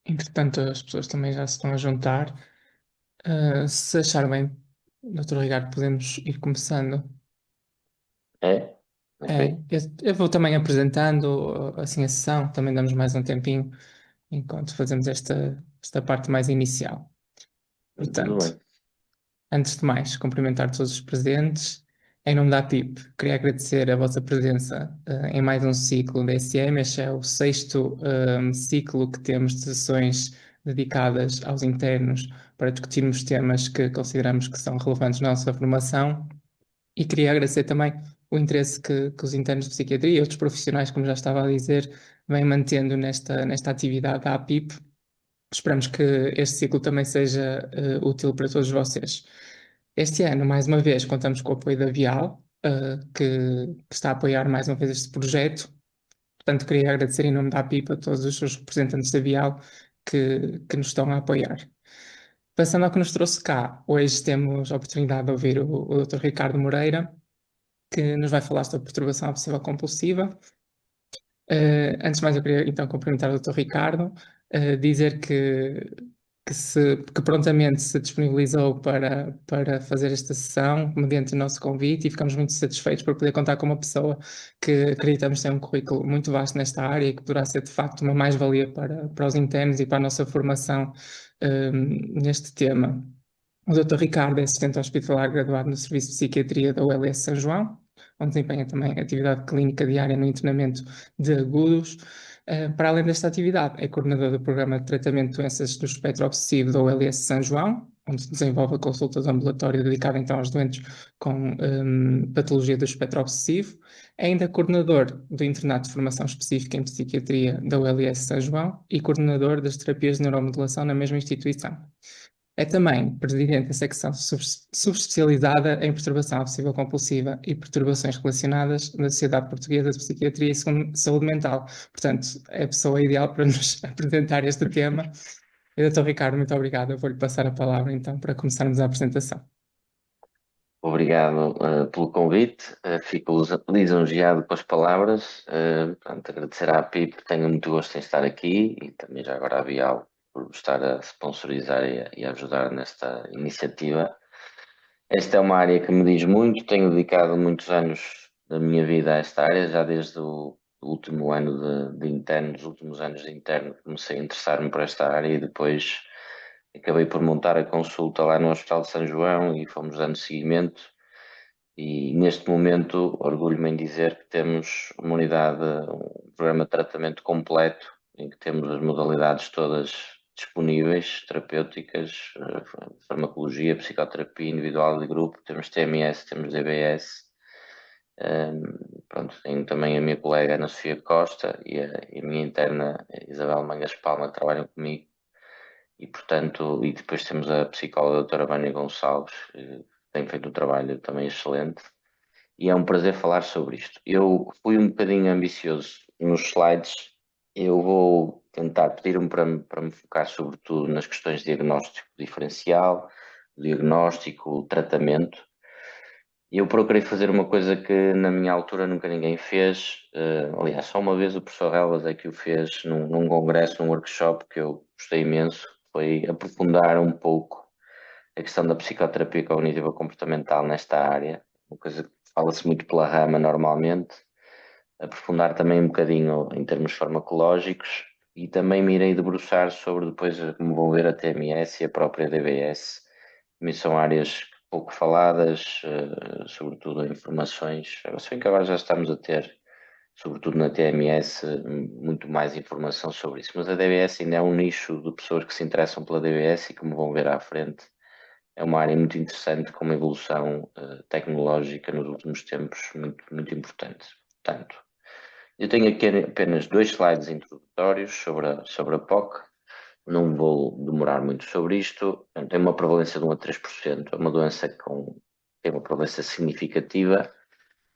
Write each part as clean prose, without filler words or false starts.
Entretanto, as pessoas também já se estão a juntar. Se achar bem, Dr. Ricardo, podemos ir começando. É? É, Ok. eu vou também apresentando assim a sessão, também damos mais um tempinho enquanto fazemos esta parte mais inicial. Tudo Portanto, bem. antes de mais, cumprimentar todos os presentes. Em nome da APIP, queria agradecer a vossa presença em mais um ciclo da SM. Este é o sexto ciclo que temos de sessões dedicadas aos internos para discutirmos temas que consideramos que são relevantes na nossa formação. E queria agradecer também o interesse que os internos de psiquiatria e outros profissionais, como já estava a dizer, vêm mantendo nesta atividade da APIP. Esperamos que este ciclo também seja útil para todos vocês. Este ano, mais uma vez, contamos com o apoio da Vial, que está a apoiar mais uma vez este projeto. Portanto, queria agradecer em nome da APIP a todos os seus representantes da Vial que nos estão a apoiar. Passando ao que nos trouxe cá, hoje temos a oportunidade de ouvir o Dr. Ricardo Moreira, que nos vai falar sobre perturbação obsessiva compulsiva. Antes de mais, eu queria então cumprimentar o Dr. Ricardo, dizer que prontamente se disponibilizou para fazer esta sessão, mediante o nosso convite, e ficamos muito satisfeitos por poder contar com uma pessoa que acreditamos ter um currículo muito vasto nesta área e que poderá ser de facto uma mais-valia para os internos e para a nossa formação, neste tema. O Dr. Ricardo é assistente hospitalar graduado no Serviço de Psiquiatria da ULS São João, onde desempenha também atividade clínica diária no internamento de agudos. Para além desta atividade, é coordenador do programa de tratamento de doenças do espectro obsessivo da ULS São João, onde se desenvolve a consulta de ambulatório dedicada então aos doentes com patologia do espectro obsessivo. É ainda coordenador do Internato de Formação Específica em Psiquiatria da ULS São João e coordenador das terapias de neuromodulação na mesma instituição. É também presidente da secção subespecializada em perturbação obsessiva compulsiva e perturbações relacionadas da Sociedade Portuguesa de Psiquiatria e Saúde Mental. Portanto, é a pessoa ideal para nos apresentar este tema. E, doutor Ricardo, muito obrigado. Eu vou-lhe passar a palavra então para começarmos a apresentação. Obrigado, pelo convite. Fico lisonjeado com as palavras. Portanto, agradecer à PIP, tenho muito gosto em estar aqui e também já agora à Bial por estar a sponsorizar e a ajudar nesta iniciativa. Esta é uma área que me diz muito, tenho dedicado muitos anos da minha vida a esta área, já desde o último ano de interno, dos últimos anos de interno, comecei a interessar-me por esta área e depois acabei por montar a consulta lá no Hospital de São João e fomos dando seguimento. E neste momento, orgulho-me em dizer que temos uma unidade, um programa de tratamento completo, em que temos as modalidades todas disponíveis, terapêuticas, farmacologia, psicoterapia individual e de grupo, temos TMS, temos DBS. Pronto, tenho também a minha colega Ana Sofia Costa e a minha interna Isabel Mangas Palma que trabalham comigo. E portanto, e depois temos a psicóloga doutora Vânia Gonçalves, que tem feito um trabalho também excelente. E é um prazer falar sobre isto. Eu fui um bocadinho ambicioso nos slides. Eu vou tentar pedir-me para me focar sobretudo nas questões de diagnóstico diferencial, diagnóstico, tratamento. Eu procurei fazer uma coisa que na minha altura nunca ninguém fez. Aliás, só uma vez o professor Relvas é que o fez num congresso, num workshop que eu gostei imenso. Foi aprofundar um pouco a questão da psicoterapia cognitiva comportamental nesta área, uma coisa que fala-se muito pela rama normalmente, aprofundar também um bocadinho em termos farmacológicos e também me irei debruçar sobre depois como vão ver a TMS e a própria DBS. Também são áreas pouco faladas, sobretudo em informações, se bem que agora já estamos a ter, sobretudo na TMS, muito mais informação sobre isso, mas a DBS ainda é um nicho de pessoas que se interessam pela DBS e como vão ver à frente, é uma área muito interessante, com uma evolução tecnológica nos últimos tempos muito, muito importante. Portanto, eu tenho aqui apenas dois slides introdutórios sobre a POC. Não vou demorar muito sobre isto. Tem uma prevalência de 1 a 3%. É uma doença com tem uma prevalência significativa.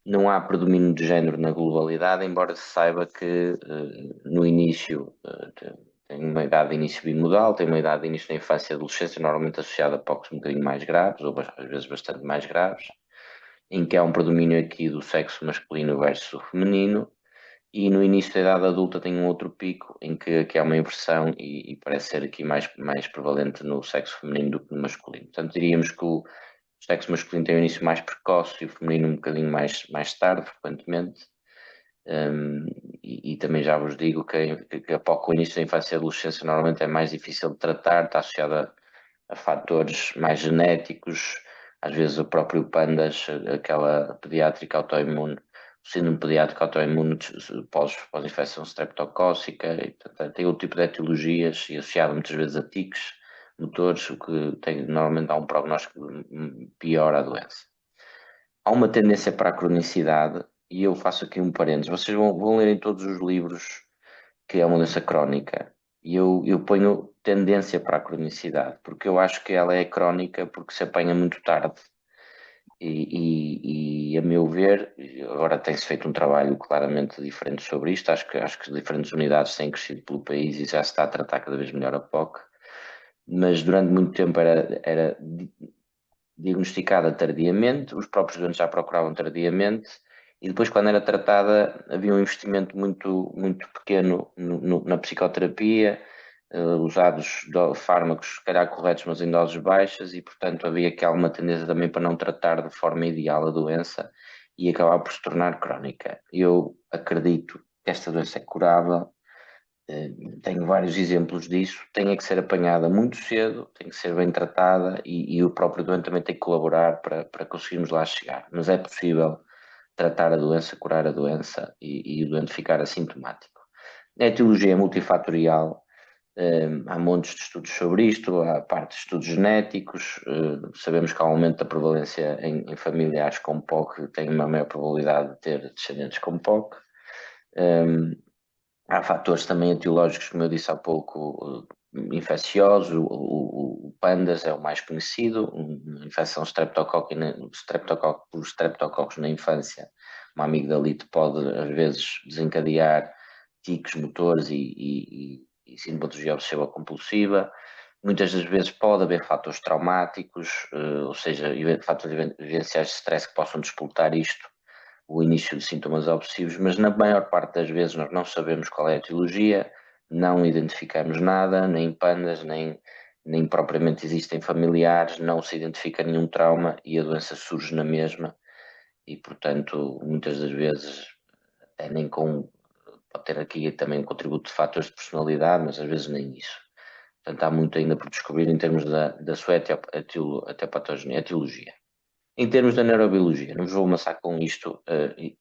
Não há predomínio de género na globalidade, embora se saiba que no início tem uma idade de início bimodal, tem uma idade de início da infância e adolescência, normalmente associada a POCs um bocadinho mais graves, ou às vezes bastante mais graves, em que há um predomínio aqui do sexo masculino versus o feminino, e no início da idade adulta tem um outro pico em que há uma inversão e parece ser aqui mais prevalente no sexo feminino do que no masculino. Portanto, diríamos que o sexo masculino tem um início mais precoce e o feminino um bocadinho mais tarde, frequentemente. E também já vos digo que após o início da infância e adolescência normalmente é mais difícil de tratar, está associado a fatores mais genéticos, às vezes o próprio PANDAS, aquela pediátrica autoimune, o síndrome pediátrico autoimune pós-infecção streptocócica, e, portanto, tem outro tipo de etiologias e associado muitas vezes a tiques motores, o que normalmente dá um prognóstico pior à doença. Há uma tendência para a cronicidade, e eu faço aqui um parênteses. Vocês vão ler em todos os livros que é uma doença crónica, e eu ponho tendência para a cronicidade, porque eu acho que ela é crónica porque se apanha muito tarde. E a meu ver, agora tem-se feito um trabalho claramente diferente sobre isto. Acho que as diferentes unidades têm crescido pelo país e já se está a tratar cada vez melhor a POC, mas durante muito tempo era diagnosticada tardiamente, os próprios doentes já procuravam tardiamente, e depois, quando era tratada, havia um investimento muito pequeno na psicoterapia, usados fármacos, se calhar corretos, mas em doses baixas, e portanto havia aqui alguma tendência também para não tratar de forma ideal a doença e acabar por se tornar crónica. Eu acredito que esta doença é curável. Tenho vários exemplos disso, tem que ser apanhada muito cedo, tem que ser bem tratada e o próprio doente também tem que colaborar para conseguirmos lá chegar. Mas é possível tratar a doença, curar a doença e o doente ficar assintomático. A etiologia é multifatorial, há montes de estudos sobre isto, há parte de estudos genéticos, sabemos que há um aumento da prevalência em familiares com POC, tem uma maior probabilidade de ter descendentes com POC. Há fatores também etiológicos, como eu disse há pouco, infecciosos. O PANDAS é o mais conhecido, uma infecção por streptococos na infância. Uma amigdalite pode, às vezes, desencadear tiques motores e sintomatologia obsessiva compulsiva. Muitas das vezes pode haver fatores traumáticos, ou seja, fatores vivenciais de stress que possam despoltar isto, o início de sintomas obsessivos, mas na maior parte das vezes nós não sabemos qual é a etiologia, não identificamos nada, nem PANDAS, nem propriamente existem familiares, não se identifica nenhum trauma e a doença surge na mesma e, portanto, muitas das vezes, até nem com, pode ter aqui também um contributo de fatores de personalidade, mas às vezes nem isso. Portanto, há muito ainda por descobrir em termos da sua etiologia. Em termos da neurobiologia, não vos vou amassar com isto,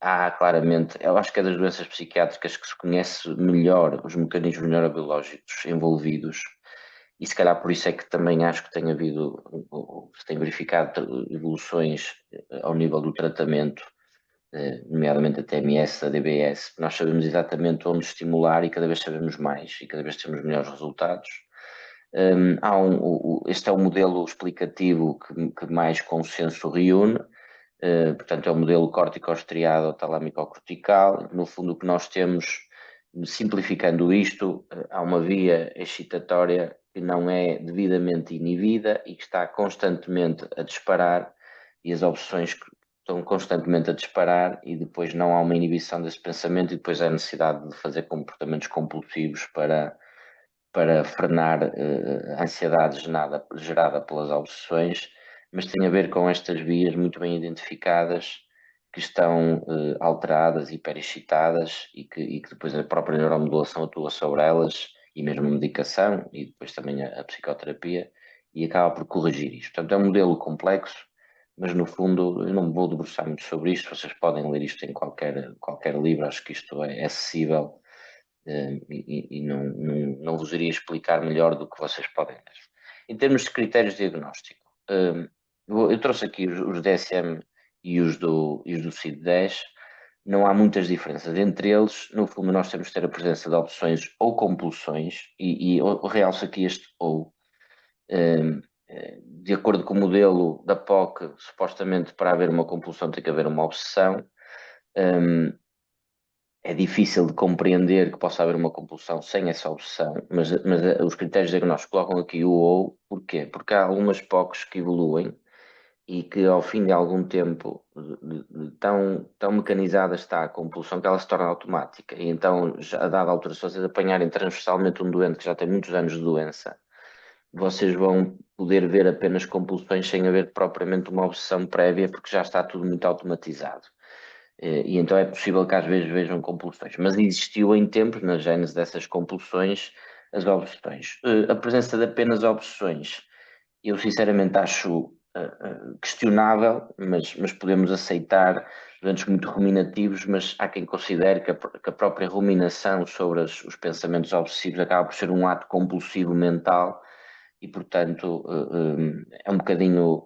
há claramente, eu acho que é das doenças psiquiátricas que se conhece melhor os mecanismos neurobiológicos envolvidos, e se calhar por isso é que também acho que tem havido, se tem verificado evoluções ao nível do tratamento, nomeadamente a TMS, a DBS, nós sabemos exatamente onde estimular e cada vez sabemos mais e cada vez temos melhores resultados. Este é o modelo explicativo que mais consenso reúne, portanto é o modelo córtico-estriado talâmico-cortical. No fundo, o que nós temos, simplificando isto, há uma via excitatória que não é devidamente inibida e que está constantemente a disparar, e as opções que estão constantemente a disparar, e depois não há uma inibição desse pensamento, e depois há a necessidade de fazer comportamentos compulsivos para frenar a ansiedade gerada pelas obsessões, mas tem a ver com estas vias muito bem identificadas que estão alteradas, hiperexcitadas e que depois a própria neuromodulação atua sobre elas e mesmo a medicação e depois também a psicoterapia e acaba por corrigir isto. Portanto, é um modelo complexo, mas no fundo eu não me vou debruçar muito sobre isto, vocês podem ler isto em qualquer livro, acho que isto é acessível e não vos iria explicar melhor do que vocês podem ler. Em termos de critérios de diagnóstico, eu trouxe aqui os DSM e os do CID-10, não há muitas diferenças entre eles. No fundo, nós temos que ter a presença de opções ou compulsões, e eu realço aqui este ou. De acordo com o modelo da POC, supostamente para haver uma compulsão tem que haver uma obsessão. É difícil de compreender que possa haver uma compulsão sem essa obsessão, mas os critérios diagnósticos colocam aqui o ou, porquê? Porque há algumas POCs que evoluem e que ao fim de algum tempo tão mecanizada está a compulsão que ela se torna automática. E então, a dada altura, se vocês apanharem transversalmente um doente que já tem muitos anos de doença, vocês vão poder ver apenas compulsões sem haver propriamente uma obsessão prévia, porque já está tudo muito automatizado. E então é possível que às vezes vejam compulsões. Mas existiu em tempos, na gênese dessas compulsões, as obsessões. A presença de apenas obsessões, eu sinceramente acho questionável, mas podemos aceitar doentes muito ruminativos, mas há quem considere que a própria ruminação sobre os pensamentos obsessivos acaba por ser um ato compulsivo mental e, portanto, é um bocadinho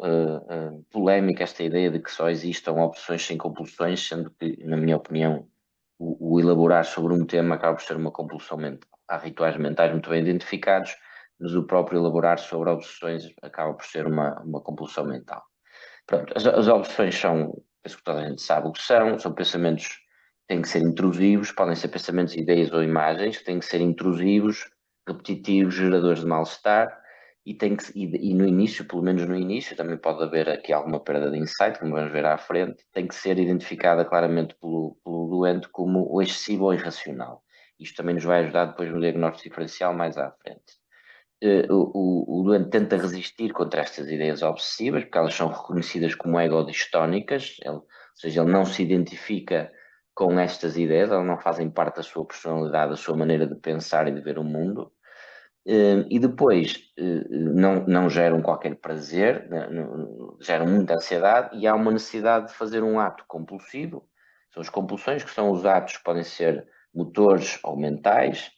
polémica esta ideia de que só existam opções sem compulsões, sendo que, na minha opinião, o elaborar sobre um tema acaba por ser uma compulsão mental. Há rituais mentais muito bem identificados, mas o próprio elaborar sobre obsessões acaba por ser uma compulsão mental. Pronto, as obsessões são, penso que toda a gente sabe o que são pensamentos que têm que ser intrusivos, podem ser pensamentos, ideias ou imagens, que têm que ser intrusivos, repetitivos, geradores de mal-estar, e no início, pelo menos no início, também pode haver aqui alguma perda de insight, como vamos ver à frente, tem que ser identificada claramente pelo doente como o excessivo ou irracional. Isto também nos vai ajudar depois no diagnóstico diferencial mais à frente. O doente tenta resistir contra estas ideias obsessivas, porque elas são reconhecidas como egodistónicas, ou seja, ele não se identifica com estas ideias, elas não fazem parte da sua personalidade, da sua maneira de pensar e de ver o mundo. E depois não geram qualquer prazer, geram muita ansiedade e há uma necessidade de fazer um ato compulsivo. São as compulsões, que são os atos que podem ser motores ou mentais,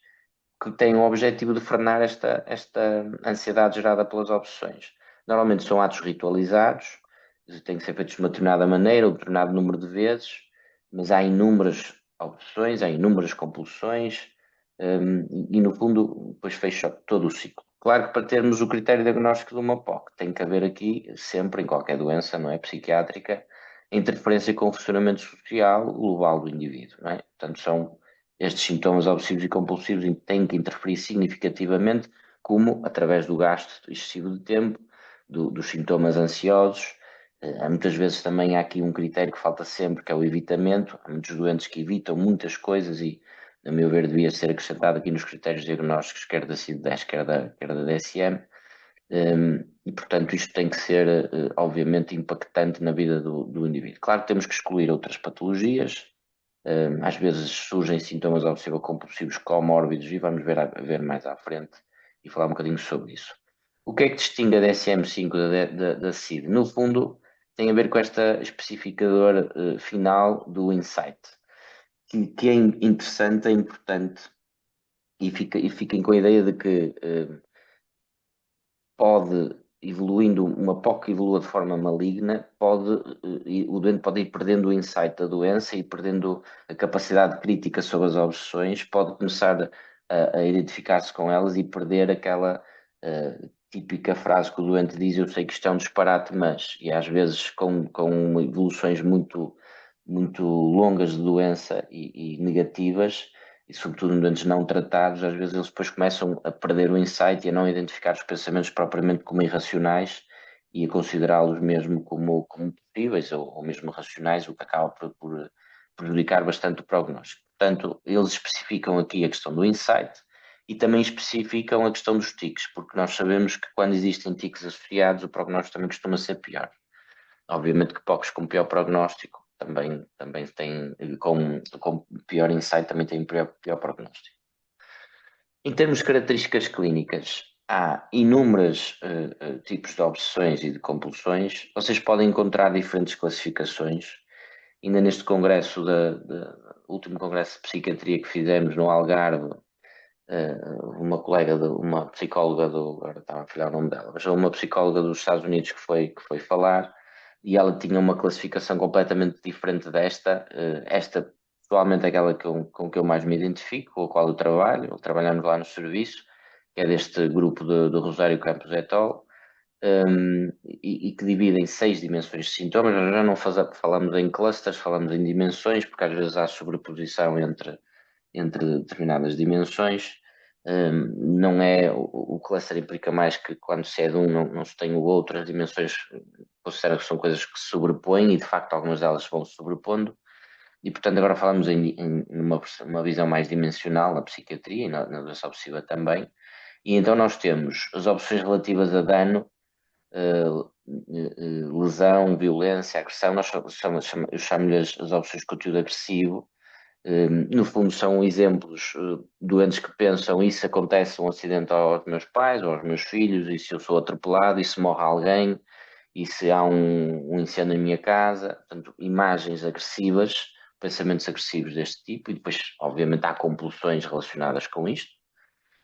que têm o objetivo de frenar esta ansiedade gerada pelas obsessões. Normalmente são atos ritualizados, têm que ser feitos de uma determinada maneira ou de um determinado número de vezes, mas há inúmeras obsessões, há inúmeras compulsões, e no fundo depois fecha todo o ciclo. Claro que para termos o critério diagnóstico de uma POC tem que haver aqui, sempre em qualquer doença, não é, psiquiátrica, interferência com o funcionamento social global do indivíduo, não é? Portanto, são estes sintomas obsessivos e compulsivos têm que interferir significativamente, como através do gasto excessivo de tempo, dos sintomas ansiosos. Muitas vezes também há aqui um critério que falta sempre, que é o evitamento. Há muitos doentes que evitam muitas coisas e, a meu ver, devia ser acrescentado aqui nos critérios diagnósticos, quer da CID-10, quer da DSM. E, portanto, isto tem que ser, obviamente, impactante na vida do indivíduo. Claro que temos que excluir outras patologias. Às vezes surgem sintomas obsessivo-compulsivos comórbidos e vamos ver mais à frente e falar um bocadinho sobre isso. O que é que distingue a DSM-5 da CID? No fundo, tem a ver com esta especificador final do insight, que é interessante, é importante e fiquem com a ideia de que pode, evoluindo, uma POC evolua de forma maligna, o doente pode ir perdendo o insight da doença e perdendo a capacidade crítica sobre as obsessões, pode começar a identificar-se com elas e perder aquela típica frase que o doente diz: eu sei que isto é um disparate, mas, e às vezes com evoluções muito longas de doença e negativas, e sobretudo em doentes não tratados, às vezes eles depois começam a perder o insight e a não identificar os pensamentos propriamente como irracionais e a considerá-los mesmo como possíveis ou mesmo racionais, o que acaba por prejudicar bastante o prognóstico. Portanto, eles especificam aqui a questão do insight e também especificam a questão dos tiques, porque nós sabemos que quando existem tiques associados, o prognóstico também costuma ser pior. Obviamente que POCs com pior prognóstico também têm, com pior insight, também têm pior prognóstico. Em termos de características clínicas, há inúmeros tipos de obsessões e de compulsões. Vocês podem encontrar diferentes classificações. Ainda neste congresso, último congresso de psiquiatria que fizemos no Algarve, uma colega, uma psicóloga agora estava a falhar o nome dela, mas uma psicóloga dos Estados Unidos que foi falar, e ela tinha uma classificação completamente diferente desta. Esta, pessoalmente, é aquela com que eu mais me identifico, com a qual eu trabalho, trabalhamos lá no serviço, que é deste grupo do Rosário Campos et al., e que divide em 6 dimensões de sintomas. Nós já não falamos em clusters, falamos em dimensões, porque às vezes há sobreposição entre determinadas dimensões. Não é o cluster implica mais que quando se é de um não se tem o outro, as dimensões considero que são coisas que se sobrepõem e de facto algumas delas vão se sobrepondo e portanto agora falamos numa visão mais dimensional na psiquiatria e na doença obsessiva também e então nós temos as opções relativas a dano, lesão, violência, agressão, eu chamo-lhe as opções de conteúdo agressivo. No fundo são exemplos doentes que pensam isso acontece um acidente aos meus pais ou aos meus filhos e se eu sou atropelado e se morre alguém e se há um incêndio em minha casa, portanto imagens agressivas, pensamentos agressivos deste tipo e depois obviamente há compulsões relacionadas com isto,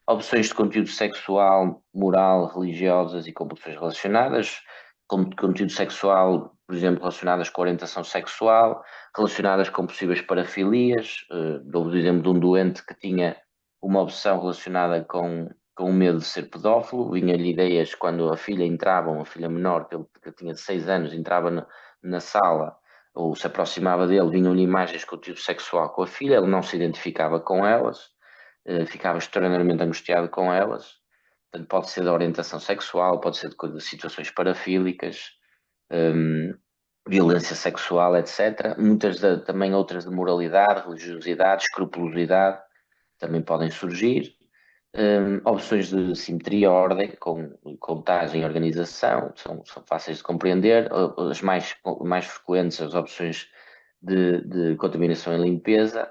opções de conteúdo sexual, moral, religiosas e compulsões relacionadas, como de conteúdo sexual, por exemplo, relacionadas com orientação sexual, relacionadas com possíveis parafilias. Dou-vos o exemplo de um doente que tinha uma opção relacionada com o medo de ser pedófilo. Vinha-lhe ideias quando a filha entrava, uma filha menor, que tinha 6 anos, entrava na sala ou se aproximava dele, vinham-lhe imagens de conteúdo sexual com a filha, ele não se identificava com elas, ficava extraordinariamente angustiado com elas. Portanto, pode ser da orientação sexual, pode ser de situações parafílicas, violência sexual, etc. Também outras de moralidade, religiosidade, escrupulosidade também podem surgir. Opções de simetria, ordem, com contagem e organização, são fáceis de compreender. As mais frequentes, as opções de contaminação e limpeza.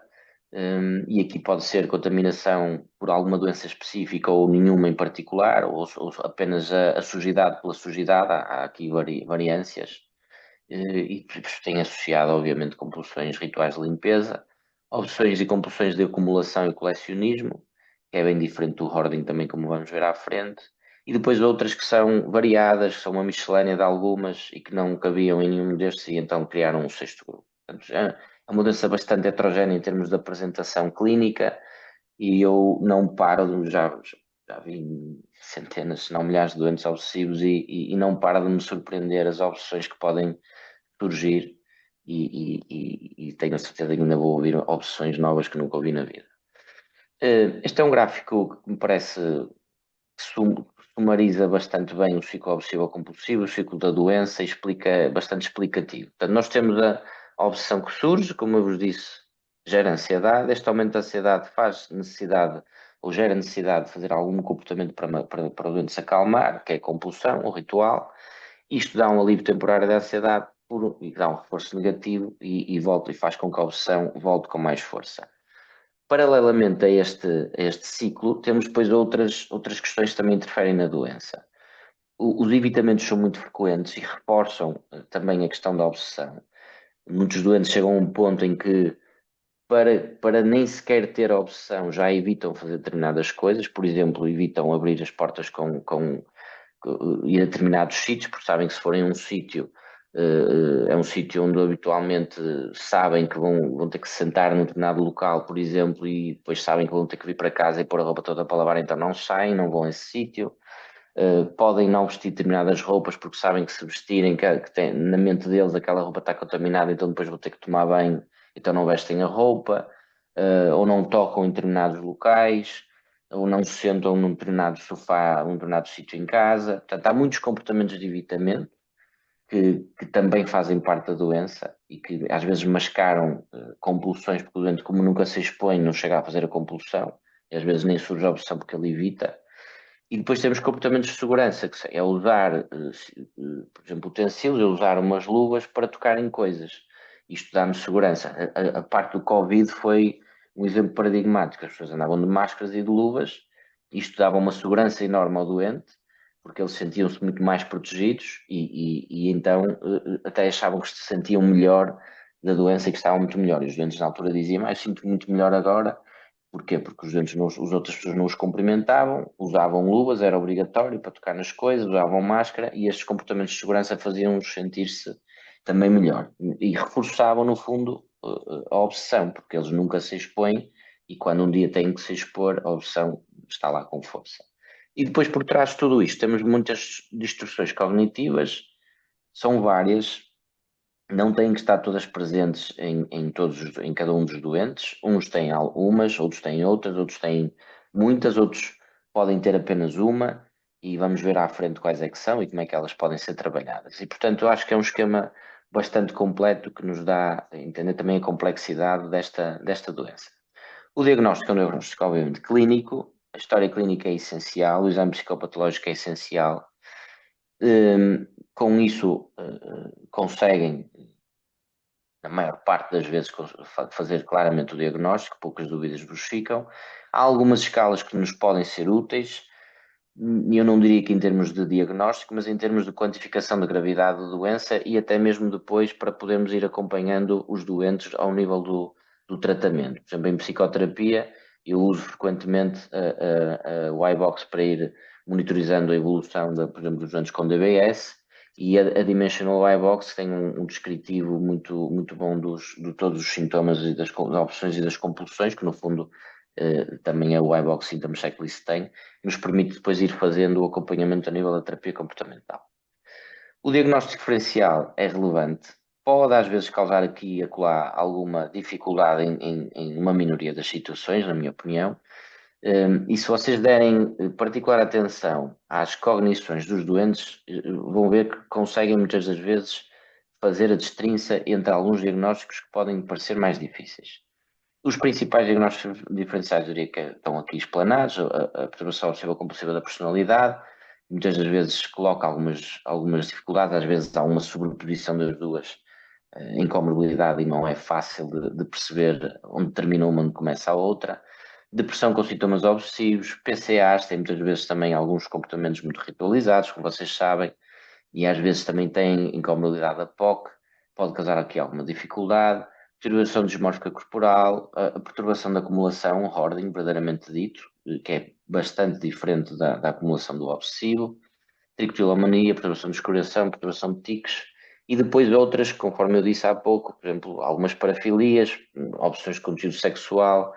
E aqui pode ser contaminação por alguma doença específica ou nenhuma em particular, ou apenas a sujidade pela sujidade, há aqui variâncias, e tem associado, obviamente, compulsões rituais de limpeza, opções e compulsões de acumulação e colecionismo, que é bem diferente do hoarding também, como vamos ver à frente, e depois outras que são variadas, que são uma miscelânea de algumas e que não cabiam em nenhum destes, e então criaram um sexto grupo. Portanto, é uma doença bastante heterogénea em termos de apresentação clínica e eu não paro, já vi centenas, se não milhares de doentes obsessivos e não para de me surpreender as opções que podem surgir e tenho a certeza que ainda vou ouvir opções novas que nunca ouvi na vida. Este é um gráfico que me parece que sumariza bastante bem o ciclo obsessivo compulsivo, o ciclo da doença e explica bastante explicativo. Portanto, nós temos a obsessão que surge, como eu vos disse, gera ansiedade. Este aumento da ansiedade faz necessidade ou gera necessidade de fazer algum comportamento para o doente se acalmar, que é a compulsão, o ritual. Isto dá um alívio temporário da ansiedade e dá um reforço negativo e volta e faz com que a obsessão volte com mais força. Paralelamente a este ciclo, temos depois outras questões que também interferem na doença. Os evitamentos são muito frequentes e reforçam também a questão da obsessão. Muitos doentes chegam a um ponto em que, para nem sequer ter a obsessão, já evitam fazer determinadas coisas, por exemplo, evitam abrir as portas ir a determinados sítios, porque sabem que se forem a um sítio, é um sítio onde habitualmente sabem que vão ter que se sentar num determinado local, por exemplo, e depois sabem que vão ter que vir para casa e pôr a roupa toda para lavar, então não saem, não vão a esse sítio. Podem não vestir determinadas roupas porque sabem que se vestirem, que tem, na mente deles aquela roupa está contaminada, então depois vão ter que tomar banho, então não vestem a roupa, ou não tocam em determinados locais, ou não se sentam num determinado sofá, num determinado sítio em casa. Portanto, há muitos comportamentos de evitamento que também fazem parte da doença e que às vezes mascaram compulsões, porque o doente, como nunca se expõe, não chega a fazer a compulsão, e às vezes nem surge a opção porque ele evita. E depois temos comportamentos de segurança, que é usar, por exemplo, utensílios, é usar umas luvas para tocar em coisas. Isto dá-nos segurança. A parte do Covid foi um exemplo paradigmático. As pessoas andavam de máscaras e de luvas. Isto dava uma segurança enorme ao doente, porque eles sentiam-se muito mais protegidos e então até achavam que se sentiam melhor da doença e que estavam muito melhor. E os doentes na altura diziam, mas sinto muito melhor agora. Porquê? Porque os doentes as outras pessoas não os cumprimentavam, usavam luvas, era obrigatório para tocar nas coisas, usavam máscara e estes comportamentos de segurança faziam-nos sentir-se também melhor. E reforçavam, no fundo, a obsessão, porque eles nunca se expõem e quando um dia têm que se expor, a obsessão está lá com força. E depois, por trás de tudo isto, temos muitas distorções cognitivas, são várias, não têm que estar todas presentes em cada um dos doentes. Uns têm algumas, outros têm outras, outros têm muitas, outros podem ter apenas uma, e vamos ver à frente quais é que são e como é que elas podem ser trabalhadas. E, portanto, eu acho que é um esquema bastante completo que nos dá a entender também a complexidade desta doença. O diagnóstico é um diagnóstico, obviamente, clínico, a história clínica é essencial, o exame psicopatológico é essencial. Com isso, conseguem, na maior parte das vezes, fazer claramente o diagnóstico, poucas dúvidas vos ficam. Há algumas escalas que nos podem ser úteis, e eu não diria que em termos de diagnóstico, mas em termos de quantificação da gravidade da doença e até mesmo depois para podermos ir acompanhando os doentes ao nível do tratamento. Por exemplo, em psicoterapia, eu uso frequentemente o iBox para ir monitorizando a evolução, por exemplo, dos doentes com DBS, e a Dimensional iBox tem um descritivo muito bom de todos os sintomas e das opções e das compulsões, que no fundo também é o iBox Symptom Checklist tem, que nos permite depois ir fazendo o acompanhamento a nível da terapia comportamental. O diagnóstico diferencial é relevante, pode às vezes causar aqui e acolá alguma dificuldade em uma minoria das situações, na minha opinião, e se vocês derem particular atenção às cognições dos doentes, vão ver que conseguem muitas das vezes fazer a distinção entre alguns diagnósticos que podem parecer mais difíceis. Os principais diagnósticos diferenciais, eu diria que estão aqui explanados: a perturbação obsessiva compulsiva da personalidade, muitas das vezes coloca algumas dificuldades, às vezes há uma sobreposição das duas em comorbilidade e não é fácil de perceber onde termina uma e onde começa a outra. Depressão com sintomas obsessivos, PCAs, tem muitas vezes também alguns comportamentos muito ritualizados, como vocês sabem, e às vezes também tem incomodidade da POC, pode causar aqui alguma dificuldade. Perturbação dismórfica corporal, a perturbação da acumulação, hoarding, verdadeiramente dito, que é bastante diferente da acumulação do obsessivo. Tricotilomania, perturbação de escoriação, perturbação de tiques, e depois outras, conforme eu disse há pouco, por exemplo, algumas parafilias, opções de conteúdo sexual,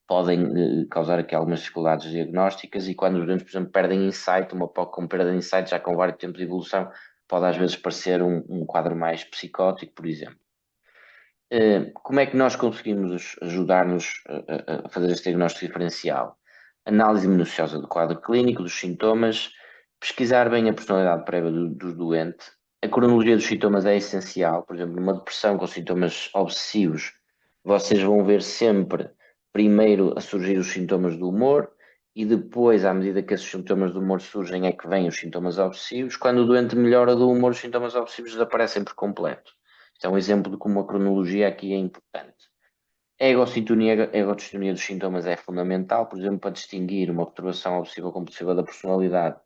podem causar aqui algumas dificuldades diagnósticas, e quando os doentes, por exemplo, perdem insight, uma POC com perda de insight já com vários tempos de evolução, pode às vezes parecer um quadro mais psicótico, por exemplo. Como é que nós conseguimos ajudar-nos a fazer este diagnóstico diferencial? Análise minuciosa do quadro clínico, dos sintomas, pesquisar bem a personalidade prévia do doente. A cronologia dos sintomas é essencial. Por exemplo, numa depressão com sintomas obsessivos, vocês vão ver sempre primeiro a surgir os sintomas do humor e depois, à medida que esses sintomas do humor surgem, é que vêm os sintomas obsessivos. Quando o doente melhora do humor, os sintomas obsessivos desaparecem por completo. Isto é um exemplo de como a cronologia aqui é importante. A egodistonia dos sintomas é fundamental, por exemplo, para distinguir uma perturbação obsessiva compulsiva da personalidade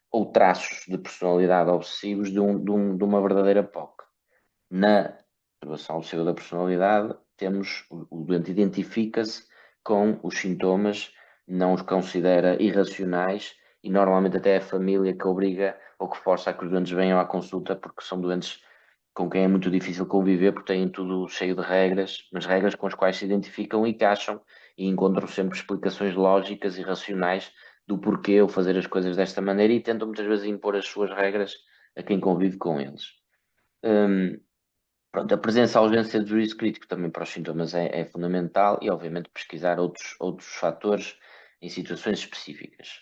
ou traços de personalidade obsessivos de uma verdadeira POC. Na perturbação obsessiva da personalidade, o doente identifica-se com os sintomas, não os considera irracionais, e normalmente até é a família que obriga ou que força a que os doentes venham à consulta, porque são doentes com quem é muito difícil conviver, porque têm tudo cheio de regras, mas regras com as quais se identificam e que acham e encontram sempre explicações lógicas e racionais do porquê eu fazer as coisas desta maneira, e tentam muitas vezes impor as suas regras a quem convive com eles. Pronto, a presença, a ausência de juízo crítico também para os sintomas é fundamental, e obviamente pesquisar outros fatores em situações específicas.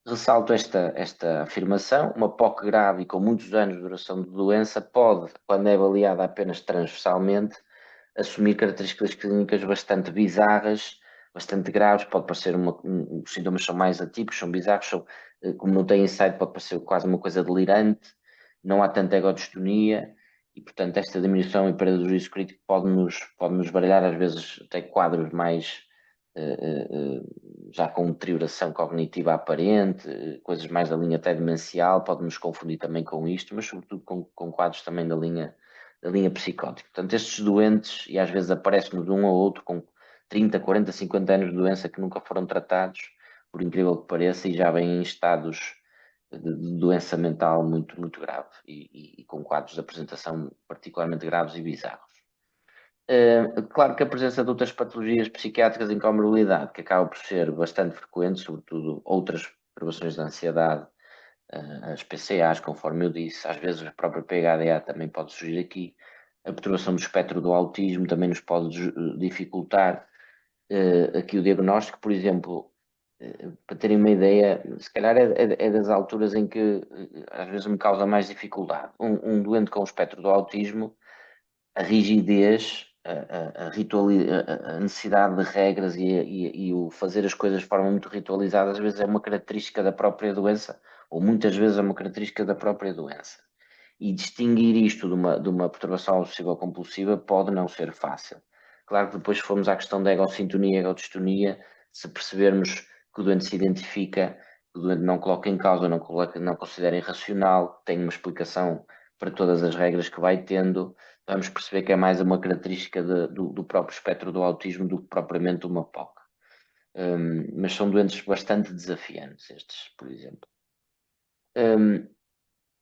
Ressalto esta afirmação: uma POC grave e com muitos anos de duração de doença pode, quando é avaliada apenas transversalmente, assumir características clínicas bastante bizarras, bastante graves. Pode parecer os sintomas são mais atípicos, são bizarros, como não tem insight, pode parecer quase uma coisa delirante, não há tanta egodistonia, e portanto esta diminuição e perda do juízo crítico pode nos baralhar às vezes até quadros mais já com deterioração cognitiva aparente, coisas mais da linha até demencial, pode-nos confundir também com isto, mas sobretudo com quadros também da linha psicótica. Portanto, estes doentes, e às vezes aparece-nos um ou outro com 30, 40, 50 anos de doença que nunca foram tratados, por incrível que pareça, e já vêm em estados de doença mental muito grave e com quadros de apresentação particularmente graves e bizarros. Claro que a presença de outras patologias psiquiátricas em comorbilidade, que acaba por ser bastante frequente, sobretudo outras perturbações da ansiedade, as PCAs, conforme eu disse, às vezes a própria PHDA também pode surgir aqui. A perturbação do espectro do autismo também nos pode dificultar aqui o diagnóstico. Por exemplo, Para terem uma ideia, se calhar é das alturas em que às vezes me causa mais dificuldade. Um doente com o espectro do autismo, a rigidez, a necessidade de regras e o fazer as coisas de forma muito ritualizada, às vezes é uma característica da própria doença, ou muitas vezes é uma característica da própria doença. E distinguir isto de uma perturbação obsessiva compulsiva pode não ser fácil. Claro que depois, se formos à questão da egossintonia e egodistonia, se percebermos que o doente se identifica, que o doente não coloca em causa, não considera irracional, tem uma explicação para todas as regras que vai tendo, vamos perceber que é mais uma característica do próprio espectro do autismo do que propriamente uma POC. Mas são doentes bastante desafiantes, estes, por exemplo.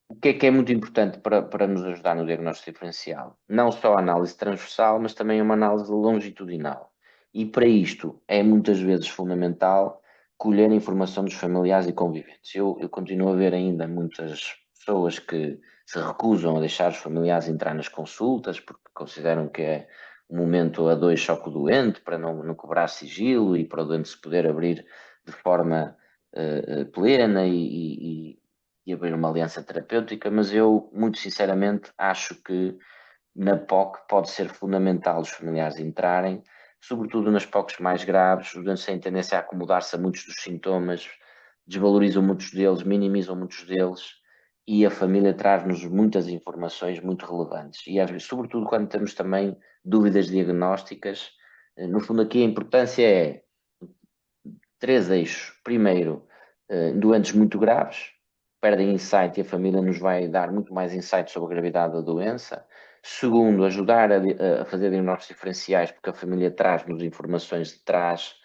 O que é muito importante para nos ajudar no diagnóstico diferencial? Não só a análise transversal, mas também uma análise longitudinal. E para isto é muitas vezes fundamental colher a informação dos familiares e conviventes. Eu continuo a ver ainda muitas pessoas que se recusam a deixar os familiares entrar nas consultas porque consideram que é um momento a dois só com o doente para não cobrar sigilo e para o doente se poder abrir de forma plena e abrir uma aliança terapêutica, mas eu, muito sinceramente, acho que na POC pode ser fundamental os familiares entrarem, sobretudo nas POCs mais graves, os doentes têm tendência a acomodar-se a muitos dos sintomas, desvalorizam muitos deles, minimizam muitos deles, e a família traz-nos muitas informações muito relevantes. E às vezes, sobretudo quando temos também dúvidas diagnósticas, no fundo aqui a importância é três eixos. Primeiro, doentes muito graves, perdem insight e a família nos vai dar muito mais insight sobre a gravidade da doença. Segundo, ajudar a fazer diagnósticos diferenciais, porque a família traz-nos informações de trás,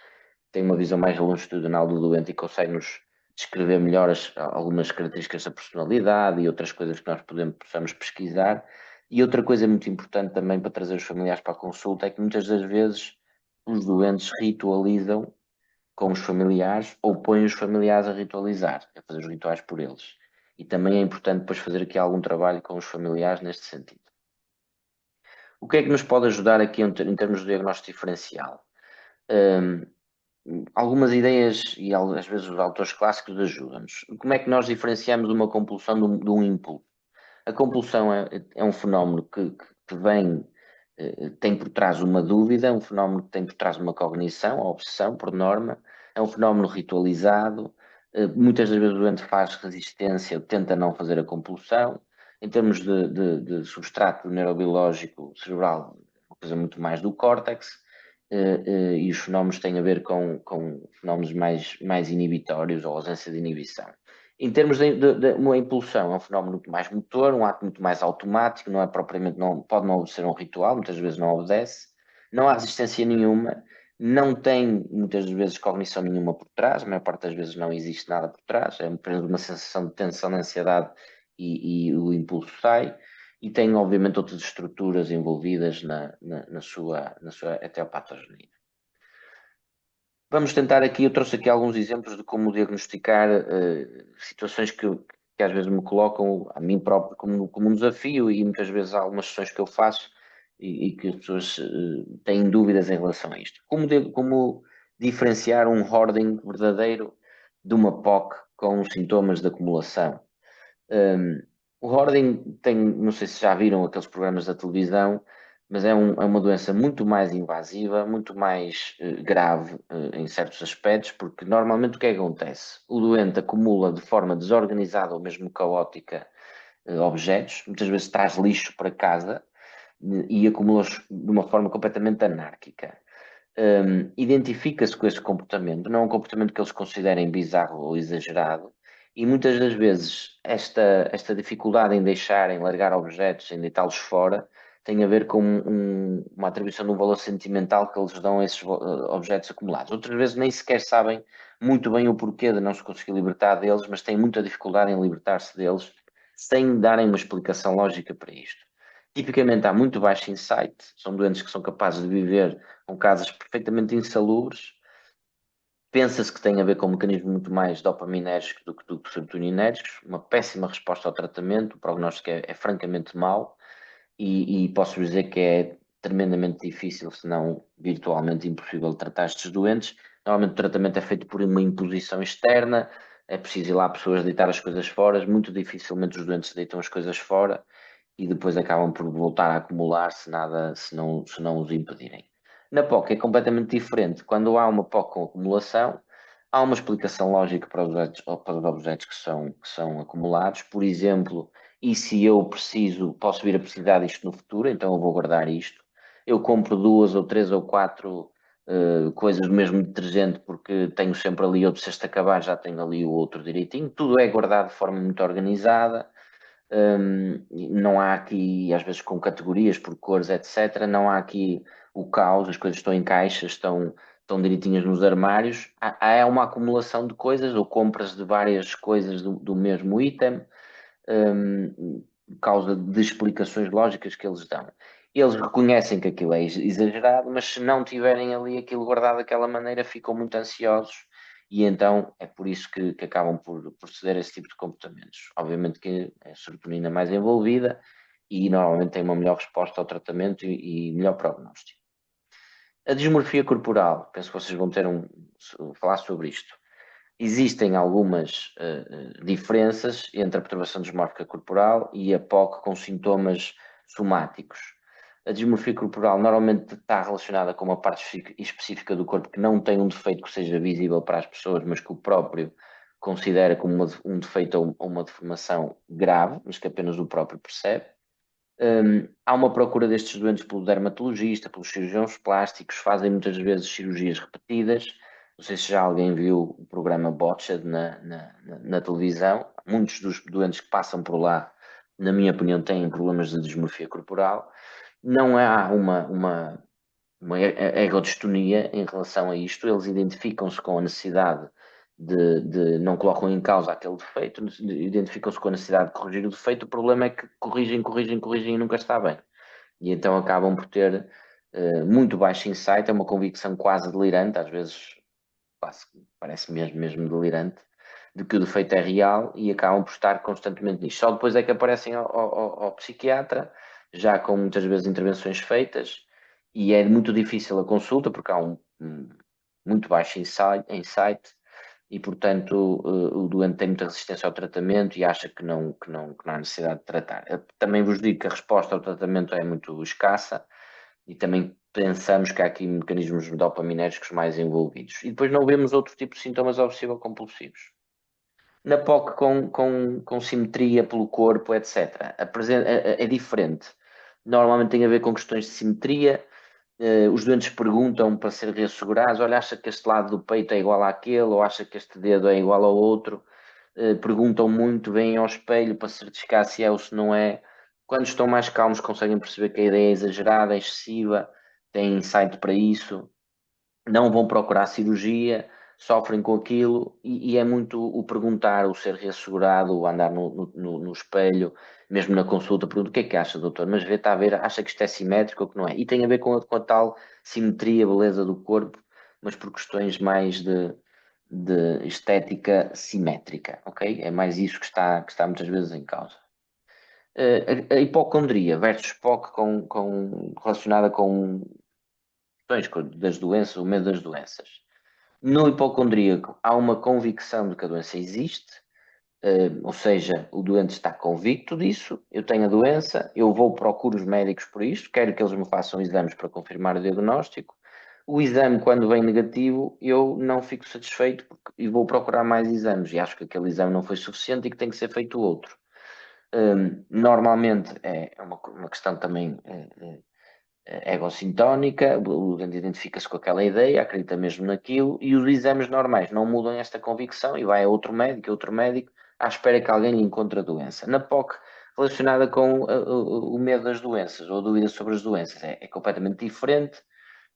tem uma visão mais longitudinal do doente e consegue-nos descrever melhor algumas características da personalidade e outras coisas que nós possamos pesquisar. E outra coisa muito importante também para trazer os familiares para a consulta é que muitas das vezes os doentes ritualizam com os familiares ou põe os familiares a ritualizar, a fazer os rituais por eles. E também é importante depois fazer aqui algum trabalho com os familiares neste sentido. O que é que nos pode ajudar aqui em termos de diagnóstico diferencial? Algumas ideias e às vezes os autores clássicos ajudam-nos. Como é que nós diferenciamos uma compulsão de um impulso? A compulsão é um fenómeno que vem, tem por trás uma dúvida, um fenómeno que tem por trás uma cognição, a obsessão, por norma, é um fenómeno ritualizado, muitas das vezes o doente faz resistência, tenta não fazer a compulsão. Em termos de substrato neurobiológico cerebral, uma coisa muito mais do córtex, e os fenómenos têm a ver com fenómenos mais inibitórios ou ausência de inibição. Em termos de uma impulsão, é um fenómeno muito mais motor, um ato muito mais automático, não é propriamente, pode não ser um ritual, muitas vezes não obedece, não há resistência nenhuma, não tem muitas vezes cognição nenhuma por trás, a maior parte das vezes não existe nada por trás, é apenas uma sensação de tensão, de ansiedade e o impulso sai, e tem obviamente outras estruturas envolvidas na sua etiopatogenia. Vamos tentar aqui, eu trouxe aqui alguns exemplos de como diagnosticar situações que às vezes me colocam a mim próprio como um desafio e muitas vezes há algumas sessões que eu faço e que as pessoas têm dúvidas em relação a isto. Como diferenciar um hoarding verdadeiro de uma POC com sintomas de acumulação? O hoarding tem, não sei se já viram aqueles programas da televisão, mas é uma doença muito mais invasiva, muito mais grave em certos aspectos, porque normalmente o que é que acontece? O doente acumula de forma desorganizada ou mesmo caótica objetos, muitas vezes traz lixo para casa e acumula-os de uma forma completamente anárquica. Identifica-se com esse comportamento, não é um comportamento que eles considerem bizarro ou exagerado, e muitas das vezes esta dificuldade em deixarem largar objetos, em deitá-los fora, tem a ver com uma atribuição de um valor sentimental que eles dão a esses objetos acumulados. Outras vezes nem sequer sabem muito bem o porquê de não se conseguir libertar deles, mas têm muita dificuldade em libertar-se deles sem darem uma explicação lógica para isto. Tipicamente há muito baixo insight, são doentes que são capazes de viver com casas perfeitamente insalubres. Pensa-se que tem a ver com mecanismos muito mais dopaminérgicos do que serotoninérgicos, uma péssima resposta ao tratamento, o prognóstico é francamente mau e posso dizer que é tremendamente difícil, se não virtualmente impossível, tratar estes doentes, Normalmente o tratamento é feito por uma imposição externa, é preciso ir lá pessoas deitar as coisas fora, muito dificilmente os doentes deitam as coisas fora e depois acabam por voltar a acumular se não os impedirem. Na POC é completamente diferente. Quando há uma POC com acumulação, há uma explicação lógica para os objetos que são acumulados. Por exemplo, e se eu posso vir a precisar disto no futuro, então eu vou guardar isto. Eu compro 2 ou 3 ou 4 coisas do mesmo detergente porque tenho sempre ali outro, se este acabar já tenho ali o outro direitinho. Tudo é guardado de forma muito organizada. Não há aqui, às vezes com categorias por cores, etc. Não há aqui o caos, as coisas estão em caixas, estão direitinhas nos armários. Há uma acumulação de coisas ou compras de várias coisas do mesmo item, por causa de explicações lógicas que eles dão. Eles reconhecem que aquilo é exagerado, mas se não tiverem ali aquilo guardado daquela maneira, ficam muito ansiosos e então é por isso que acabam por proceder a esse tipo de comportamentos. Obviamente que é a serotonina mais envolvida e normalmente tem uma melhor resposta ao tratamento e melhor prognóstico. A dismorfia corporal, penso que vocês vão falar sobre isto. Existem algumas diferenças entre a perturbação dismórfica corporal e a POC com sintomas somáticos. A dismorfia corporal normalmente está relacionada com uma parte específica do corpo que não tem um defeito que seja visível para as pessoas, mas que o próprio considera como um defeito ou uma deformação grave, mas que apenas o próprio percebe. Há uma procura destes doentes pelo dermatologista, pelos cirurgiões plásticos, fazem muitas vezes cirurgias repetidas. Não sei se já alguém viu o programa Botched na televisão. Muitos dos doentes que passam por lá, na minha opinião, têm problemas de dismorfia corporal. Não há uma ergodistonia em relação a isto. Eles identificam-se com a necessidade não colocam em causa aquele defeito, identificam-se com a necessidade de corrigir o defeito. O problema é que corrigem e nunca está bem. E então acabam por ter muito baixo insight, é uma convicção quase delirante, às vezes quase, parece mesmo delirante, de que o defeito é real e acabam por estar constantemente nisto. Só depois é que aparecem ao psiquiatra, já com muitas vezes intervenções feitas, e é muito difícil a consulta porque há muito baixo insight e, portanto, o doente tem muita resistência ao tratamento e acha que não há necessidade de tratar. Eu também vos digo que a resposta ao tratamento é muito escassa e também pensamos que há aqui mecanismos dopaminérgicos mais envolvidos. E depois não vemos outro tipo de sintomas obsessivo-compulsivos. Na POC com simetria pelo corpo, etc., é diferente. Normalmente tem a ver com questões de simetria. Os doentes perguntam para ser reassegurados: olha, acha que este lado do peito é igual àquele, ou acha que este dedo é igual ao outro? Perguntam muito, vêm ao espelho para certificar se é ou se não é. Quando estão mais calmos, conseguem perceber que a ideia é exagerada, é excessiva, têm insight para isso, não vão procurar cirurgia, sofrem com aquilo e é muito o perguntar, o ser reassegurado, o andar no espelho, mesmo na consulta, pergunta: o que é que acha, doutor? Mas está a ver, acha que isto é simétrico ou que não é? E tem a ver com a tal simetria, beleza do corpo, mas por questões mais de estética simétrica, ok? É mais isso que está muitas vezes em causa. A hipocondria versus POC relacionada com questões das doenças, o medo das doenças. No hipocondríaco, há uma convicção de que a doença existe, ou seja, o doente está convicto disso. Eu tenho a doença, eu procuro os médicos por isto, quero que eles me façam exames para confirmar o diagnóstico. O exame, quando vem negativo, eu não fico satisfeito e vou procurar mais exames e acho que aquele exame não foi suficiente e que tem que ser feito outro. Normalmente é uma questão também egocintónica, o doente identifica-se com aquela ideia, acredita mesmo naquilo, e os exames normais não mudam esta convicção e vai a outro médico, à espera que alguém lhe encontre a doença. Na POC, relacionada com o medo das doenças ou a dúvida sobre as doenças, é completamente diferente.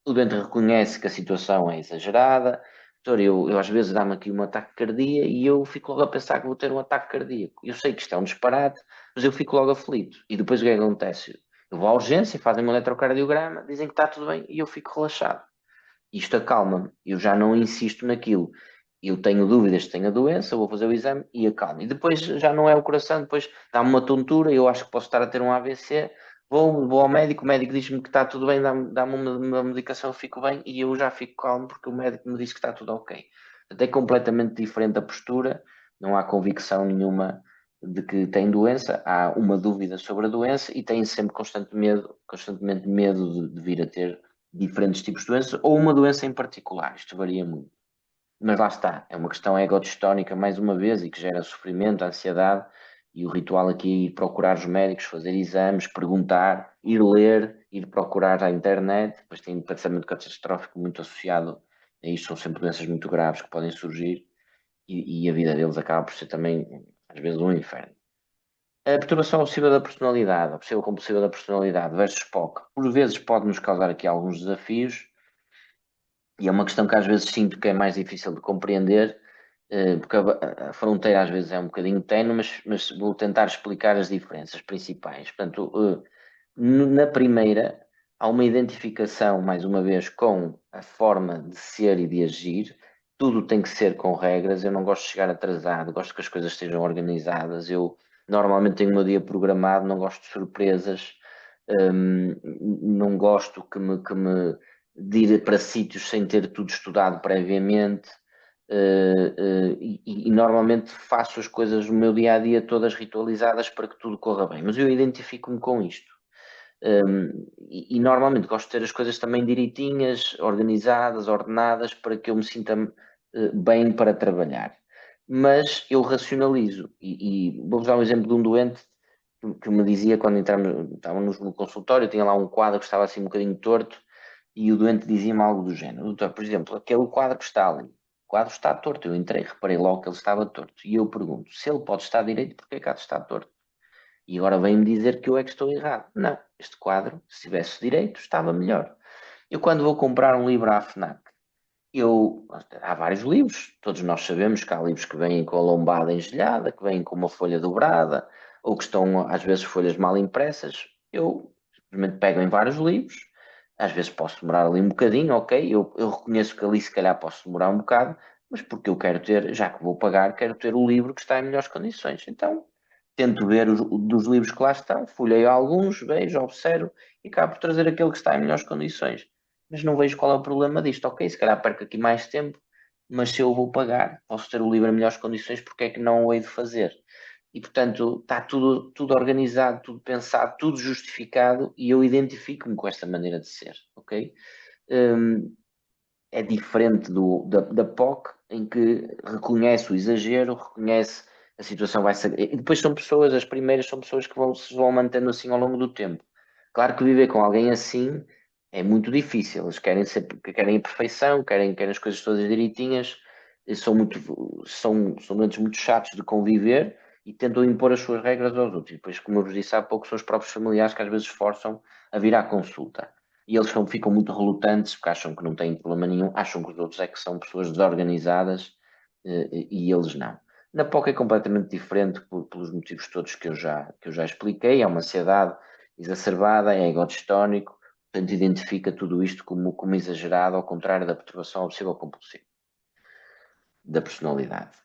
O doente reconhece que a situação é exagerada. Doutor, eu às vezes dá-me aqui um ataque cardíaco e eu fico logo a pensar que vou ter um ataque cardíaco. Eu sei que isto é um disparate, mas eu fico logo aflito. E depois o que acontece? Eu vou à urgência, fazem um eletrocardiograma, dizem que está tudo bem e eu fico relaxado. Isto acalma-me. Eu já não insisto naquilo. Eu tenho dúvidas se tenho a doença, vou fazer o exame e acalmo. E depois já não é o coração, depois dá-me uma tontura, eu acho que posso estar a ter um AVC, Vou ao médico, o médico diz-me que está tudo bem, dá-me uma medicação, eu fico bem e eu já fico calmo porque o médico me disse que está tudo ok. Até completamente diferente a postura, não há convicção nenhuma de que tem doença, há uma dúvida sobre a doença e tem sempre constantemente medo de vir a ter diferentes tipos de doença ou uma doença em particular. Isto varia muito. Mas lá está, é uma questão egodistónica mais uma vez e que gera sofrimento, ansiedade e o ritual aqui é ir procurar os médicos, fazer exames, perguntar, ir ler, ir procurar à internet, depois tem pensamento catastrófico muito associado a isto, são sempre doenças muito graves que podem surgir e a vida deles acaba por ser também às vezes um inferno. A perturbação obsessiva da personalidade, obsessiva compulsiva da personalidade versus POC, por vezes pode nos causar aqui alguns desafios, e é uma questão que às vezes sinto que é mais difícil de compreender, porque a fronteira às vezes é um bocadinho ténue, mas vou tentar explicar as diferenças principais. Portanto, na primeira, há uma identificação, mais uma vez, com a forma de ser e de agir. Tudo tem que ser com regras. Eu não gosto de chegar atrasado, gosto que as coisas estejam organizadas. Eu normalmente tenho o meu dia programado, não gosto de surpresas, não gosto de ir para sítios sem ter tudo estudado previamente. E normalmente faço as coisas no meu dia a dia todas ritualizadas para que tudo corra bem, mas eu identifico-me com isto. E normalmente gosto de ter as coisas também direitinhas, organizadas, ordenadas, para que eu me sinta bem para trabalhar. Mas eu racionalizo, e vou-vos dar um exemplo de um doente que me dizia quando estávamos no consultório, tinha lá um quadro que estava assim um bocadinho torto, e o doente dizia-me algo do género: doutor, por exemplo, aquele quadro que está ali, o quadro está torto. Eu entrei, reparei logo que ele estava torto. E eu pergunto: se ele pode estar direito, porquê que há de estar torto? E agora vem-me dizer que eu é que estou errado. Não, este quadro, se tivesse direito, estava melhor. Eu quando vou comprar um livro à FNAC, há vários livros, todos nós sabemos que há livros que vêm com a lombada engelhada, que vêm com uma folha dobrada, ou que estão às vezes folhas mal impressas. Eu simplesmente pego em vários livros, às vezes posso demorar ali um bocadinho, ok, eu reconheço que ali se calhar posso demorar um bocado, mas porque eu quero ter, já que vou pagar, quero ter o livro que está em melhores condições. Então, tento ver dos livros que lá estão, folheio alguns, vejo, observo e acabo por trazer aquele que está em melhores condições. Mas não vejo qual é o problema disto. Ok, se calhar perco aqui mais tempo, mas se eu vou pagar, posso ter o livro em melhores condições, porque é que não o hei de fazer? E portanto está tudo organizado, tudo pensado, tudo justificado e eu identifico-me com esta maneira de ser, ok? Hum, é diferente da POC, em que reconhece o exagero, reconhece a situação vai ser. E depois são pessoas, as primeiras são pessoas que se vão mantendo assim ao longo do tempo. Claro que viver com alguém assim é muito difícil. Eles querem a perfeição, querem as coisas todas direitinhas, e são doentes muito chatos de conviver e tentam impor as suas regras aos outros. E depois, como eu vos disse há pouco, são os próprios familiares que às vezes forçam a vir à consulta. E eles ficam muito relutantes porque acham que não têm problema nenhum, acham que os outros é que são pessoas desorganizadas e eles não. Na POC é completamente diferente pelos motivos todos que eu já expliquei. É uma ansiedade exacerbada, é egodistónico, portanto identifica tudo isto como exagerado, ao contrário da perturbação obsessiva compulsiva da personalidade.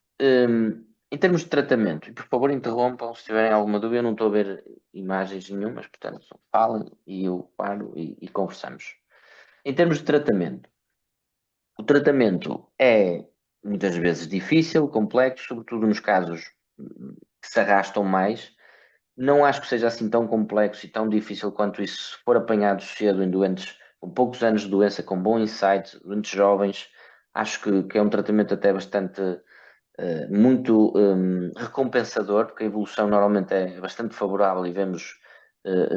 Em termos de tratamento, e por favor interrompam se tiverem alguma dúvida, eu não estou a ver imagens nenhumas, portanto falem e eu paro e conversamos. Em termos de tratamento, o tratamento é muitas vezes difícil, complexo, sobretudo nos casos que se arrastam mais. Não acho que seja assim tão complexo e tão difícil quanto isso se for apanhado cedo em doentes com poucos anos de doença, com bom insight, doentes jovens. Acho que é um tratamento até bastante muito recompensador, porque a evolução normalmente é bastante favorável e vemos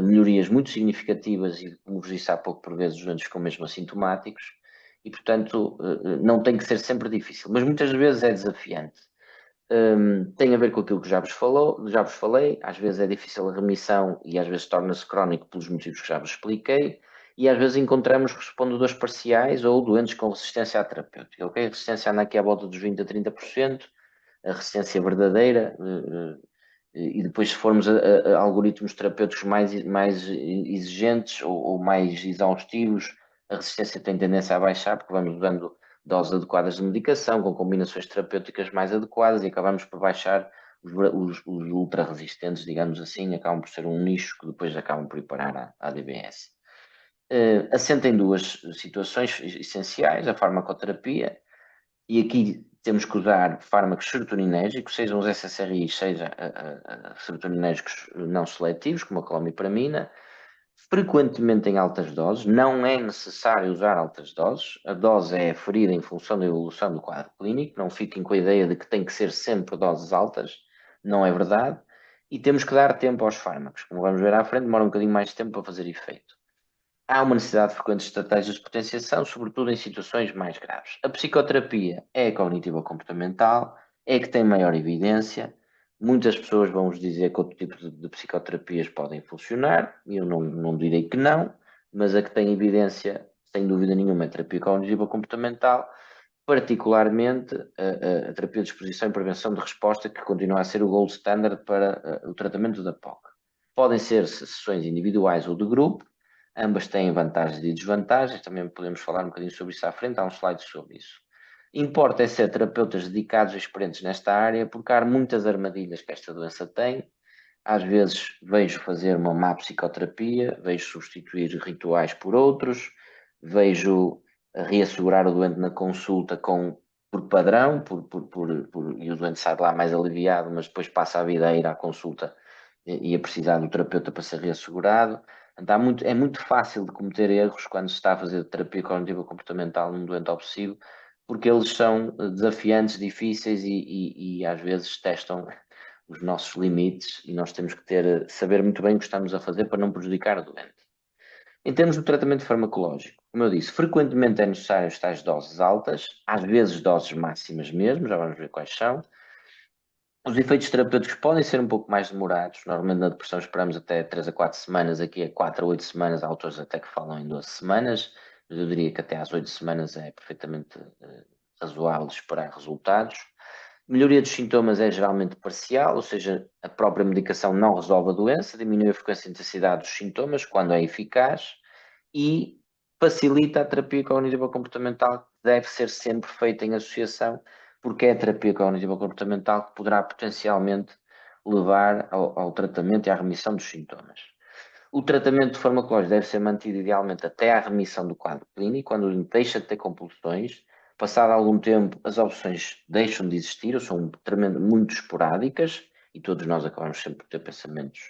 melhorias muito significativas e, como vos disse há pouco, por vezes, doentes com mesmo assintomáticos, e portanto não tem que ser sempre difícil, mas muitas vezes é desafiante. Tem a ver com aquilo que já vos falei, às vezes é difícil a remissão e às vezes torna-se crónico pelos motivos que já vos expliquei, e às vezes encontramos respondedores parciais ou doentes com resistência à terapêutica. Ok? A resistência anda aqui à volta dos 20 a 30%, a resistência verdadeira, e depois se formos a algoritmos terapêuticos mais exigentes ou mais exaustivos, a resistência tem tendência a baixar, porque vamos dando doses adequadas de medicação, com combinações terapêuticas mais adequadas, e acabamos por baixar os ultra-resistentes, digamos assim, acabam por ser um nicho que depois acabam por ir parar à DBS. Assenta em duas situações essenciais, a farmacoterapia, e aqui temos que usar fármacos serotoninérgicos, sejam os SSRIs, seja serotoninérgicos não seletivos, como a clomipramina, frequentemente em altas doses. Não é necessário usar altas doses, a dose é aferida em função da evolução do quadro clínico, não fiquem com a ideia de que tem que ser sempre doses altas, não é verdade, e temos que dar tempo aos fármacos, como vamos ver à frente, demora um bocadinho mais de tempo para fazer efeito. Há uma necessidade frequente de estratégias de potenciação, sobretudo em situações mais graves. A psicoterapia é cognitivo-comportamental, é que tem maior evidência. Muitas pessoas vão vos dizer que outro tipo de psicoterapias podem funcionar, eu não direi que não, mas a que tem evidência, sem dúvida nenhuma, é a terapia cognitivo-comportamental, particularmente a terapia de exposição e prevenção de resposta, que continua a ser o gold standard para o tratamento da POC. Podem ser sessões individuais ou de grupo, ambas têm vantagens e desvantagens, também podemos falar um bocadinho sobre isso à frente, há um slide sobre isso. Importa é ser terapeutas dedicados e experientes nesta área, porque há muitas armadilhas que esta doença tem. Às vezes vejo fazer uma má psicoterapia, vejo substituir rituais por outros, vejo reassegurar o doente na consulta por padrão, e o doente sai de lá mais aliviado, mas depois passa a vida a ir à consulta e a precisar do terapeuta para ser reassegurado. Então, é muito fácil de cometer erros quando se está a fazer terapia cognitiva comportamental num doente obsessivo, porque eles são desafiantes, difíceis e às vezes testam os nossos limites e nós temos que saber muito bem o que estamos a fazer para não prejudicar o doente. Em termos do tratamento farmacológico, como eu disse, frequentemente é necessário as tais doses altas, às vezes doses máximas mesmo, já vamos ver quais são. Os efeitos terapêuticos podem ser um pouco mais demorados, normalmente na depressão esperamos até 3 a 4 semanas, aqui é 4 a 8 semanas, há autores até que falam em 12 semanas, mas eu diria que até às 8 semanas é perfeitamente razoável esperar resultados. Melhoria dos sintomas é geralmente parcial, ou seja, a própria medicação não resolve a doença, diminui a frequência e intensidade dos sintomas quando é eficaz e facilita a terapia cognitiva comportamental, que deve ser sempre feita em associação, porque é a terapia cognitiva comportamental que poderá potencialmente levar ao tratamento e à remissão dos sintomas. O tratamento farmacológico deve ser mantido idealmente até à remissão do quadro clínico, quando deixa de ter compulsões. Passado algum tempo, as opções deixam de existir ou são muito esporádicas, e todos nós acabamos sempre por ter pensamentos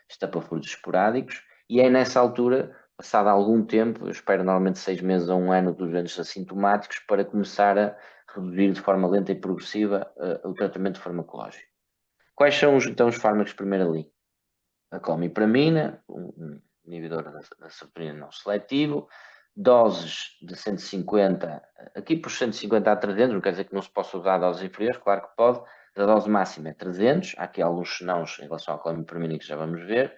estapafúrdios esporádicos, e é nessa altura, passado algum tempo, eu espero normalmente 6 meses a 1 ano dos doentes assintomáticos, para começar a reduzir de forma lenta e progressiva o tratamento farmacológico. Quais são então os fármacos de primeira linha? A clomipramina, um inibidor da serotonina não seletivo, doses de 150, aqui por 150 a 300, não quer dizer que não se possa usar doses inferiores, claro que pode, a dose máxima é 300, há aqui alguns senãos em relação à clomipramina que já vamos ver.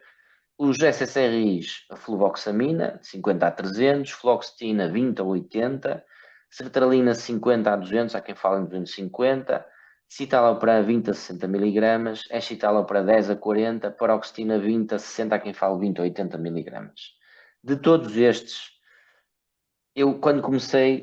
Os SSRIs, a fluvoxamina, de 50 a 300, fluoxetina 20 a 80, sertralina 50 a 200, há quem fale em 250, citalopram 20 a 60 mg, escitalopram 10 a 40, paroxetina 20 a 60, há quem fale 20 a 80 mg. De todos estes, eu quando comecei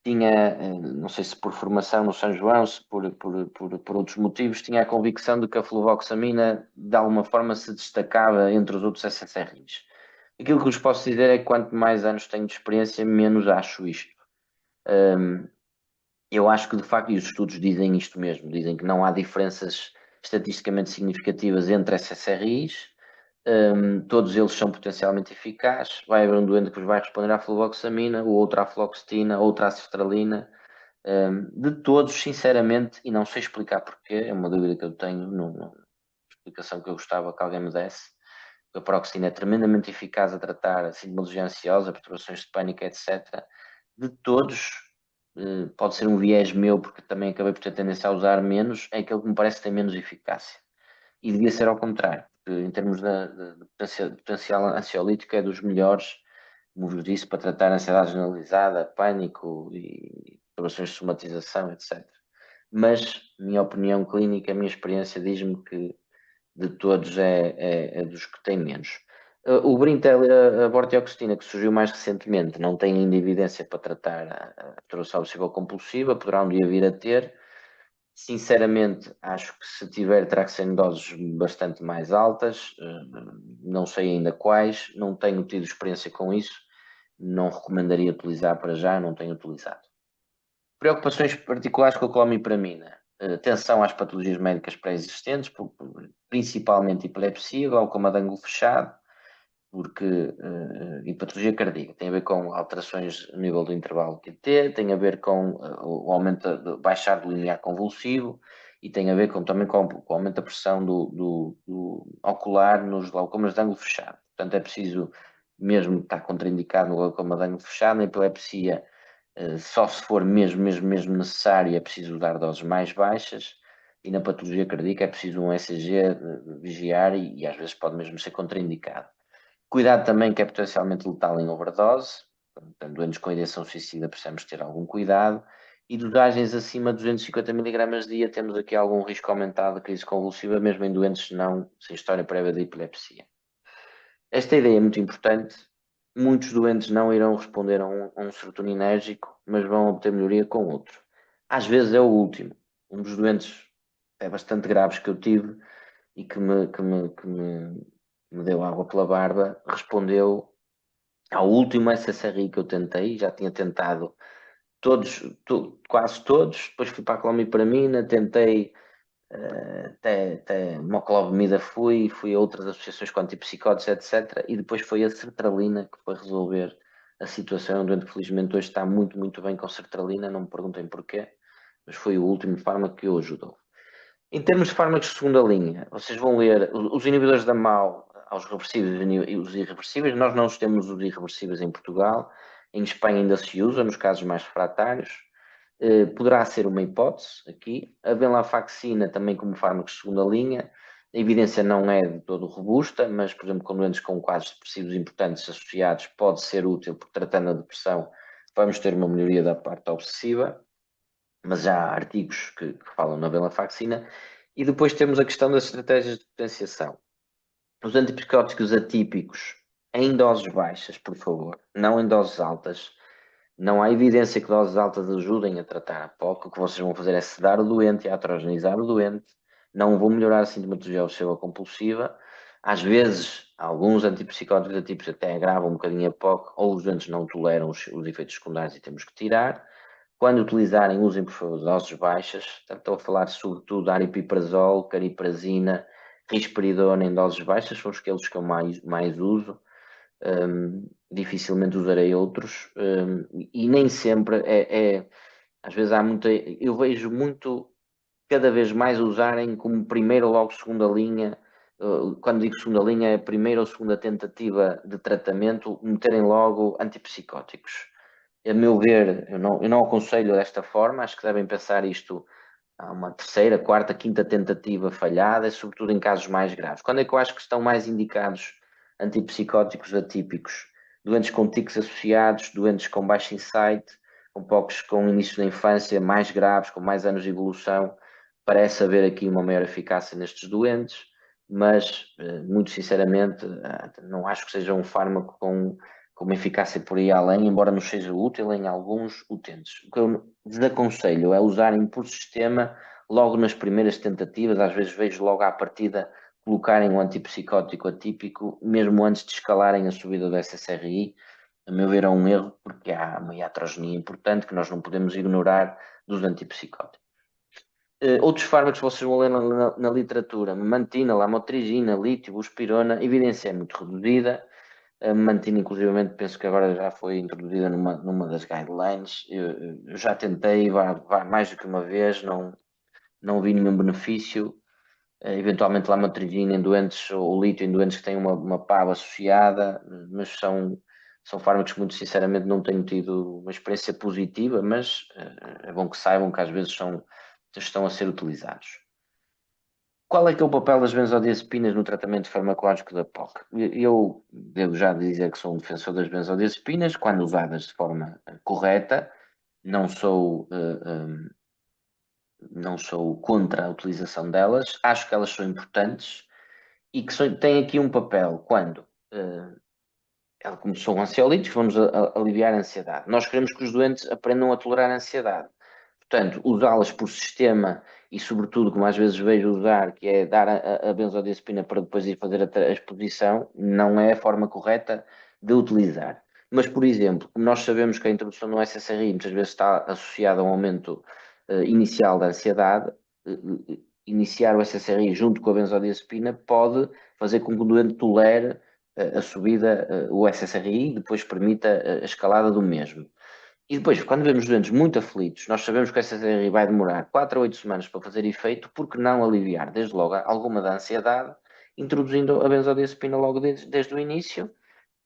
tinha, não sei se por formação no São João, se por outros motivos, tinha a convicção de que a fluvoxamina de alguma forma se destacava entre os outros SSRIs. Aquilo que vos posso dizer é que quanto mais anos tenho de experiência, menos acho isto. Eu acho que de facto, e os estudos dizem isto mesmo, dizem que não há diferenças estatisticamente significativas entre SSRIs, todos eles são potencialmente eficazes. Vai haver um doente que vos vai responder à fluvoxamina, o outro à fluoxetina, outro à sertralina. De todos, sinceramente, e não sei explicar porquê, é uma dúvida que eu tenho, numa explicação que eu gostava que alguém me desse. A paroxetina é tremendamente eficaz a tratar a síndrome ansiosa, perturbações de pânico, etc. De todos, pode ser um viés meu, porque também acabei por ter tendência a usar menos, é aquele que me parece que tem menos eficácia. E devia ser ao contrário, porque em termos de potencial ansiolítico é dos melhores, como vos disse, para tratar ansiedade generalizada, pânico e perturbações de somatização, etc. Mas, minha opinião clínica, a minha experiência diz-me que de todos é dos que tem menos. O Brintel, a bortioxetina, que surgiu mais recentemente, não tem ainda evidência para tratar a perturbação obsessiva compulsiva, poderá um dia vir a ter. Sinceramente, acho que se tiver, terá que ser em doses bastante mais altas, não sei ainda quais, não tenho tido experiência com isso, não recomendaria utilizar para já, não tenho utilizado. Preocupações particulares com a clomipramina. Atenção às patologias médicas pré-existentes, principalmente epilepsia, glaucoma de ângulo fechado, e patologia cardíaca. Tem a ver com alterações no nível do intervalo QT, tem a ver com o aumento, baixar do limiar convulsivo, e tem a ver também com o aumento da pressão do ocular nos glaucomas de ângulo fechado. Portanto, é preciso mesmo estar contraindicado no glaucoma de ângulo fechado, na epilepsia, só se for mesmo necessário, é preciso dar doses mais baixas, e na patologia cardíaca é preciso um ECG, vigiar, e às vezes pode mesmo ser contraindicado. Cuidado também, que é potencialmente letal em overdose, portanto, doentes com ideação suicida precisamos ter algum cuidado, e dosagens acima de 250 mg dia temos aqui algum risco aumentado de crise convulsiva, mesmo em doentes sem história prévia de epilepsia. Esta ideia é muito importante. Muitos doentes não irão responder a um serotoninérgico, mas vão obter melhoria com outro. Às vezes é o último. Um dos doentes bastante graves que eu tive e que me deu água pela barba, respondeu ao último SSRI que eu tentei, já tinha tentado quase todos, depois fui para a clomipramina, tentei até moclobemida, fui a outras associações com antipsicóticos, etc. E depois foi a sertralina que foi resolver a situação. É um doente que felizmente hoje está muito, muito bem com sertralina, não me perguntem porquê, mas foi o último fármaco que o ajudou. Em termos de fármacos de segunda linha, vocês vão ler os inibidores da MAO aos reversíveis e os irreversíveis. Nós não temos os irreversíveis em Portugal. Em Espanha ainda se usa, nos casos mais refratários. Poderá ser uma hipótese aqui. A venlafaxina também como fármaco de segunda linha. A evidência não é de todo robusta, mas, por exemplo, com doentes com quadros depressivos importantes associados, pode ser útil, porque tratando a depressão vamos ter uma melhoria da parte obsessiva. Mas já há artigos que falam na venlafaxina. E depois temos a questão das estratégias de potenciação. Os antipsicóticos atípicos em doses baixas, por favor, não em doses altas. Não há evidência que doses altas ajudem a tratar a POC. O que vocês vão fazer é sedar o doente e atrogenizar o doente. Não vão melhorar a sintomatologia obsessiva compulsiva. Às vezes, alguns antipsicóticos atípicos até agravam um bocadinho a POC, ou os doentes não toleram os efeitos secundários e temos que tirar. Quando utilizarem, usem por favor doses baixas. Estou a falar sobretudo de aripiprazol, cariprazina, risperidona em doses baixas, são aqueles que eu mais uso. Dificilmente usarei outros. E nem sempre às vezes há muita. Eu vejo muito, cada vez mais usarem como primeira ou logo segunda linha. Quando digo segunda linha, é primeira ou segunda tentativa de tratamento, meterem logo antipsicóticos. A meu ver, eu não aconselho desta forma, acho que devem pensar isto a uma terceira, quarta, quinta tentativa falhada, sobretudo em casos mais graves. Quando é que eu acho que estão mais indicados antipsicóticos atípicos? Doentes com tics associados, doentes com baixo insight, com POCs com início da infância, mais graves, com mais anos de evolução. Parece haver aqui uma maior eficácia nestes doentes, mas, muito sinceramente, não acho que seja um fármaco com uma eficácia por aí além, embora nos seja útil em alguns utentes. O que eu desaconselho é usarem por sistema logo nas primeiras tentativas, às vezes vejo logo à partida colocarem um antipsicótico atípico, mesmo antes de escalarem a subida do SSRI. A meu ver é um erro, porque há uma iatrogenia importante que nós não podemos ignorar dos antipsicóticos. Outros fármacos que vocês vão ler na literatura, memantina, lamotrigina, lítio, buspirona, a evidência é muito reduzida. A memantina, inclusivamente, penso que agora já foi introduzida numa das guidelines. Eu já tentei mais do que uma vez, não vi nenhum benefício. Eventualmente, lamotrigina em doentes, ou lítio em doentes que têm uma PAB associada, mas são fármacos que, muito sinceramente, não tenho tido uma experiência positiva, mas é bom que saibam que às vezes estão a ser utilizados. Qual é que é o papel das benzodiazepinas no tratamento farmacológico da POC? Eu devo já dizer que sou um defensor das benzodiazepinas, quando usadas de forma correta. Não sou contra a utilização delas. Acho que elas são importantes e que têm aqui um papel quando como são ansiolíticos, vamos aliviar a ansiedade. Nós queremos que os doentes aprendam a tolerar a ansiedade. Portanto, usá-las por sistema e sobretudo, como às vezes vejo usar, que é dar a benzodiazepina para depois ir fazer a exposição, não é a forma correta de utilizar. Mas, por exemplo, como nós sabemos que a introdução do SSRI muitas vezes está associada a um aumento inicial da ansiedade, iniciar o SSRI junto com a benzodiazepina pode fazer com que o doente tolere a subida, o SSRI, e depois permita a escalada do mesmo. E depois, quando vemos doentes muito aflitos, nós sabemos que o SSRI vai demorar 4 a 8 semanas para fazer efeito, por que não aliviar desde logo alguma da ansiedade, introduzindo a benzodiazepina logo desde o início,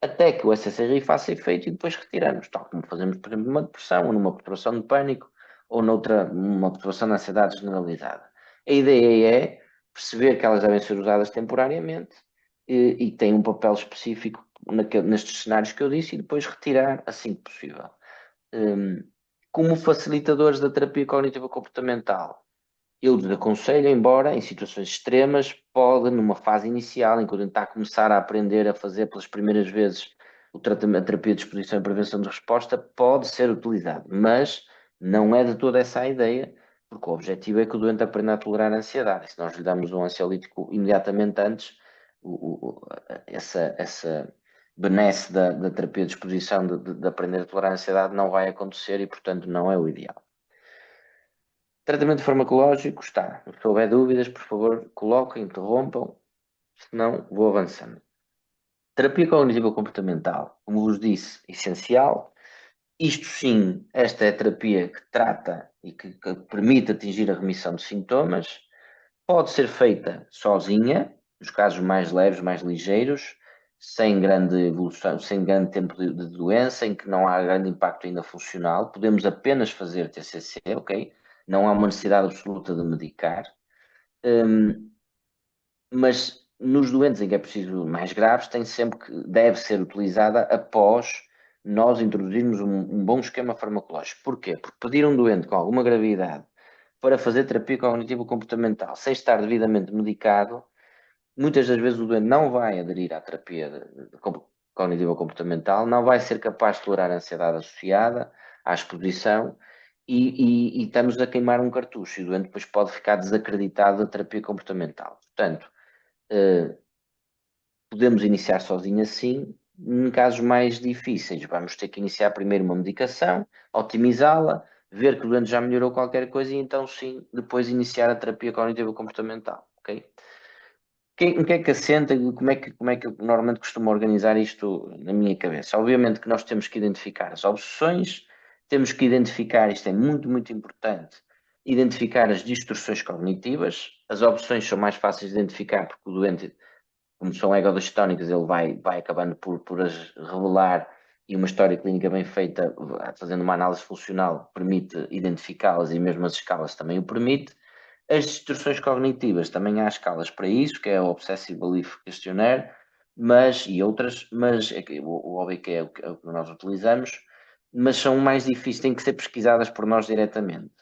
até que o SSRI faça efeito e depois retiramos, tal como fazemos, por exemplo, numa depressão, ou numa perturbação de pânico, ou noutra, uma perturbação de ansiedade generalizada. A ideia é perceber que elas devem ser usadas temporariamente e têm um papel específico nestes cenários que eu disse e depois retirar assim que possível. Como facilitadores da terapia cognitiva comportamental, eu desaconselho, embora em situações extremas, pode, numa fase inicial, em que o doente está a começar a aprender a fazer pelas primeiras vezes o tratamento, a terapia de exposição e prevenção de resposta, pode ser utilizado, mas não é de toda essa a ideia, porque o objetivo é que o doente aprenda a tolerar a ansiedade. E se nós lhe damos um ansiolítico imediatamente antes, essa benesse da terapia de exposição de aprender a tolerar a ansiedade não vai acontecer e, portanto, não é o ideal. Tratamento farmacológico está. Se houver dúvidas, por favor, coloquem, interrompam, senão vou avançando. Terapia cognitiva comportamental, como vos disse, essencial. Isto sim, esta é a terapia que trata e que permite atingir a remissão de sintomas. Pode ser feita sozinha, nos casos mais leves, mais ligeiros, sem grande evolução, sem grande tempo de doença, em que não há grande impacto ainda funcional. Podemos apenas fazer TCC, ok? Não há uma necessidade absoluta de medicar. Mas nos doentes em que é preciso mais graves, tem sempre que deve ser utilizada após nós introduzirmos um bom esquema farmacológico. Porquê? Porque pedir um doente com alguma gravidade para fazer terapia cognitivo comportamental sem estar devidamente medicado, muitas das vezes o doente não vai aderir à terapia cognitiva comportamental, não vai ser capaz de tolerar a ansiedade associada à exposição e estamos a queimar um cartucho e o doente depois pode ficar desacreditado da terapia comportamental. Portanto, podemos iniciar sozinho assim. Em casos mais difíceis, vamos ter que iniciar primeiro uma medicação, otimizá-la, ver que o doente já melhorou qualquer coisa e então sim, depois iniciar a terapia cognitiva comportamental, ok? Em que é que assenta e como é que eu normalmente costumo organizar isto na minha cabeça? Obviamente que nós temos que identificar as obsessões, temos que identificar, isto é muito, muito importante, identificar as distorções cognitivas. As obsessões são mais fáceis de identificar porque o doente, como são egodistónicas, ele vai acabando por as revelar e uma história clínica bem feita, fazendo uma análise funcional, permite identificá-las e mesmo as escalas também o permite. As distorções cognitivas, também há escalas para isso, que é o Obsessive Belief Questionnaire, e outras, mas o OBQ é o que nós utilizamos, mas são mais difíceis, têm que ser pesquisadas por nós diretamente.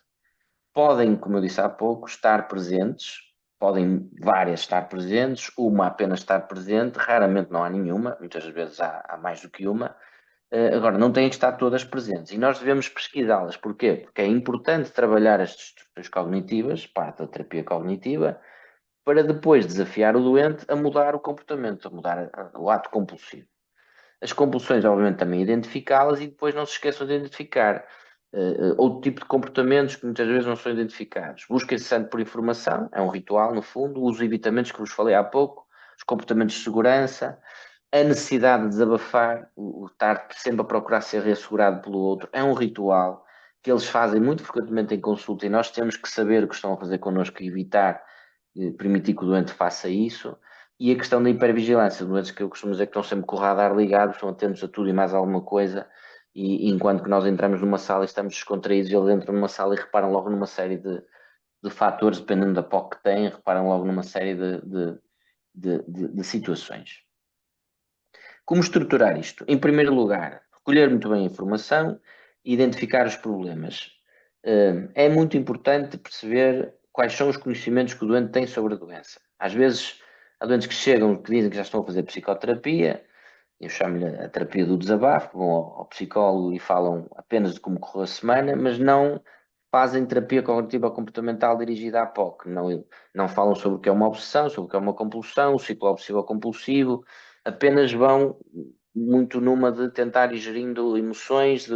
Podem, como eu disse há pouco, estar presentes, podem várias estar presentes, uma apenas estar presente, raramente não há nenhuma, muitas vezes há mais do que uma. Agora, não têm que estar todas presentes e nós devemos pesquisá-las. Porquê? Porque é importante trabalhar as distorções cognitivas, parte da terapia cognitiva, para depois desafiar o doente a mudar o comportamento, a mudar o ato compulsivo. As compulsões, obviamente, também identificá-las e depois não se esqueçam de identificar outro tipo de comportamentos que muitas vezes não são identificados. Busca incessante por informação, é um ritual, no fundo, os evitamentos que vos falei há pouco, os comportamentos de segurança, a necessidade de desabafar, o estar sempre a procurar ser reassegurado pelo outro, é um ritual que eles fazem muito frequentemente em consulta e nós temos que saber o que estão a fazer connosco e evitar permitir que o doente faça isso. E a questão da hipervigilância, doentes que eu costumo dizer que estão sempre com o radar ligado, estão atentos a tudo e mais alguma coisa, e enquanto que nós entramos numa sala e estamos descontraídos, eles entram numa sala e reparam logo numa série de fatores, dependendo da POC que têm, reparam logo numa série de situações. Como estruturar isto? Em primeiro lugar, recolher muito bem a informação e identificar os problemas. É muito importante perceber quais são os conhecimentos que o doente tem sobre a doença. Às vezes, há doentes que chegam que dizem que já estão a fazer psicoterapia, eu chamo-lhe a terapia do desabafo, vão ao psicólogo e falam apenas de como correu a semana, mas não fazem terapia cognitiva comportamental dirigida à POC. Não falam sobre o que é uma obsessão, sobre o que é uma compulsão, o ciclo obsessivo-compulsivo, apenas vão muito numa de tentar ir gerindo emoções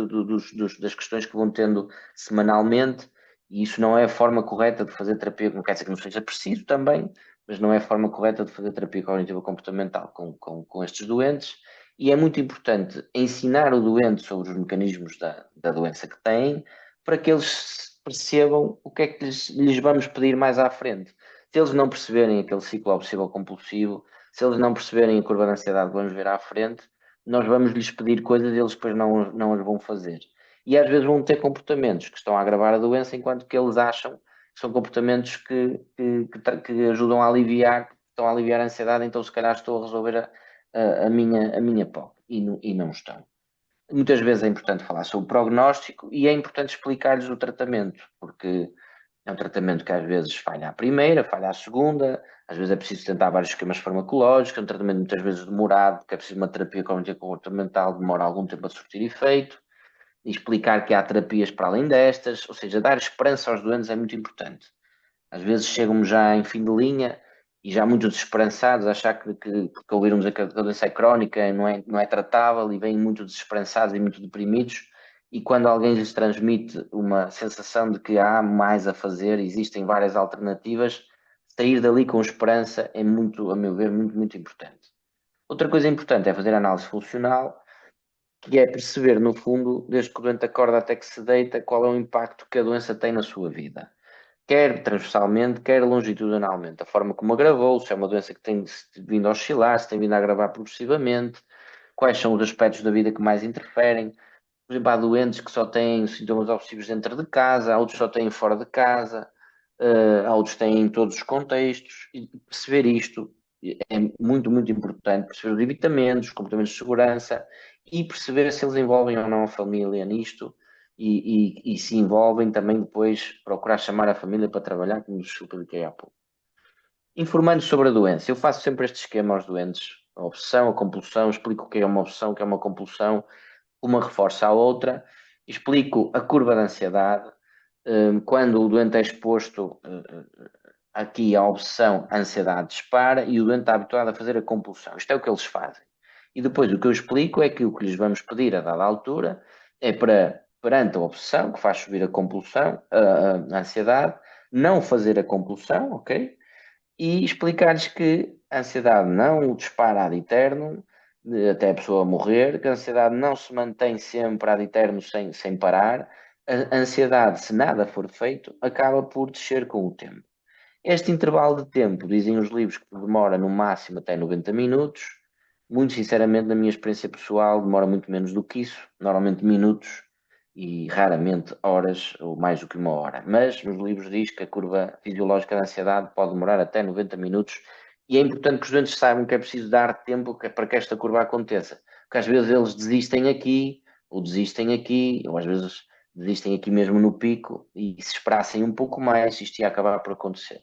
das questões que vão tendo semanalmente, e isso não é a forma correta de fazer terapia, não quer dizer que não seja preciso também, mas não é a forma correta de fazer terapia cognitiva comportamental com estes doentes, e é muito importante ensinar o doente sobre os mecanismos da doença que tem, para que eles percebam o que é que lhes vamos pedir mais à frente. Se eles não perceberem aquele ciclo obsessivo-compulsivo, se eles não perceberem a curva de ansiedade que vamos ver à frente, nós vamos lhes pedir coisas e eles depois não as vão fazer. E às vezes vão ter comportamentos que estão a agravar a doença, enquanto que eles acham que são comportamentos que ajudam a aliviar, estão a aliviar a ansiedade, então se calhar estou a resolver a minha POC. E não estão. Muitas vezes é importante falar sobre o prognóstico e é importante explicar-lhes o tratamento, porque é um tratamento que às vezes falha à primeira, falha à segunda, às vezes é preciso tentar vários esquemas farmacológicos, é um tratamento muitas vezes demorado, porque é preciso uma terapia cognitiva comportamental, demora algum tempo a surtir efeito, e explicar que há terapias para além destas, ou seja, dar esperança aos doentes é muito importante. Às vezes chegam já em fim de linha e já muito desesperançados, achar porque ouviram dizer que a doença é crónica, não é tratável, e vêm muito desesperançados e muito deprimidos. E quando alguém lhes transmite uma sensação de que há mais a fazer, existem várias alternativas, sair dali com esperança é muito, a meu ver, muito, muito importante. Outra coisa importante é fazer análise funcional, que é perceber, no fundo, desde que o doente acorda até que se deita, qual é o impacto que a doença tem na sua vida, quer transversalmente, quer longitudinalmente. A forma como agravou, se é uma doença que tem vindo a oscilar, se tem vindo a agravar progressivamente, quais são os aspectos da vida que mais interferem. Por exemplo, há doentes que só têm sintomas obsessivos dentro de casa, há outros que só têm fora de casa, há outros que têm em todos os contextos. E perceber isto é muito, muito importante. Perceber os evitamentos, os comportamentos de segurança e perceber se eles envolvem ou não a família nisto e se envolvem também depois procurar chamar a família para trabalhar, como expliquei há pouco. Informando sobre a doença, eu faço sempre este esquema aos doentes: a obsessão, a compulsão, explico o que é uma obsessão, o que é uma compulsão, uma reforça a outra, explico a curva de ansiedade, quando o doente é exposto aqui à obsessão, a ansiedade dispara e o doente está habituado a fazer a compulsão. Isto é o que eles fazem. E depois o que eu explico é que o que lhes vamos pedir a dada altura é para, perante a obsessão, que faz subir a compulsão, a ansiedade, não fazer a compulsão, ok? E explicar-lhes que a ansiedade não dispara ad eterno, até a pessoa morrer, que a ansiedade não se mantém sempre ad eterno sem parar. A ansiedade, se nada for feito, acaba por descer com o tempo. Este intervalo de tempo, dizem os livros, que demora no máximo até 90 minutos. Muito sinceramente, na minha experiência pessoal, demora muito menos do que isso, normalmente minutos e raramente horas ou mais do que uma hora. Mas nos livros diz que a curva fisiológica da ansiedade pode demorar até 90 minutos e é importante que os doentes saibam que é preciso dar tempo para que esta curva aconteça. Porque às vezes eles desistem aqui, ou às vezes desistem aqui mesmo no pico, e se esperassem um pouco mais, isto ia acabar por acontecer.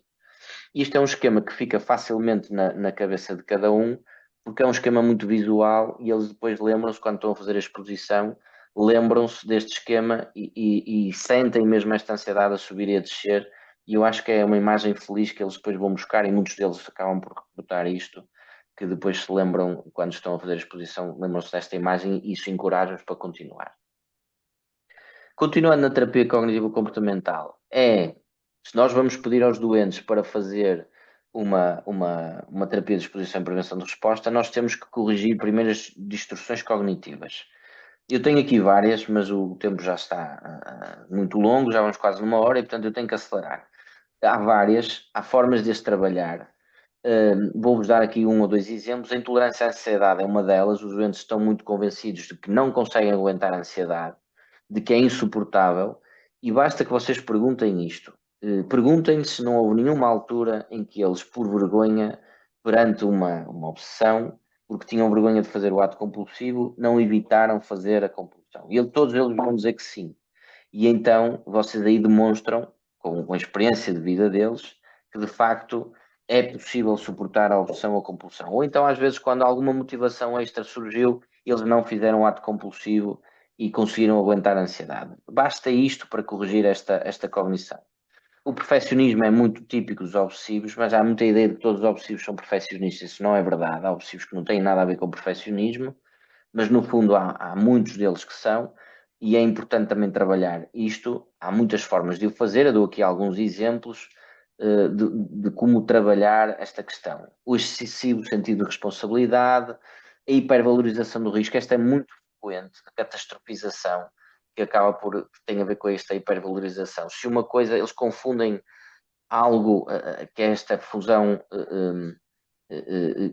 Isto é um esquema que fica facilmente na cabeça de cada um, porque é um esquema muito visual e eles depois lembram-se, quando estão a fazer a exposição, lembram-se deste esquema e sentem mesmo esta ansiedade a subir e a descer. E eu acho que é uma imagem feliz que eles depois vão buscar, e muitos deles acabam por reportar isto, que depois se lembram, quando estão a fazer a exposição, lembram-se desta imagem e isso encoraja-os para continuar. Continuando na terapia cognitivo-comportamental, se nós vamos pedir aos doentes para fazer uma terapia de exposição e prevenção de resposta, nós temos que corrigir primeiro as distorções cognitivas. Eu tenho aqui várias, mas o tempo já está muito longo, já vamos quase numa hora, e portanto eu tenho que acelerar. Há várias, há formas de as trabalhar. Vou-vos dar aqui um ou dois exemplos. A intolerância à ansiedade é uma delas. Os doentes estão muito convencidos de que não conseguem aguentar a ansiedade, de que é insuportável, e basta que vocês perguntem isto. Perguntem se não houve nenhuma altura em que eles, por vergonha, perante uma obsessão, porque tinham vergonha de fazer o ato compulsivo, não evitaram fazer a compulsão. E todos eles vão dizer que sim. E então vocês aí demonstram, com a experiência de vida deles, que de facto é possível suportar a obsessão ou a compulsão. Ou então, às vezes, quando alguma motivação extra surgiu, eles não fizeram um ato compulsivo e conseguiram aguentar a ansiedade. Basta isto para corrigir esta cognição. O perfeccionismo é muito típico dos obsessivos, mas há muita ideia de que todos os obsessivos são perfeccionistas. Isso não é verdade. Há obsessivos que não têm nada a ver com o perfeccionismo, mas no fundo há muitos deles que são, e é importante também trabalhar isto. Há muitas formas de o fazer. Eu dou aqui alguns exemplos de como trabalhar esta questão. O excessivo sentido de responsabilidade, a hipervalorização do risco. Esta é muito frequente, a catastrofização, que acaba por tem a ver com esta hipervalorização. Se uma coisa, eles confundem algo, que é esta fusão,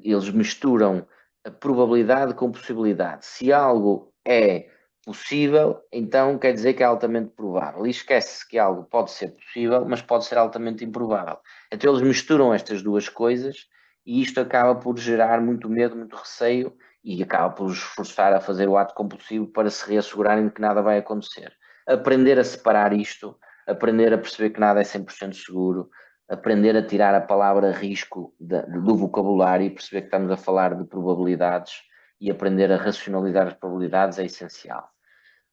eles misturam a probabilidade com possibilidade. Se algo é possível, então quer dizer que é altamente provável. E esquece-se que algo pode ser possível, mas pode ser altamente improvável. Então eles misturam estas duas coisas e isto acaba por gerar muito medo, muito receio e acaba por os forçar a fazer o ato compulsivo para se reassegurarem de que nada vai acontecer. Aprender a separar isto, aprender a perceber que nada é 100% seguro, aprender a tirar a palavra risco do vocabulário e perceber que estamos a falar de probabilidades e aprender a racionalizar as probabilidades é essencial.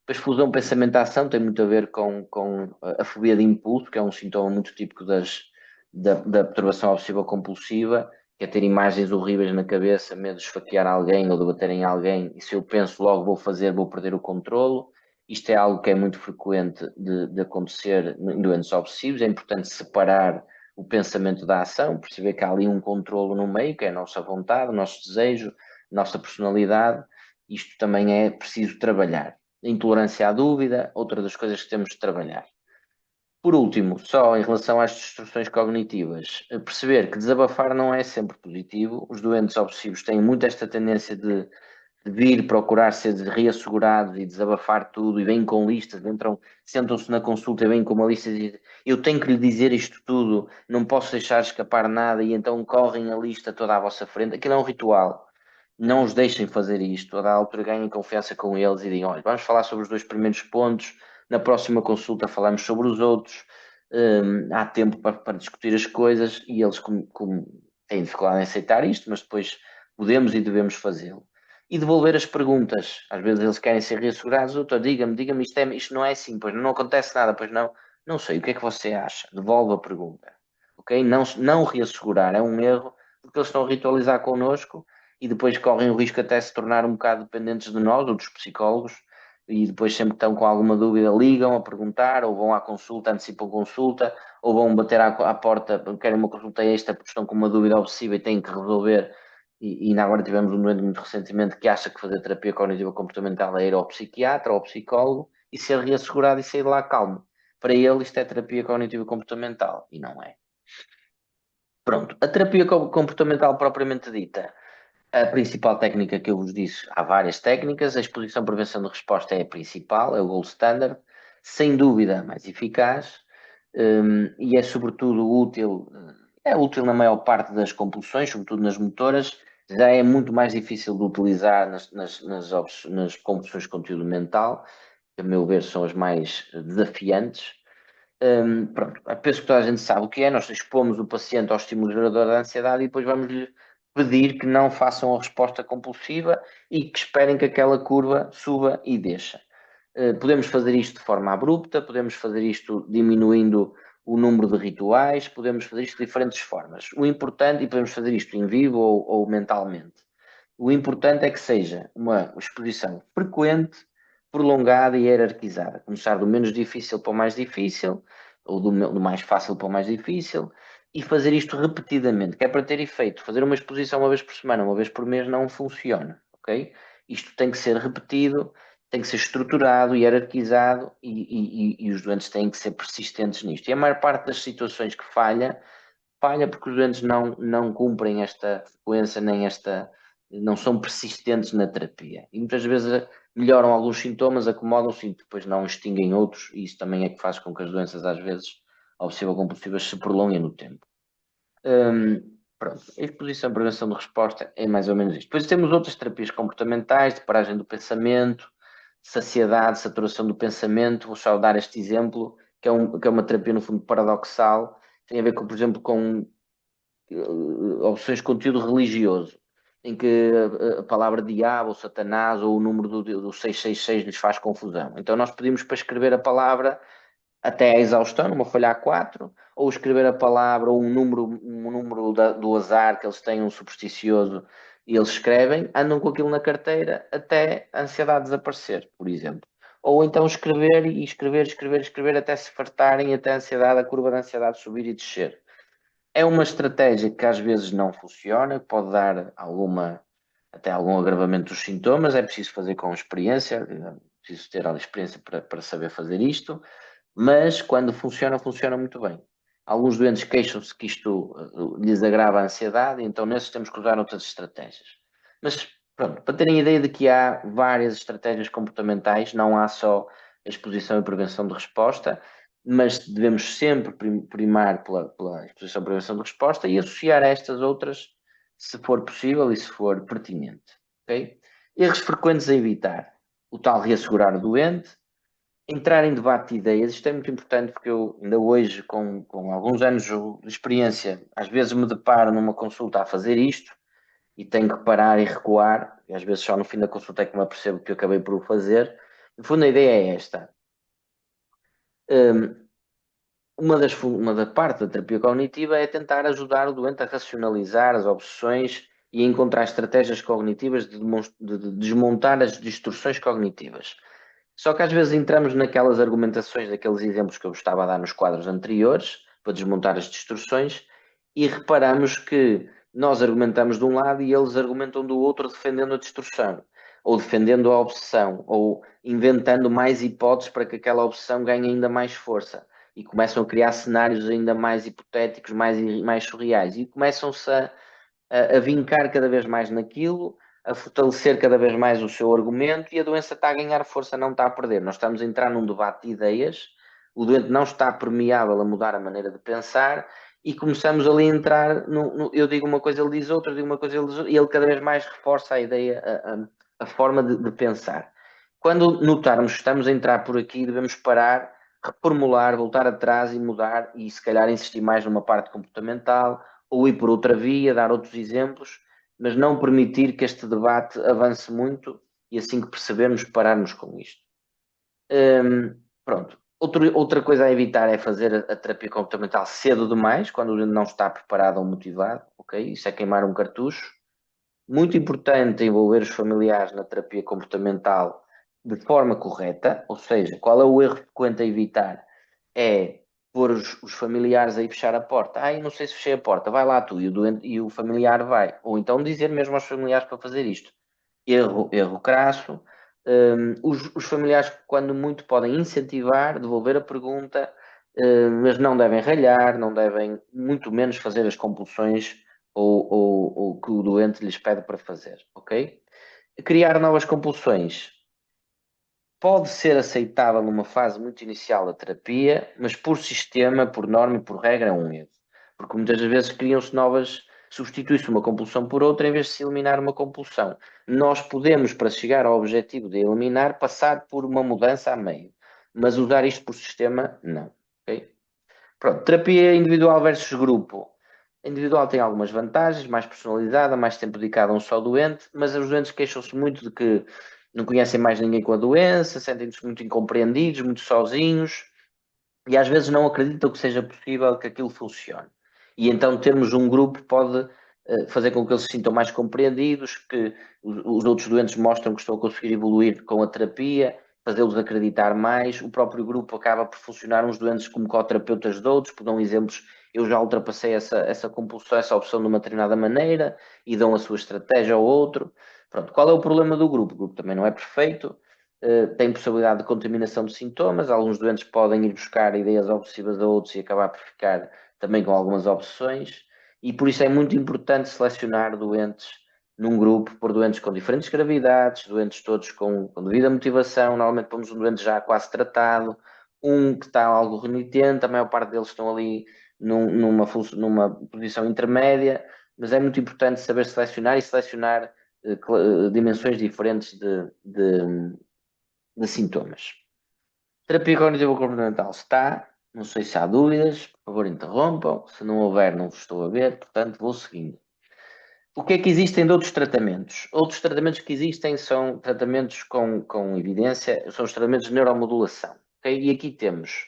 Depois, fusão pensamento-ação tem muito a ver com a fobia de impulso, que é um sintoma muito típico da perturbação obsessiva-compulsiva, que é ter imagens horríveis na cabeça, medo de esfaquear alguém ou de bater em alguém, e se eu penso logo vou fazer, vou perder o controlo. Isto é algo que é muito frequente de acontecer em doentes obsessivos. É importante separar o pensamento da ação, perceber que há ali um controlo no meio, que é a nossa vontade, o nosso desejo, a nossa personalidade. Isto também é preciso trabalhar. A intolerância à dúvida, outra das coisas que temos de trabalhar. Por último, só em relação às distorções cognitivas, perceber que desabafar não é sempre positivo. Os doentes obsessivos têm muito esta tendência de vir procurar ser reassegurados e desabafar tudo, e vêm com listas, sentam-se na consulta e vêm com uma lista e dizem, eu tenho que lhe dizer isto tudo, não posso deixar escapar nada, e então correm a lista toda à vossa frente. Aquilo é um ritual. Não os deixem fazer isto. A da altura ganhem confiança com eles e digam, olha, vamos falar sobre os 2 primeiros pontos, na próxima consulta falamos sobre os outros. Há tempo para discutir as coisas, e eles como têm dificuldade em aceitar isto, mas depois podemos e devemos fazê-lo. E devolver as perguntas. Às vezes eles querem ser reassegurados. Doutor, diga-me, isto não é assim, pois não acontece nada, pois não. Não sei, o que é que você acha? Devolve a pergunta. Ok? Não reassegurar é um erro, porque eles estão a ritualizar connosco e depois correm o risco até se tornar um bocado dependentes de nós, ou dos psicólogos, e depois sempre que estão com alguma dúvida ligam a perguntar, ou vão à consulta, antecipam consulta, ou vão bater à porta, querem uma consulta extra porque estão com uma dúvida obsessiva e têm que resolver. E ainda agora tivemos um doente muito recentemente que acha que fazer terapia cognitiva comportamental é ir ao psiquiatra ou ao psicólogo e ser reassegurado e sair de lá calmo. Para ele isto é terapia cognitiva comportamental, e não é. Pronto, a terapia comportamental propriamente dita, a principal técnica que eu vos disse, há várias técnicas, a exposição prevenção de resposta é a principal, é o gold standard, sem dúvida a mais eficaz, e é sobretudo útil, é útil na maior parte das compulsões, sobretudo nas motoras. Já é muito mais difícil de utilizar nas compulsões de conteúdo mental, que a meu ver são as mais desafiantes. Pronto, penso que toda a gente sabe o que é. Nós expomos o paciente ao estímulo gerador da ansiedade e depois vamos-lhe pedir que não façam a resposta compulsiva e que esperem que aquela curva suba e desça. Podemos fazer isto de forma abrupta, podemos fazer isto diminuindo o número de rituais, podemos fazer isto de diferentes formas. O importante, e podemos fazer isto em vivo ou mentalmente, o importante é que seja uma exposição frequente, prolongada e hierarquizada. Começar do menos difícil para o mais difícil, ou do mais fácil para o mais difícil, e fazer isto repetidamente, que é para ter efeito. Fazer uma exposição uma vez por semana, uma vez por mês, não funciona, ok? Isto tem que ser repetido, tem que ser estruturado, hierarquizado, e os doentes têm que ser persistentes nisto. E a maior parte das situações que falha porque os doentes não cumprem esta frequência, não são persistentes na terapia. E muitas vezes melhoram alguns sintomas, acomodam-se e depois não extinguem outros, e isso também é que faz com que as doenças, às vezes, obsessivo-compulsivas, se prolonguem no tempo. Pronto, a exposição e prevenção de resposta é mais ou menos isto. Depois temos outras terapias comportamentais, de paragem do pensamento, saciedade, saturação do pensamento. Vou só dar este exemplo, que é uma terapia, no fundo, paradoxal. Tem a ver, por exemplo, com opções de conteúdo religioso, em que a palavra diabo ou satanás ou o número do 666 lhes faz confusão. Então nós pedimos para escrever a palavra até à exaustão, numa folha A4, ou escrever a palavra ou um número do azar que eles têm, um supersticioso, e eles escrevem, andam com aquilo na carteira até a ansiedade desaparecer, por exemplo. Ou então escrever e escrever até se fartarem, até a curva da ansiedade subir e descer. É uma estratégia que às vezes não funciona, pode dar até algum agravamento dos sintomas, é preciso fazer com experiência, é preciso ter a experiência para saber fazer isto, mas quando funciona, funciona muito bem. Alguns doentes queixam-se que isto lhes agrava a ansiedade, então nesses temos que usar outras estratégias. Mas pronto, para terem ideia de que há várias estratégias comportamentais, não há só a exposição e prevenção de resposta, mas devemos sempre primar pela exposição e prevenção de resposta e associar a estas outras, se for possível e se for pertinente. Okay? Erros frequentes a evitar. O tal reassegurar o doente, entrar em debate de ideias, isto é muito importante porque eu ainda hoje, com alguns anos de experiência, às vezes me deparo numa consulta a fazer isto e tenho que parar e recuar, e às vezes só no fim da consulta é que me apercebo que eu acabei por o fazer. No fundo, a ideia é esta. Uma da parte da terapia cognitiva é tentar ajudar o doente a racionalizar as obsessões e a encontrar estratégias cognitivas de desmontar as distorções cognitivas. Só que às vezes entramos naquelas argumentações, daqueles exemplos que eu estava a dar nos quadros anteriores, para desmontar as distorções, e reparamos que nós argumentamos de um lado e eles argumentam do outro, defendendo a distorção, ou defendendo a obsessão, ou inventando mais hipóteses para que aquela obsessão ganhe ainda mais força. E começam a criar cenários ainda mais hipotéticos, mais surreais, e começam-se a vincar cada vez mais naquilo, a fortalecer cada vez mais o seu argumento, e a doença está a ganhar força, não está a perder. Nós estamos a entrar num debate de ideias, o doente não está permeável a mudar a maneira de pensar, e começamos ali a entrar, eu digo uma coisa, ele diz outra, eu digo uma coisa, ele diz outra, e ele cada vez mais reforça a ideia, a forma de pensar. Quando notarmos que estamos a entrar por aqui, devemos parar, reformular, voltar atrás e mudar, e se calhar insistir mais numa parte comportamental, ou ir por outra via, dar outros exemplos, mas não permitir que este debate avance muito e assim que percebemos pararmos com isto. Pronto. Outra coisa a evitar é fazer a terapia comportamental cedo demais, quando o doente não está preparado ou motivado, ok? Isso é queimar um cartucho. Muito importante envolver os familiares na terapia comportamental de forma correta, ou seja, qual é o erro frequente a evitar? É pôr os familiares aí fechar a porta. Ai, não sei se fechei a porta, vai lá tu, e o doente, e o familiar vai. Ou então dizer mesmo aos familiares para fazer isto. Erro crasso. Os familiares, quando muito, podem incentivar, devolver a pergunta, mas não devem ralhar, não devem, muito menos, fazer as compulsões ou que o doente lhes pede para fazer, ok? Criar novas compulsões pode ser aceitável numa fase muito inicial da terapia, mas por sistema, por norma e por regra é um erro. Porque muitas vezes criam-se novas, substitui-se uma compulsão por outra em vez de se eliminar uma compulsão. Nós podemos, para chegar ao objetivo de eliminar, passar por uma mudança a meio, mas usar isto por sistema, não. Okay? Pronto, terapia individual versus grupo. A individual tem algumas vantagens, mais personalizada, mais tempo dedicado a um só doente, mas os doentes queixam-se muito de que não conhecem mais ninguém com a doença, sentem-se muito incompreendidos, muito sozinhos e às vezes não acreditam que seja possível que aquilo funcione. E então termos um grupo pode fazer com que eles se sintam mais compreendidos, que os outros doentes mostram que estão a conseguir evoluir com a terapia, fazê-los acreditar mais. O próprio grupo acaba por funcionar uns doentes como coterapeutas de outros, por dão exemplos, eu já ultrapassei essa compulsão, essa opção de uma determinada maneira, e dão a sua estratégia ao outro. Pronto, qual é o problema do grupo? O grupo também não é perfeito, tem possibilidade de contaminação de sintomas, alguns doentes podem ir buscar ideias obsessivas a outros e acabar por ficar também com algumas obsessões, e por isso é muito importante selecionar doentes num grupo, por doentes com diferentes gravidades, doentes todos com devida motivação, normalmente pomos um doente já quase tratado, um que está algo renitente, a maior parte deles estão ali numa posição intermédia, mas é muito importante saber selecionar e selecionar dimensões diferentes de sintomas. Terapia cognitiva comportamental está, não sei se há dúvidas, por favor interrompam, se não houver não vos estou a ver, portanto vou seguindo. O que é que existem de outros tratamentos? Outros tratamentos que existem são tratamentos com evidência, são os tratamentos de neuromodulação. Okay? E aqui temos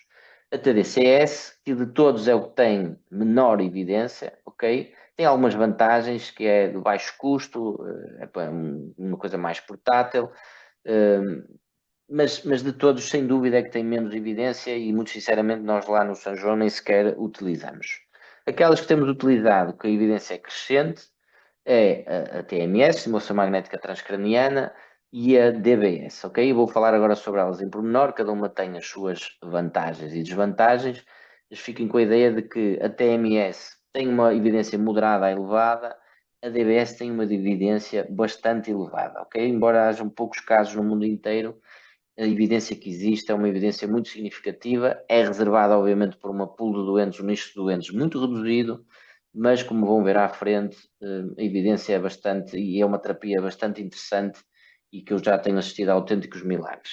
a TDCS, que de todos é o que tem menor evidência, ok? Tem algumas vantagens, que é de baixo custo, é uma coisa mais portátil, mas de todos, sem dúvida, é que tem menos evidência e, muito sinceramente, nós lá no São João nem sequer utilizamos. Aquelas que temos utilizado, que a evidência é crescente, é a TMS, Estimulação Magnética Transcraniana, e a DBS, ok? Vou falar agora sobre elas em pormenor, cada uma tem as suas vantagens e desvantagens, mas fiquem com a ideia de que a TMS tem uma evidência moderada a elevada, a DBS tem uma evidência bastante elevada, ok? Embora hajam poucos casos no mundo inteiro, a evidência que existe é uma evidência muito significativa, é reservada obviamente por uma pool de doentes, um nicho de doentes muito reduzido, mas como vão ver à frente, a evidência é bastante, e é uma terapia bastante interessante e que eu já tenho assistido a autênticos milagres.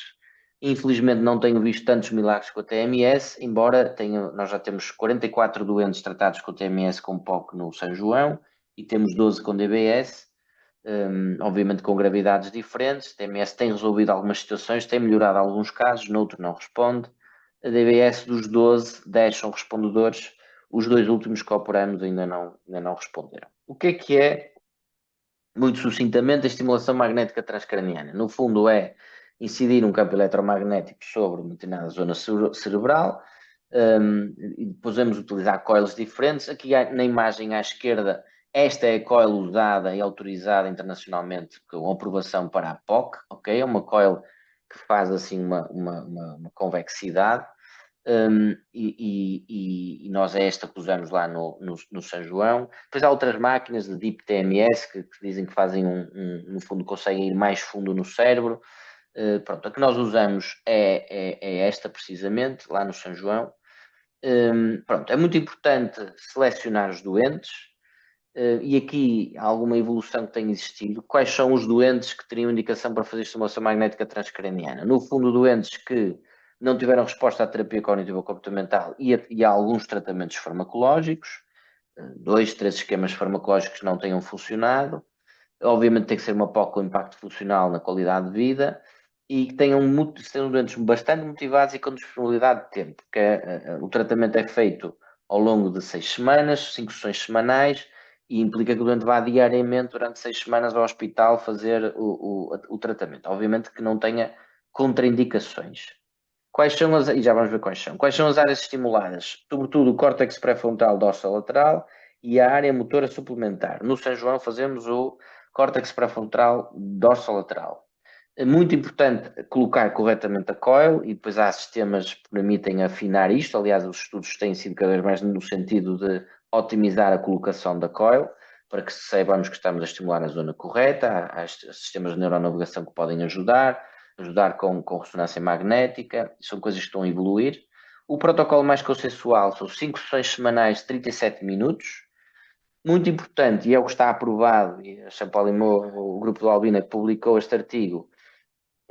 Infelizmente não tenho visto tantos milagres com a TMS, embora nós já temos 44 doentes tratados com a TMS com POC no São João e temos 12 com DBS, obviamente com gravidades diferentes. A TMS tem resolvido algumas situações, tem melhorado alguns casos, noutros não responde. A DBS dos 12, 10 são respondedores, os dois últimos que operamos ainda não responderam. O que é, muito sucintamente, a estimulação magnética transcraniana? No fundo é incidir um campo eletromagnético sobre uma determinada zona cerebral, e podemos utilizar coils diferentes. Aqui na imagem à esquerda, esta é a coil usada e autorizada internacionalmente com aprovação para a POC, ok? É uma coil que faz assim uma convexidade, e nós é esta que usamos lá no São João. Depois há outras máquinas de Deep TMS que dizem que fazem no fundo, conseguem ir mais fundo no cérebro. Pronto, a que nós usamos é esta precisamente, lá no São João. Pronto, é muito importante selecionar os doentes, e aqui há alguma evolução que tem existido. Quais são os doentes que teriam indicação para fazer estimulação magnética transcraniana? No fundo, doentes que não tiveram resposta à terapia cognitivo-comportamental e a alguns tratamentos farmacológicos, 2, 3 esquemas farmacológicos não tenham funcionado. Obviamente tem que ser uma POC com impacto funcional na qualidade de vida e que sejam doentes bastante motivados e com disponibilidade de tempo, porque o tratamento é feito ao longo de 6 semanas, 5 sessões semanais, e implica que o doente vá diariamente durante 6 semanas ao hospital fazer o tratamento. Obviamente que não tenha contraindicações. E já vamos ver quais são. Quais são as áreas estimuladas? Sobretudo o córtex pré-frontal dorsolateral e a área motora suplementar. No São João fazemos o córtex pré-frontal dorsolateral. É muito importante colocar corretamente a coil e depois há sistemas que permitem afinar isto. Aliás, os estudos têm sido cada vez mais no sentido de otimizar a colocação da coil para que saibamos que estamos a estimular na zona correta. Há sistemas de neuronavegação que podem ajudar com ressonância magnética, são coisas que estão a evoluir. O protocolo mais consensual são 5 sessões semanais de 37 minutos. Muito importante, e é o que está aprovado, e a Champalimau, o grupo do Albina que publicou este artigo,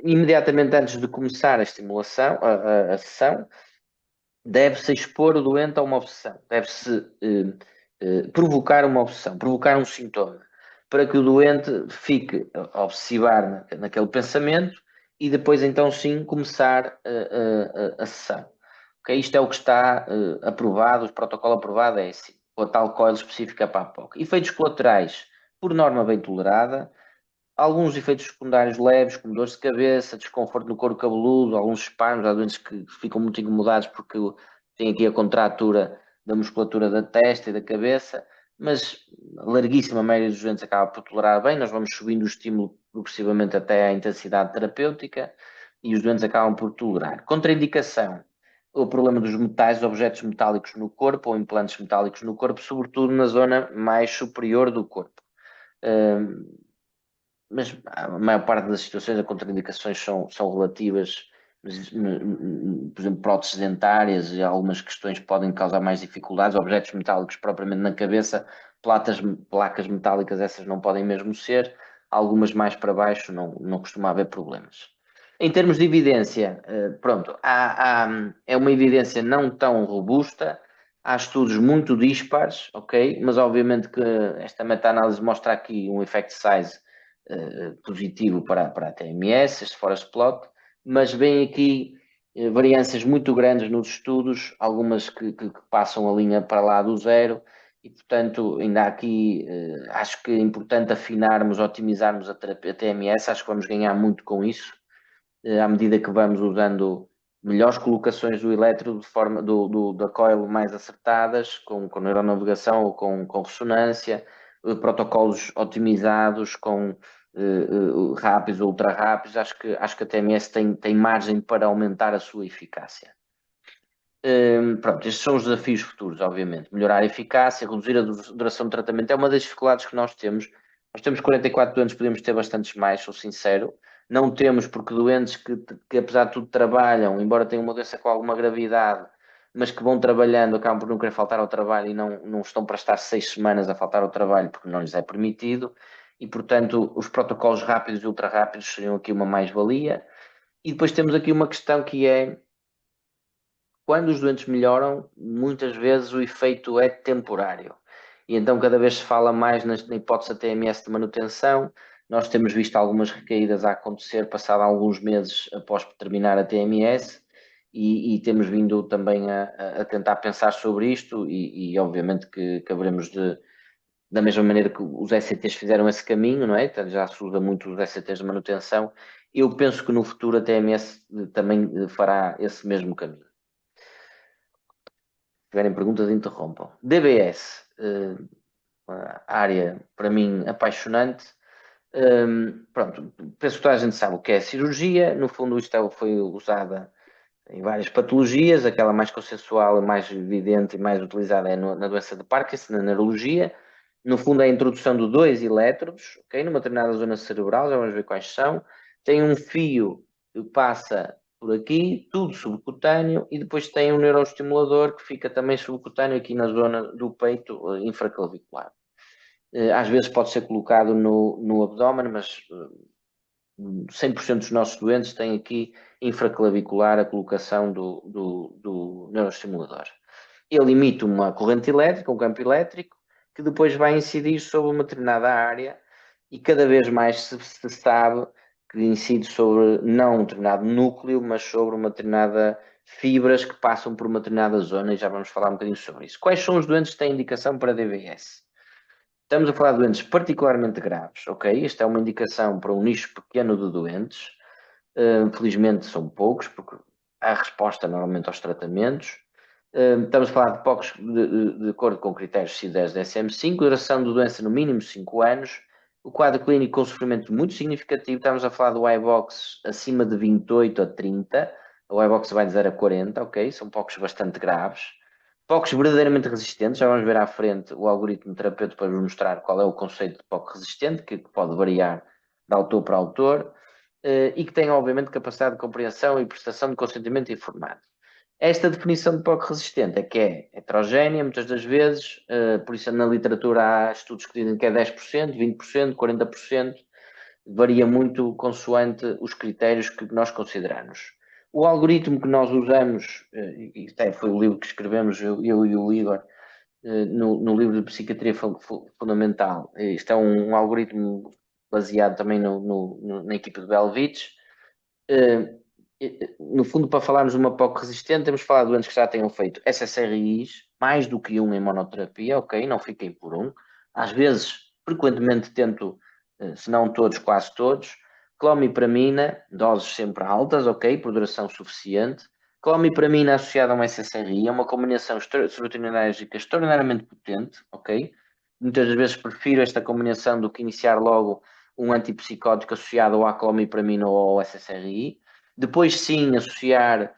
imediatamente antes de começar a estimulação, a sessão, deve-se expor o doente a uma obsessão, deve-se provocar uma obsessão, provocar um sintoma, para que o doente fique a obsessivar naquele pensamento e depois então sim começar a sessão. Okay? Isto é o que está aprovado, o protocolo aprovado é esse, com a tal coil específica para a POC. Efeitos colaterais, por norma bem tolerada, alguns efeitos secundários leves, como dores de cabeça, desconforto no couro cabeludo, alguns espasmos, há doentes que ficam muito incomodados porque têm aqui a contratura da musculatura da testa e da cabeça, mas a larguíssima maioria dos doentes acaba por tolerar bem. Nós vamos subindo o estímulo progressivamente até à intensidade terapêutica e os doentes acabam por tolerar. Contraindicação: o problema dos metais, objetos metálicos no corpo ou implantes metálicos no corpo, sobretudo na zona mais superior do corpo. Mas a maior parte das situações, as contraindicações são relativas, por exemplo, próteses dentárias e algumas questões podem causar mais dificuldades, objetos metálicos propriamente na cabeça, placas metálicas, essas não podem mesmo ser, algumas mais para baixo não costuma haver problemas. Em termos de evidência, pronto, é uma evidência não tão robusta, há estudos muito dispares, ok? Mas obviamente que esta meta-análise mostra aqui um effect size positivo para a TMS, este forest plot, mas vem aqui variâncias muito grandes nos estudos, algumas que passam a linha para lá do zero, e portanto ainda há aqui, acho que é importante afinarmos, otimizarmos a TMS, acho que vamos ganhar muito com isso, à medida que vamos usando melhores colocações do elétrodo de forma da coil mais acertadas, com neuronavegação ou com ressonância, protocolos otimizados, com rápidos ou ultra rápidos, acho que a TMS tem margem para aumentar a sua eficácia. Pronto, estes são os desafios futuros, obviamente. Melhorar a eficácia, reduzir a duração de tratamento é uma das dificuldades que nós temos. Nós temos 44 doentes, podemos ter bastantes mais, sou sincero. Não temos, porque doentes que apesar de tudo trabalham, embora tenham uma doença com alguma gravidade, mas que vão trabalhando, acabam por não querer faltar ao trabalho e não estão para estar 6 semanas a faltar ao trabalho porque não lhes é permitido. E, portanto, os protocolos rápidos e ultra rápidos seriam aqui uma mais-valia. E depois temos aqui uma questão que é, quando os doentes melhoram, muitas vezes o efeito é temporário. E então cada vez se fala mais na hipótese da TMS de manutenção. Nós temos visto algumas recaídas a acontecer passado alguns meses após terminar a TMS e temos vindo também a tentar pensar sobre isto e obviamente que haveremos da mesma maneira que os ECTs fizeram esse caminho, não é? Então, já se usa muito os ECTs de manutenção. Eu penso que no futuro a TMS também fará esse mesmo caminho. Se tiverem perguntas, interrompam. DBS, área para mim apaixonante. Pronto, penso que toda a gente sabe o que é cirurgia. No fundo, isto foi usada em várias patologias. Aquela mais consensual, mais evidente e mais utilizada é na doença de Parkinson, na neurologia. No fundo, é a introdução de 2 elétrodos, okay, numa determinada zona cerebral, já vamos ver quais são. Tem um fio que passa por aqui, tudo subcutâneo, e depois tem um neuroestimulador que fica também subcutâneo aqui na zona do peito infraclavicular. Às vezes pode ser colocado no abdômen, mas 100% dos nossos doentes têm aqui infraclavicular a colocação do neuroestimulador. Ele emite uma corrente elétrica, um campo elétrico, que depois vai incidir sobre uma determinada área e cada vez mais se sabe que incide sobre não um determinado núcleo, mas sobre uma determinada fibras que passam por uma determinada zona e já vamos falar um bocadinho sobre isso. Quais são os doentes que têm indicação para DBS? Estamos a falar de doentes particularmente graves, ok? Esta é uma indicação para um nicho pequeno de doentes. Felizmente são poucos, porque há resposta normalmente aos tratamentos. Estamos a falar de poucos de acordo com critérios CIDES DSM-5, duração de doença no mínimo 5 anos, o quadro clínico com sofrimento muito significativo, estamos a falar do iBox acima de 28 a 30, o iBox vai de 0 a 40, ok? São poucos bastante graves. POCs verdadeiramente resistentes, já vamos ver à frente o algoritmo terapêutico para vos mostrar qual é o conceito de POC resistente, que pode variar de autor para autor, e que tem, obviamente, capacidade de compreensão e prestação de consentimento informado. Esta definição de POC resistente é que é heterogénea, muitas das vezes, por isso na literatura há estudos que dizem que é 10%, 20%, 40%, varia muito consoante os critérios que nós consideramos. O algoritmo que nós usamos, e até foi o livro que escrevemos, eu e o Igor, no livro de Psiquiatria Fundamental, isto é um algoritmo baseado também na equipe de Belvich. No fundo, para falarmos de uma POC resistente, temos de falar de doentes que já tenham feito SSRIs, mais do que um em monoterapia, ok? Não fiquem por um. Às vezes, frequentemente tento, se não todos, quase todos. Clomipramina, doses sempre altas, ok? Por duração suficiente. Clomipramina associada a um SSRI é uma combinação serotoninérgica extraordinariamente potente, ok? Muitas vezes prefiro esta combinação do que iniciar logo um antipsicótico associado ou à clomipramina ou ao SSRI. Depois sim associar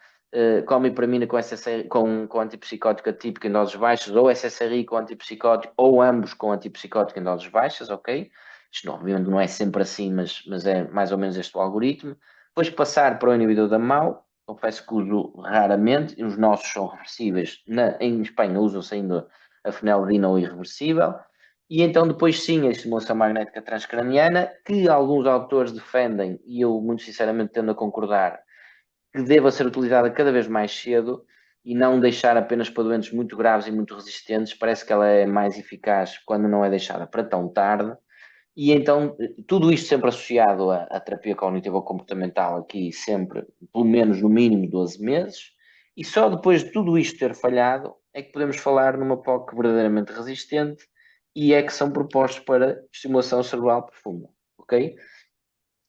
clomipramina com antipsicótico atípico em doses baixas, ou SSRI com antipsicótico, ou ambos com antipsicótico em doses baixas, ok? Isto obviamente não é sempre assim, mas é mais ou menos este o algoritmo. Depois passar para o inibidor da MAO, confesso que uso raramente, e os nossos são reversíveis. Em Espanha usam-se ainda a feneldina ou irreversível. E então depois sim a estimulação magnética transcraniana, que alguns autores defendem, e eu muito sinceramente tendo a concordar, que deva ser utilizada cada vez mais cedo, e não deixar apenas para doentes muito graves e muito resistentes. Parece que ela é mais eficaz quando não é deixada para tão tarde. E então, tudo isto sempre associado à terapia cognitiva comportamental, aqui sempre, pelo menos no mínimo 12 meses, e só depois de tudo isto ter falhado é que podemos falar numa POC verdadeiramente resistente e é que são propostos para estimulação cerebral profunda, ok?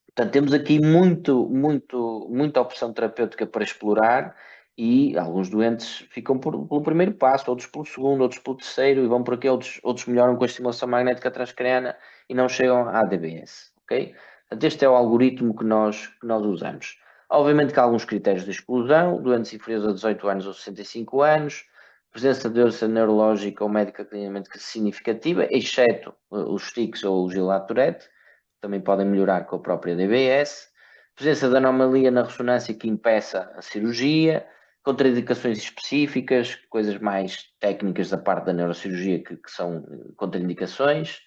Portanto, temos aqui muita opção terapêutica para explorar e alguns doentes ficam pelo primeiro passo, outros pelo segundo, outros pelo terceiro e vão por aqui, outros melhoram com a estimulação magnética transcraniana e não chegam à DBS, ok? Portanto, este é o algoritmo que nós usamos. Obviamente que há alguns critérios de exclusão, doentes inferiores a 18 anos ou 65 anos, presença de doença neurológica ou médica clinicamente significativa, exceto os tics ou o Gilad Tourette, também podem melhorar com a própria DBS, presença de anomalia na ressonância que impeça a cirurgia, contraindicações específicas, coisas mais técnicas da parte da neurocirurgia que são contraindicações,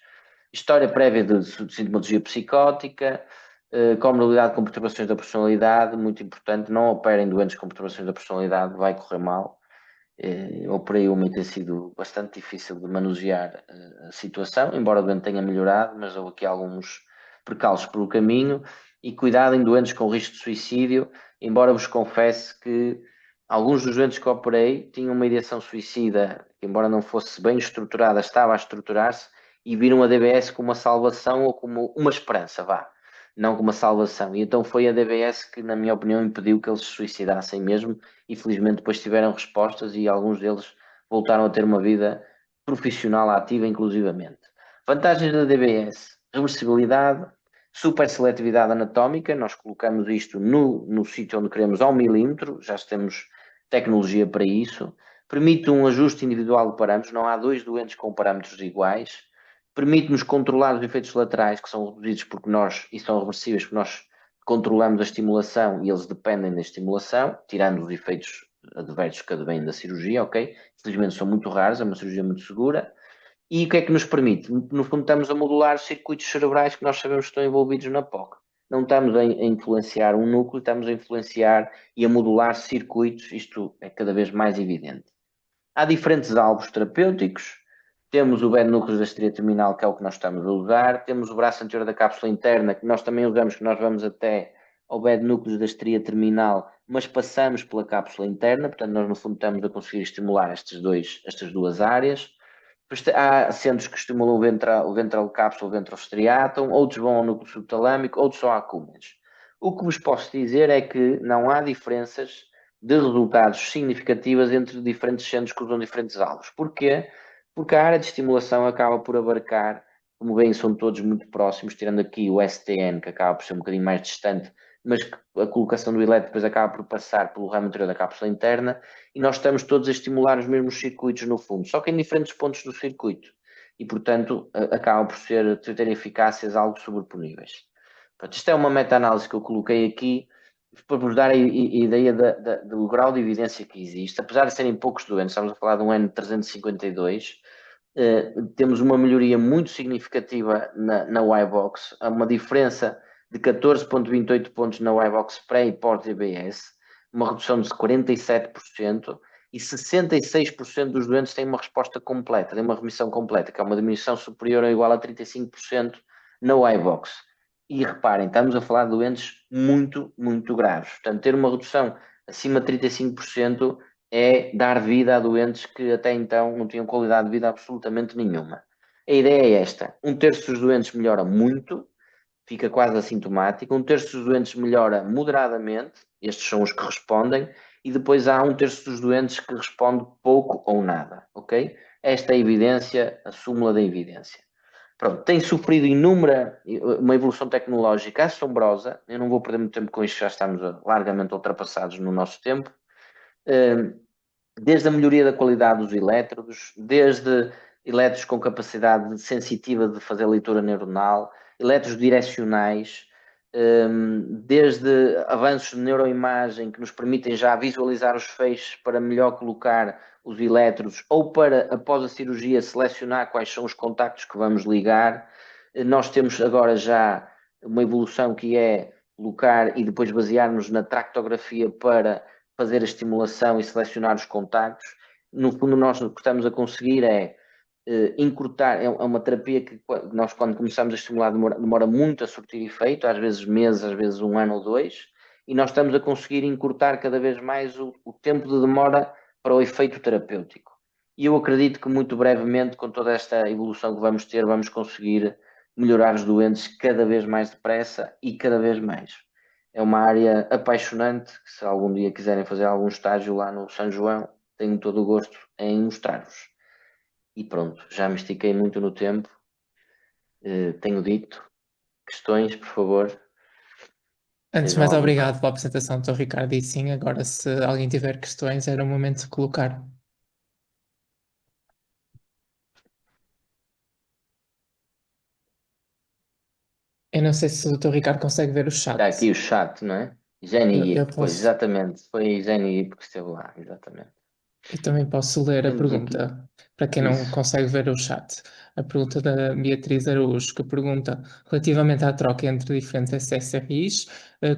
história prévia de sintomatologia psicótica, comorbidade com perturbações da personalidade, muito importante, não operem doentes com perturbações da personalidade, vai correr mal. Operei uma e tem sido bastante difícil de manusear a situação, embora o doente tenha melhorado, mas houve aqui alguns percalços pelo caminho, e cuidado em doentes com risco de suicídio, embora vos confesse que alguns dos doentes que operei tinham uma ideação suicida, que embora não fosse bem estruturada, estava a estruturar-se, e viram a DBS como uma salvação ou como uma esperança, vá, não como uma salvação. E então foi a DBS que, na minha opinião, impediu que eles se suicidassem mesmo, e felizmente depois tiveram respostas e alguns deles voltaram a ter uma vida profissional ativa, inclusivamente. Vantagens da DBS: reversibilidade, super seletividade anatómica, nós colocamos isto no sítio onde queremos ao milímetro, já temos tecnologia para isso, permite um ajuste individual de parâmetros, não há dois doentes com parâmetros iguais, permite-nos controlar os efeitos laterais que são reduzidos porque nós, e são reversíveis porque nós controlamos a estimulação e eles dependem da estimulação, tirando os efeitos adversos que advêm da cirurgia, ok? Felizmente são muito raros, é uma cirurgia muito segura. E o que é que nos permite? No fundo, estamos a modular circuitos cerebrais que nós sabemos que estão envolvidos na POC. Não estamos a influenciar um núcleo, estamos a influenciar e a modular circuitos, isto é cada vez mais evidente. Há diferentes alvos terapêuticos, temos o bed núcleo da histeria terminal, que é o que nós estamos a usar, temos o braço anterior da cápsula interna, que nós também usamos, que nós vamos até ao bed núcleo da histeria terminal, mas passamos pela cápsula interna, portanto nós no fundo estamos a conseguir estimular estas duas áreas. Há centros que estimulam o ventral cápsula, o ventral striatum, outros vão ao núcleo subtalâmico, outros só há acúmenes. O que vos posso dizer é que não há diferenças de resultados significativas entre diferentes centros que usam diferentes alvos. Porquê? Porque a área de estimulação acaba por abarcar, como bem são todos muito próximos, tirando aqui o STN, que acaba por ser um bocadinho mais distante, mas a colocação do elétrico depois acaba por passar pelo ramo anterior da cápsula interna, e nós estamos todos a estimular os mesmos circuitos no fundo, só que em diferentes pontos do circuito. E, portanto, acaba por ter eficácias algo sobreponíveis. Portanto, isto é uma meta-análise que eu coloquei aqui para vos dar a ideia do grau de evidência que existe. Apesar de serem poucos doentes, estamos a falar de um N352, temos uma melhoria muito significativa na Y-Box, há uma diferença de 14,28 pontos na Y-Box pré e pós-DBS, uma redução de 47%, e 66% dos doentes têm uma resposta completa, têm uma remissão completa, que é uma diminuição superior ou igual a 35% na Y-Box. E reparem, estamos a falar de doentes muito graves. Portanto, ter uma redução acima de 35% é dar vida a doentes que até então não tinham qualidade de vida absolutamente nenhuma. A ideia é esta: um terço dos doentes melhora muito, fica quase assintomático, um terço dos doentes melhora moderadamente, estes são os que respondem, e depois há um terço dos doentes que responde pouco ou nada, ok? Esta é a evidência, a súmula da evidência. Pronto, tem sofrido uma evolução tecnológica assombrosa, eu não vou perder muito tempo com isto, já estamos largamente ultrapassados no nosso tempo, desde a melhoria da qualidade dos elétrodos, desde elétrodos com capacidade sensitiva de fazer leitura neuronal, elétrodos direcionais, desde avanços de neuroimagem que nos permitem já visualizar os feixes para melhor colocar os elétrodos, ou para, após a cirurgia, selecionar quais são os contactos que vamos ligar. Nós temos agora já uma evolução que é colocar e depois basearmos na tractografia para fazer a estimulação e selecionar os contactos. No fundo, nós o que estamos a conseguir é encurtar, é uma terapia que nós quando começamos a estimular demora muito a surtir efeito, às vezes meses, às vezes um ano ou dois, e nós estamos a conseguir encurtar cada vez mais o tempo de demora para o efeito terapêutico. E eu acredito que muito brevemente, com toda esta evolução que vamos ter, vamos conseguir melhorar os doentes cada vez mais depressa e cada vez mais. É uma área apaixonante, que se algum dia quiserem fazer algum estágio lá no São João, tenho todo o gosto em mostrar-vos. E pronto, já me estiquei muito no tempo. Tenho dito. Questões, por favor. Antes de Estejam mais, à vontade. obrigado pela apresentação, Dr. Ricardo. E sim, agora, se alguém tiver questões, era o momento de colocar. Eu não sei se o Dr. Ricardo consegue ver o Está aqui chat. o chat, não é? Jenny Eu Ip, pois, posso, exatamente. Foi Jenny Ip que esteve lá, exatamente. eu também posso ler a Temos aqui pergunta, para quem não isso. consegue ver o chat. A pergunta da Beatriz Araújo, que pergunta, relativamente à troca entre diferentes SSRIs,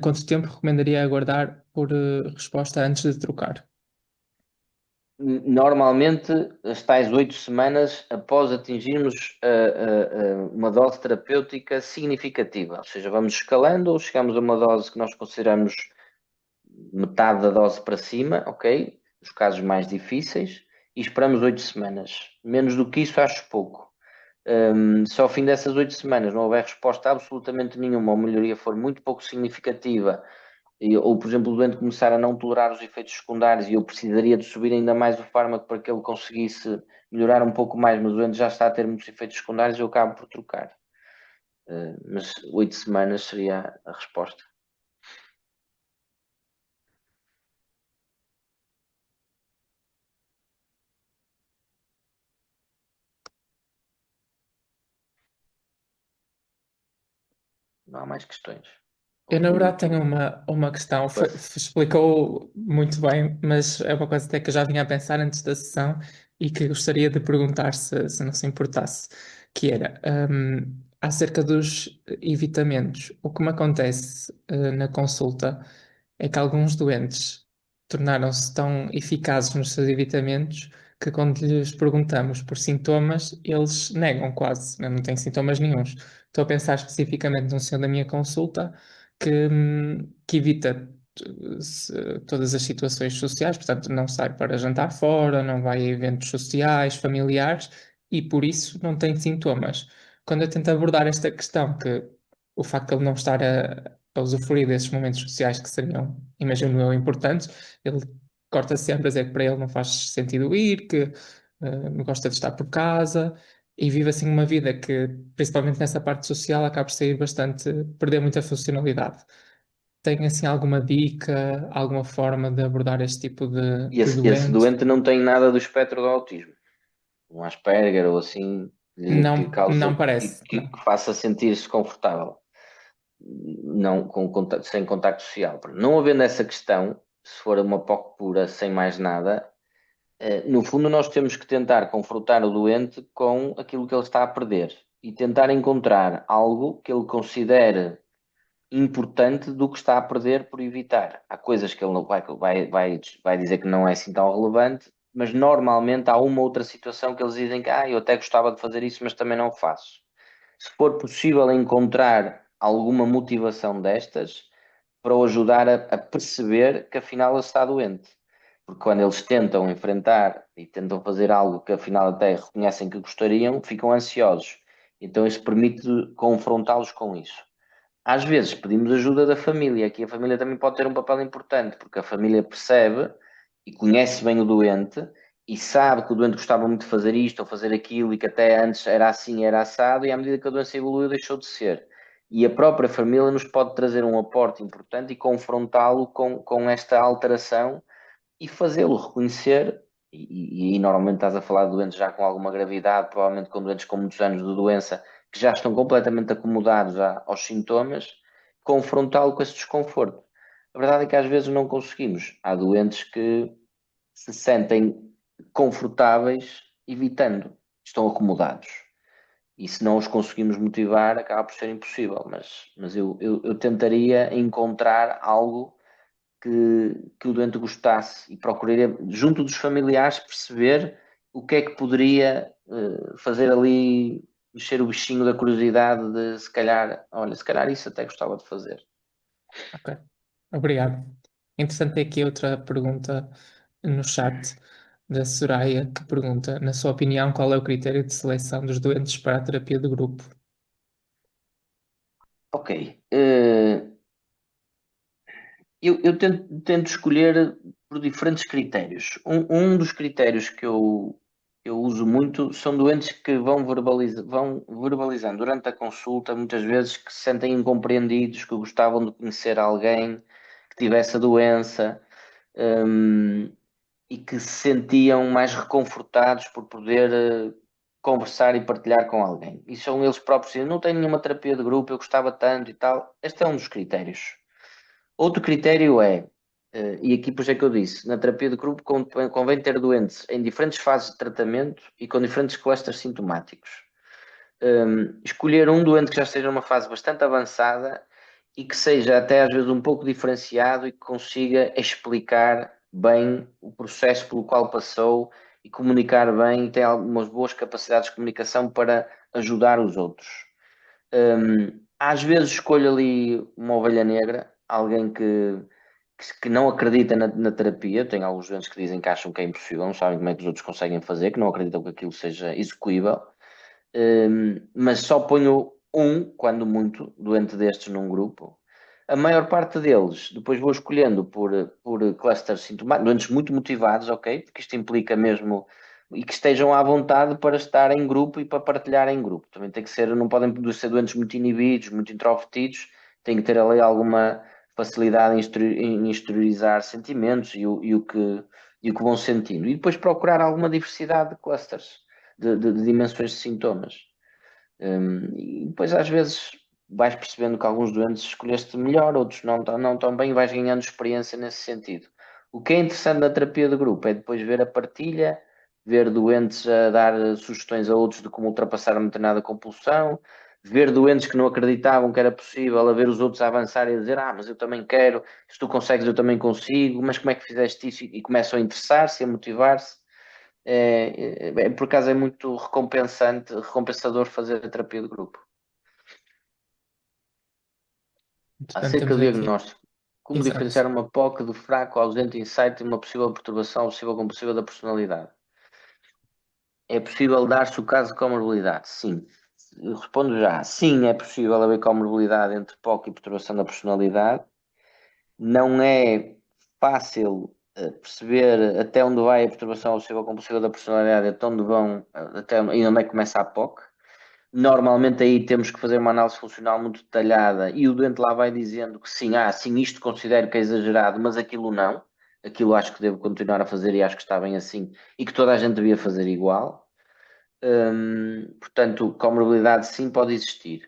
quanto tempo recomendaria aguardar por resposta antes de trocar? Normalmente, as tais 8 semanas após atingirmos uma dose terapêutica significativa. Ou seja, vamos escalando ou chegamos a uma dose que nós consideramos metade da dose para cima, ok? Nos casos mais difíceis, e esperamos 8 semanas. Menos do que isso, acho pouco. Se ao fim dessas 8 semanas não houver resposta absolutamente nenhuma, ou a melhoria for muito pouco significativa, ou, por exemplo, o doente começar a não tolerar os efeitos secundários e eu precisaria de subir ainda mais o fármaco para que ele conseguisse melhorar um pouco mais, mas o doente já está a ter muitos efeitos secundários, eu acabo por trocar. Mas 8 semanas seria a resposta. Não há mais questões. Eu, na Ouvi verdade, aqui. tenho uma questão. Força. Explicou muito bem, mas é uma coisa até que eu já vinha a pensar antes da sessão e que gostaria de perguntar se não se importasse, que era, acerca dos evitamentos. O que me acontece, na consulta é que alguns doentes tornaram-se tão eficazes nos seus evitamentos que quando lhes perguntamos por sintomas, eles negam quase, não têm sintomas nenhuns. Estou a pensar especificamente num senhor da minha consulta que evita todas as situações sociais, portanto, não sai para jantar fora, não vai a eventos sociais, familiares, e por isso não tem sintomas. Quando eu tento abordar esta questão, que o facto de ele não estar a usufruir desses momentos sociais que seriam, imagino eu, importantes, ele corta sempre a dizer que para ele não faz sentido ir, que gosta de estar por casa e vive assim uma vida que, principalmente nessa parte social, acaba por sair bastante, perder muita funcionalidade. Tem assim alguma dica, alguma forma de abordar este tipo E de esse doente? doente não tem nada do espectro do autismo. Um Asperger ou assim que Não, não cause, parece, não. que faça sentir-se confortável, não, sem contacto social. Não havendo essa questão, se for uma POC pura, sem mais nada, no fundo nós temos que tentar confrontar o doente com aquilo que ele está a perder e tentar encontrar algo que ele considere importante do que está a perder por evitar. Há coisas que ele não vai dizer que não é assim tão relevante, mas normalmente há uma outra situação que eles dizem que eu até gostava de fazer isso, mas também não faço. Se for possível encontrar alguma motivação destas para o ajudar a perceber que afinal ele está doente. Porque quando eles tentam enfrentar e tentam fazer algo que afinal até reconhecem que gostariam, ficam ansiosos. Então isso permite confrontá-los com isso. Às vezes pedimos ajuda da família, aqui a família também pode ter um papel importante, porque a família percebe e conhece bem o doente e sabe que o doente gostava muito de fazer isto ou fazer aquilo e que até antes era assim, era assado, e à medida que a doença evoluiu, deixou de ser. E a própria família nos pode trazer um aporte importante e confrontá-lo com esta alteração e fazê-lo reconhecer. E normalmente estás a falar de doentes já com alguma gravidade, provavelmente com doentes com muitos anos de doença, que já estão completamente acomodados aos sintomas, confrontá-lo com esse desconforto. A verdade é que às vezes não conseguimos. Há doentes que se sentem confortáveis evitando, estão acomodados. E se não os conseguimos motivar, acaba por ser impossível. Mas eu tentaria encontrar algo que o doente gostasse e procuraria, junto dos familiares, perceber o que é que poderia fazer ali, mexer o bichinho da curiosidade de se calhar, olha, se calhar isso até gostava de fazer. Ok, obrigado. Interessante, tem aqui outra pergunta no chat da Soraya que pergunta: na sua opinião, qual é o critério de seleção dos doentes para a terapia de grupo? Ok. Eu tento escolher por diferentes critérios. Um dos critérios que eu uso muito são doentes que vão verbalizando durante a consulta, muitas vezes que se sentem incompreendidos, que gostavam de conhecer alguém que tivesse a doença, hum, e que se sentiam mais reconfortados por poder conversar e partilhar com alguém. E são eles próprios, eu não tenho nenhuma terapia de grupo, eu gostava tanto e tal. Este é um dos critérios. Outro critério é, e aqui por isso é que eu disse, na terapia de grupo convém ter doentes em diferentes fases de tratamento e com diferentes clusters sintomáticos. Escolher um doente que já esteja numa fase bastante avançada e que seja até às vezes um pouco diferenciado e que consiga explicar bem o processo pelo qual passou e comunicar bem e tem algumas boas capacidades de comunicação para ajudar os outros. Às vezes escolho ali uma ovelha negra, alguém que não acredita na terapia. Tem alguns doentes que dizem que acham que é impossível, não sabem como é que os outros conseguem fazer, que não acreditam que aquilo seja execuível. Mas só ponho um, quando muito, doente destes num grupo. A maior parte deles, depois vou escolhendo por clusters sintomáticos, doentes muito motivados, ok? Porque isto implica mesmo e que estejam à vontade para estar em grupo e para partilhar em grupo. Também tem que ser, não podem ser doentes muito inibidos, muito introvertidos, tem que ter ali alguma facilidade em exteriorizar sentimentos e o que vão sentindo. E depois procurar alguma diversidade de clusters, de dimensões de sintomas. E depois às vezes vais percebendo que alguns doentes escolheste melhor, outros não tão bem, e vais ganhando experiência nesse sentido. O que é interessante na terapia de grupo é depois ver a partilha, ver doentes a dar sugestões a outros de como ultrapassar uma determinada compulsão, ver doentes que não acreditavam que era possível, a ver os outros a avançar e a dizer, mas eu também quero, se tu consegues eu também consigo, mas como é que fizeste isso? E começam a interessar-se, a motivar-se. Por acaso é muito recompensador fazer a terapia de grupo. Portanto, Acerca temos do aqui. diagnóstico, como diferenciar Exato. uma POC do fraco, ausente insight e uma possível perturbação obsessiva compulsiva da personalidade? É possível dar-se o caso de comorbilidade? Sim. Eu respondo já. Sim, é possível haver comorbilidade entre POC e perturbação da personalidade. Não é fácil perceber até onde vai a perturbação obsessiva compulsiva da personalidade, até onde é que começa a POC. Normalmente aí temos que fazer uma análise funcional muito detalhada e o doente lá vai dizendo que sim, sim, isto considero que é exagerado, mas aquilo não. Aquilo acho que devo continuar a fazer e acho que está bem assim e que toda a gente devia fazer igual. Portanto, comorbilidade sim pode existir.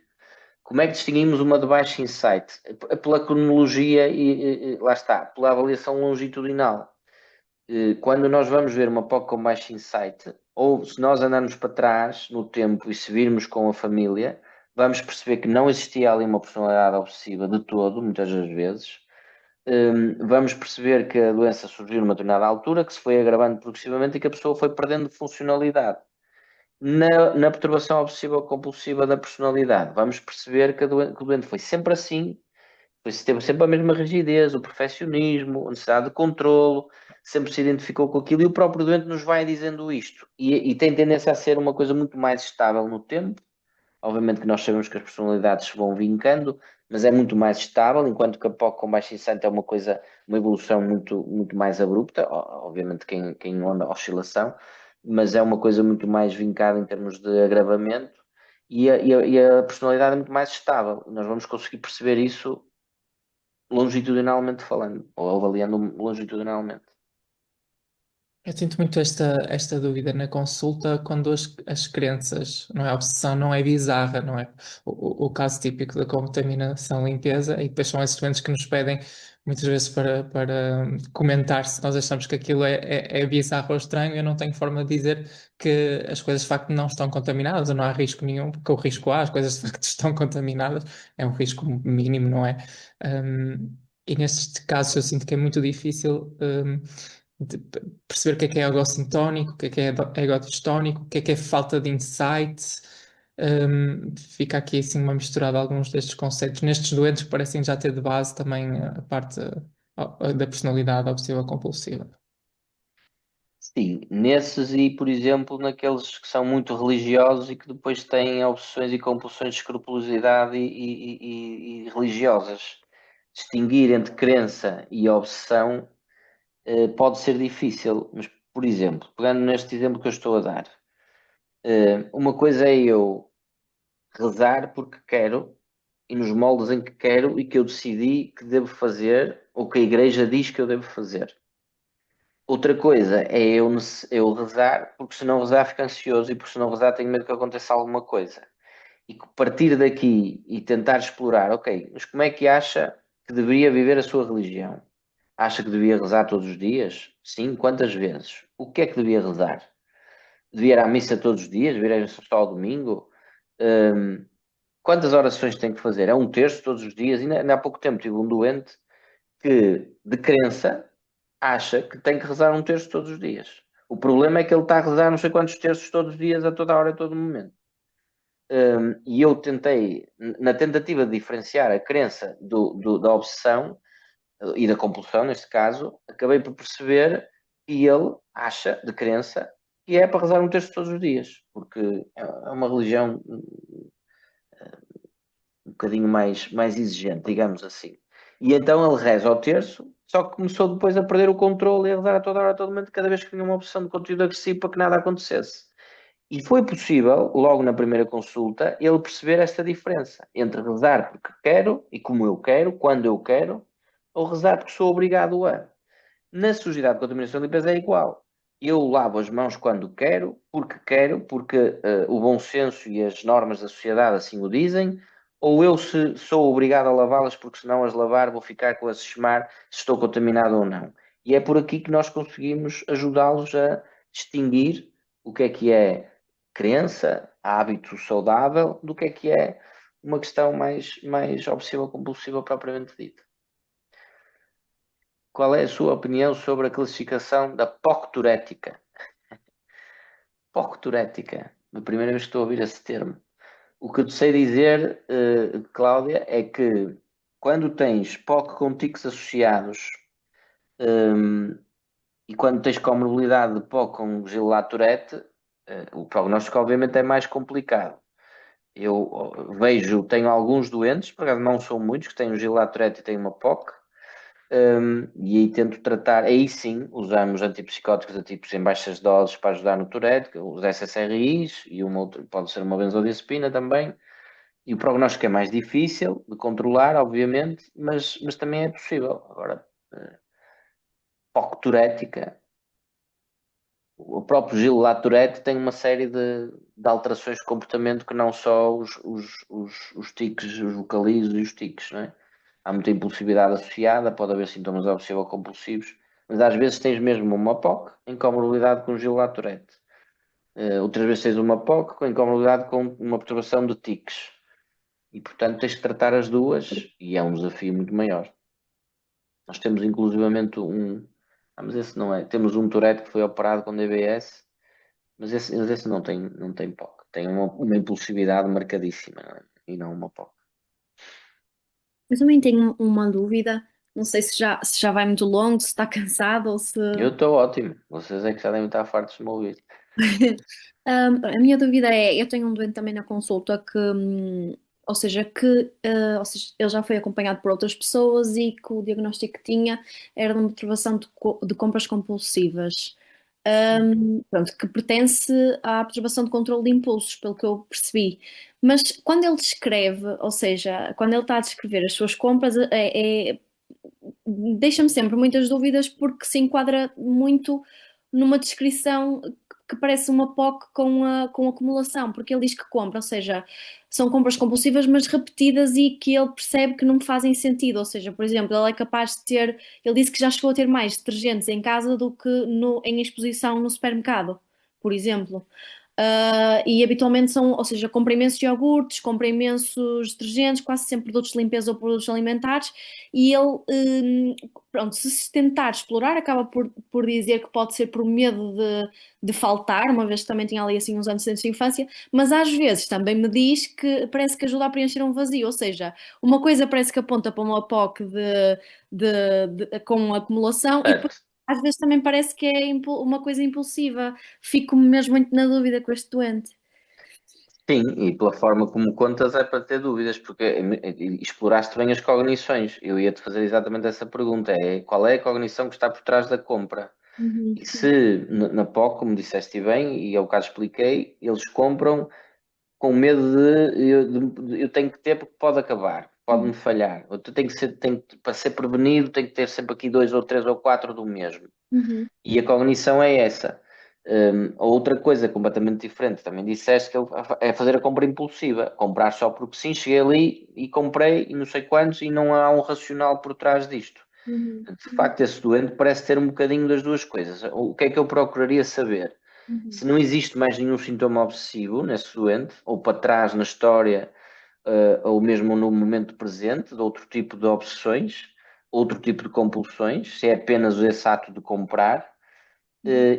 Como é que distinguimos uma de baixo insight? Pela cronologia e lá está, pela avaliação longitudinal. Quando nós vamos ver uma POC com baixo insight, ou se nós andarmos para trás no tempo e se virmos com a família, vamos perceber que não existia ali uma personalidade obsessiva de todo, muitas das vezes. Vamos perceber que a doença surgiu numa determinada altura, que se foi agravando progressivamente e que a pessoa foi perdendo funcionalidade. Na perturbação obsessiva compulsiva da personalidade, vamos perceber que o doente foi sempre assim, teve sempre a mesma rigidez, o perfeccionismo, a necessidade de controlo, sempre se identificou com aquilo e o próprio doente nos vai dizendo isto. E tem tendência a ser uma coisa muito mais estável no tempo. Obviamente que nós sabemos que as personalidades se vão vincando, mas é muito mais estável, enquanto que a POC com baixo insight é uma coisa, uma evolução muito mais abrupta, obviamente quem onda oscilação, mas é uma coisa muito mais vincada em termos de agravamento e a personalidade é muito mais estável. Nós vamos conseguir perceber isso longitudinalmente falando, ou avaliando longitudinalmente. Eu sinto muito esta dúvida na consulta quando as crenças, não é? A obsessão não é bizarra, não é? O caso típico da contaminação limpeza, e depois são esses doentes que nos pedem muitas vezes para comentar se nós achamos que aquilo é bizarro ou estranho. Eu não tenho forma de dizer que as coisas de facto não estão contaminadas ou não há risco nenhum, porque o risco há, as coisas de facto estão contaminadas, é um risco mínimo, não é? E nestes casos eu sinto que é muito difícil de perceber o que é egocintonico, o que é egodistónico, o que é falta de insight. Fica aqui assim uma mistura de alguns destes conceitos. Nestes doentes que parecem já ter de base também a parte da personalidade obsessiva compulsiva. Sim, nesses e, por exemplo, naqueles que são muito religiosos e que depois têm obsessões e compulsões de escrupulosidade e religiosas. Distinguir entre crença e obsessão pode ser difícil, mas, por exemplo, pegando neste exemplo que eu estou a dar, uma coisa é eu rezar porque quero e nos moldes em que quero e que eu decidi que devo fazer ou que a igreja diz que eu devo fazer. Outra coisa é eu rezar, porque se não rezar fico ansioso e porque se não rezar tenho medo que aconteça alguma coisa. E partir daqui e tentar explorar, ok, mas como é que acha que deveria viver a sua religião? Acha que devia rezar todos os dias? Sim, quantas vezes? O que é que devia rezar? Devia ir à missa todos os dias? Devia ir só ao domingo? Hum, Quantas orações tem que fazer? É um terço todos os dias? Ainda há pouco tempo tive um doente que, de crença, acha que tem que rezar um terço todos os dias. O problema é que ele está a rezar não sei quantos terços todos os dias, a toda hora, a todo momento. E eu tentei, na tentativa de diferenciar a crença da obsessão e da compulsão, neste caso, acabei por perceber que ele acha, de crença, que é para rezar um terço todos os dias, porque é uma religião um bocadinho mais exigente, digamos assim. E então ele reza ao terço, só que começou depois a perder o controle e a rezar a toda hora, a todo momento, cada vez que tinha uma opção de conteúdo agressivo para que nada acontecesse. E foi possível, logo na primeira consulta, ele perceber esta diferença entre rezar porque quero e como eu quero, quando eu quero, ou rezar porque sou obrigado a. Na sociedade de contaminação de limpeza é igual. Eu lavo as mãos quero, porque o bom senso e as normas da sociedade assim o dizem, ou eu sou obrigado a lavá-las porque se não as lavar vou ficar com a cismar se estou contaminado ou não. E é por aqui que nós conseguimos ajudá-los a distinguir o que é crença, hábito saudável, do que é uma questão mais obsessiva compulsiva propriamente dita. Qual é a sua opinião sobre a classificação da POC-turética? POC-turética. A primeira vez que estou a ouvir esse termo. O que eu te sei dizer, Cláudia, é que quando tens POC com tiques associados e quando tens comorbilidade de POC com Gillat-Tourette, o prognóstico obviamente é mais complicado. Eu tenho alguns doentes, por acaso não são muitos, que têm o Gillat-Tourette e têm uma POC, e aí tento tratar, aí sim usamos antipsicóticos a tipos em baixas doses para ajudar no Tourette, os SSRIs e uma outra, pode ser uma benzodiazepina também, e o prognóstico é mais difícil de controlar, obviamente, mas também é possível. Agora, pocoturética, o próprio Gil Tourette tem uma série de alterações de comportamento que não só os tiques, os vocalizos e os tiques, não é? Há muita impulsividade associada, pode haver sintomas obsessivo-compulsivos, mas às vezes tens mesmo uma POC em comorbilidade com Gil Tourette. Outras vezes tens uma POC em comorbilidade com uma perturbação de tiques. E, portanto, tens que tratar as duas e é um desafio muito maior. Nós temos inclusivamente mas esse não é. Temos um Tourette que foi operado com DBS, mas esse não tem POC. Tem uma impulsividade marcadíssima, não é? E não uma POC. Eu também tenho uma dúvida, não sei se já vai muito longo, se está cansado ou se. Eu estou ótimo. Vocês é que já devem estar fartos de me ouvir. A minha dúvida é, eu tenho um doente também na consulta que, ou seja, ele já foi acompanhado por outras pessoas e que o diagnóstico que tinha era de uma perturbação de compras compulsivas. Pronto, que pertence à perturbação de controle de impulsos, pelo que eu percebi. Mas quando ele descreve, ou seja, quando ele está a descrever as suas compras, deixa-me sempre muitas dúvidas porque se enquadra muito numa descrição que parece uma POC com acumulação, porque ele diz que compra, ou seja, são compras compulsivas, mas repetidas e que ele percebe que não fazem sentido. Ou seja, por exemplo, ele é capaz de ter, ele disse que já chegou a ter mais detergentes em casa do que em exposição no supermercado, por exemplo. E habitualmente são, ou seja, compra imensos iogurtes, compra imensos detergentes, quase sempre produtos de limpeza ou produtos alimentares, e ele, pronto, se tentar explorar, acaba por dizer que pode ser por medo de faltar, uma vez que também tinha ali assim uns antecedentes de infância, mas às vezes também me diz que parece que ajuda a preencher um vazio, ou seja, uma coisa parece que aponta para uma POC com acumulação e depois Certo. às vezes também parece que é uma coisa impulsiva. Fico mesmo muito na dúvida com este doente. Sim, e pela forma como contas é para ter dúvidas, porque exploraste bem as cognições. Eu ia-te fazer exatamente essa pergunta, é qual é a cognição que está por trás da compra? Uhum, E se na POC, como disseste bem, e é o caso expliquei, eles compram com medo eu tenho que ter porque pode acabar, uhum, pode-me falhar. Eu tenho que ser, para ser prevenido, tenho que ter sempre aqui 2 ou 3 ou 4 do mesmo. uhum, E a cognição é essa. Outra coisa completamente diferente, também disseste que é fazer a compra impulsiva, comprar só porque sim, cheguei ali e comprei e não sei quantos e não há um racional por trás disto. uhum, De facto, esse doente parece ter um bocadinho das duas coisas. O que é que eu procuraria saber? uhum, Se não existe mais nenhum sintoma obsessivo nesse doente, ou para trás na história, ou mesmo no momento presente, de outro tipo de obsessões, outro tipo de compulsões, se é apenas esse ato de comprar,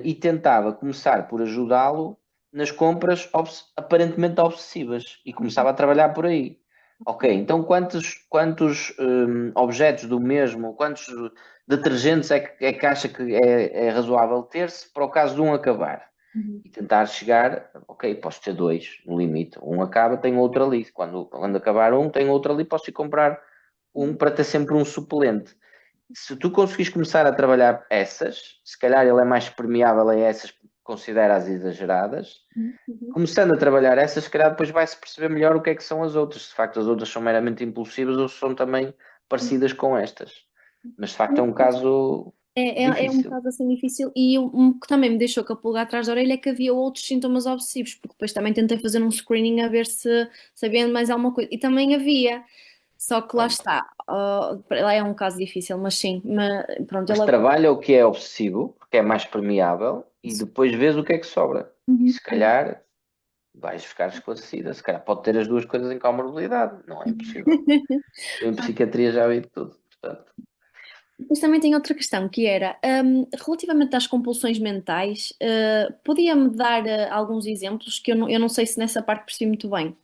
e tentava começar por ajudá-lo nas compras aparentemente obsessivas e começava a trabalhar por aí. Ok, então quantos objetos do mesmo, quantos detergentes é que acha que é razoável ter-se para o caso de um acabar? uhum, E tentar chegar, ok, posso ter dois no limite. Um acaba, tenho outro ali. Quando acabar um, tenho outro ali, posso ir comprar um para ter sempre um suplente. Se tu conseguires começar a trabalhar essas, se calhar ele é mais permeável a essas que considera-as exageradas. uhum, Começando a trabalhar essas, se calhar depois vai-se perceber melhor o que é que são as outras. Se de facto as outras são meramente impulsivas ou se são também uhum. parecidas com estas. Mas de facto é um caso É um difícil. caso assim difícil e um que também me deixou com a pulga atrás da orelha é que havia outros sintomas obsessivos, porque depois também tentei fazer um screening a ver se sabia mais alguma coisa. E também havia, só que lá Pronto. está. Lá é um caso difícil, mas sim, pronto, Mas ele trabalha o que é obsessivo, porque é mais permeável, e depois vês o que é que sobra. E Uhum. se calhar vais ficar esclarecida. Se calhar pode ter as duas coisas em comorbilidade, não é impossível. Eu em psiquiatria já vi de tudo, portanto. Depois também tem outra questão que era, relativamente às compulsões mentais, podia-me dar alguns exemplos que eu não sei se nessa parte percebi muito bem.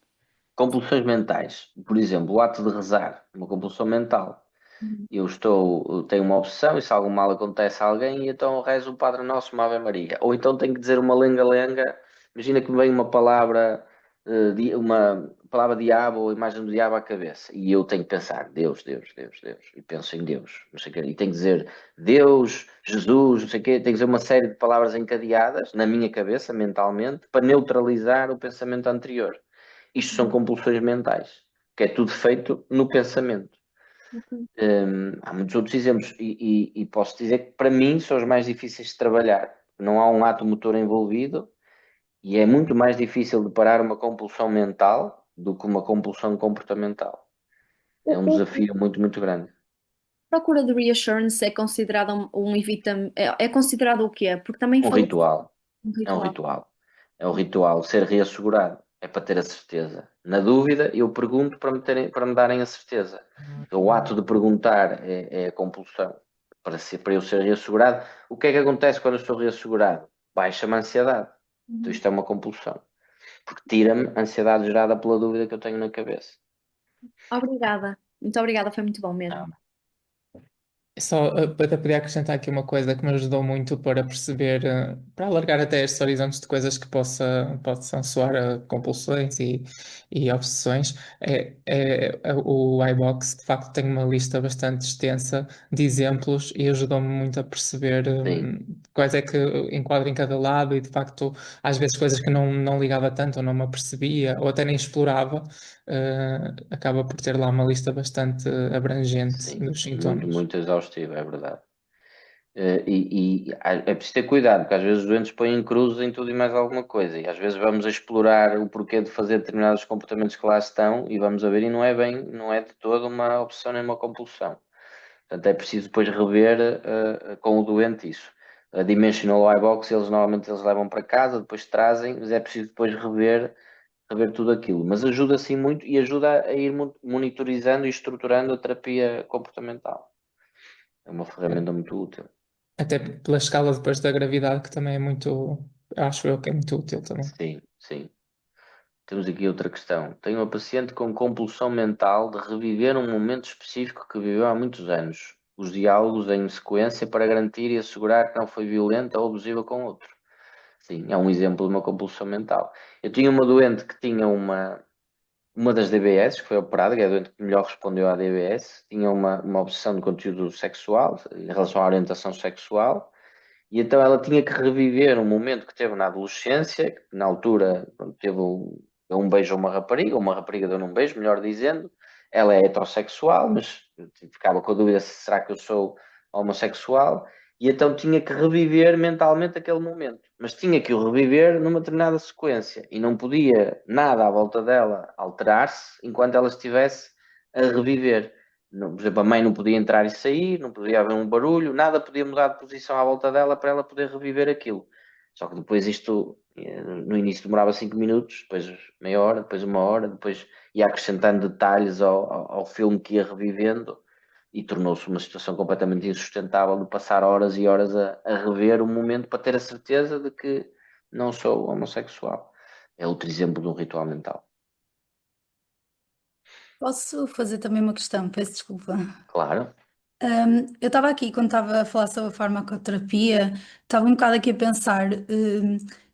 Compulsões mentais, por exemplo, o ato de rezar, uma compulsão mental. Uhum. Eu tenho uma obsessão e se algo mal acontece a alguém, então rezo o Padre Nosso, uma Ave Maria. Ou então tenho que dizer uma lenga-lenga, imagina que me vem uma palavra diabo ou imagem do diabo à cabeça e eu tenho que pensar Deus, Deus, Deus, Deus, e penso em Deus, não sei o quê, e tenho que dizer Deus, Jesus, não sei o quê, tenho que dizer uma série de palavras encadeadas na minha cabeça, mentalmente, para neutralizar o pensamento anterior. Isto são compulsões mentais, que é tudo feito no pensamento. Ok. Há muitos outros exemplos e posso dizer que para mim são os mais difíceis de trabalhar. Não há um ato motor envolvido e é muito mais difícil de parar uma compulsão mental do que uma compulsão comportamental. É um O desafio muito, muito grande. procura de reassurance é considerado um evita, é considerado o quê? Porque também Um falou ritual, um é um ritual. ritual. É um ritual, ser reassegurado, é para ter a certeza. Na dúvida, eu pergunto para me darem a certeza. O ato de perguntar é a compulsão. Para eu ser reassegurado. O que é que acontece quando eu estou reassegurado? Baixa-me a ansiedade. Então Uhum. isto é uma compulsão. Porque tira-me a ansiedade gerada pela dúvida que eu tenho na cabeça. Obrigada. Muito obrigada, foi muito bom mesmo. Não. Só até podia acrescentar aqui uma coisa que me ajudou muito para perceber, para alargar até estes horizontes de coisas que possam soar a compulsões e obsessões, o iBox de facto tem uma lista bastante extensa de exemplos e ajudou-me muito a perceber Sim, quais é que enquadro em cada lado e de facto às vezes coisas que não ligava tanto ou não me apercebia ou até nem explorava, acaba por ter lá uma lista bastante abrangente sim. dos Muito, sintomas. muito exaustivo, é verdade. É preciso ter cuidado, porque às vezes os doentes põem em cruzes em tudo e mais alguma coisa, e às vezes vamos a explorar o porquê de fazer determinados comportamentos que lá estão e vamos a ver, e não é de todo uma obsessão nem uma compulsão. Portanto, é preciso depois rever com o doente isso. a Dimensional iBox, normalmente eles levam para casa, depois trazem, mas é preciso depois rever tudo aquilo. Mas ajuda assim muito e ajuda a ir monitorizando e estruturando a terapia comportamental. É uma ferramenta muito útil. Até pela escala depois da gravidade, que também é muito, acho eu que é muito útil também. Sim, sim. Temos aqui outra questão. Tenho uma paciente com compulsão mental de reviver um momento específico que viveu há muitos anos. Os diálogos em sequência para garantir e assegurar que não foi violenta ou abusiva com outro. Sim, é um exemplo de uma compulsão mental. Eu tinha uma doente que tinha uma das DBS, que foi operada, que é a doente que melhor respondeu à DBS, tinha uma obsessão de conteúdo sexual, em relação à orientação sexual, e então ela tinha que reviver um momento que teve na adolescência, que na altura pronto, deu um beijo a uma rapariga deu-lhe um beijo, melhor dizendo. Ela é heterossexual, mas ficava com a dúvida se será que eu sou homossexual, e então tinha que reviver mentalmente aquele momento. Mas tinha que o reviver numa determinada sequência, e não podia nada à volta dela alterar-se enquanto ela estivesse a reviver. Por exemplo, a mãe não podia entrar e sair, não podia haver um barulho, nada podia mudar de posição à volta dela para ela poder reviver aquilo. Só que depois isto, no início demorava 5 minutos, depois meia hora, depois uma hora, depois ia acrescentando detalhes ao filme que ia revivendo e tornou-se uma situação completamente insustentável de passar horas e horas a rever o momento para ter a certeza de que não sou homossexual. É outro exemplo de um ritual mental. Posso fazer também uma questão? Peço desculpa. Claro. Eu estava aqui, quando estava a falar sobre a farmacoterapia, estava um bocado aqui a pensar,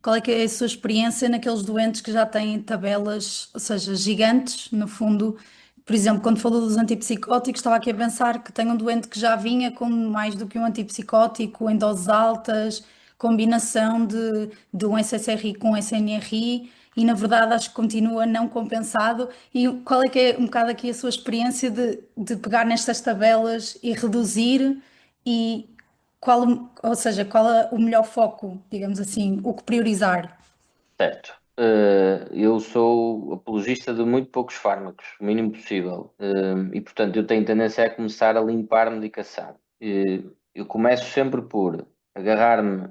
qual é que é a sua experiência naqueles doentes que já têm tabelas, ou seja, gigantes, no fundo. Por exemplo, quando falou dos antipsicóticos, estava aqui a pensar que tem um doente que já vinha com mais do que um antipsicótico, em doses altas, combinação de um SSRI com SNRI, e na verdade acho que continua não compensado. E qual é que é um bocado aqui a sua experiência de pegar nestas tabelas e reduzir, e qual, ou seja, qual é o melhor foco, digamos assim, o que priorizar? Certo. Eu sou apologista de muito poucos fármacos, o mínimo possível. E, portanto, eu tenho tendência a começar a limpar a medicação. Eu começo sempre por agarrar-me,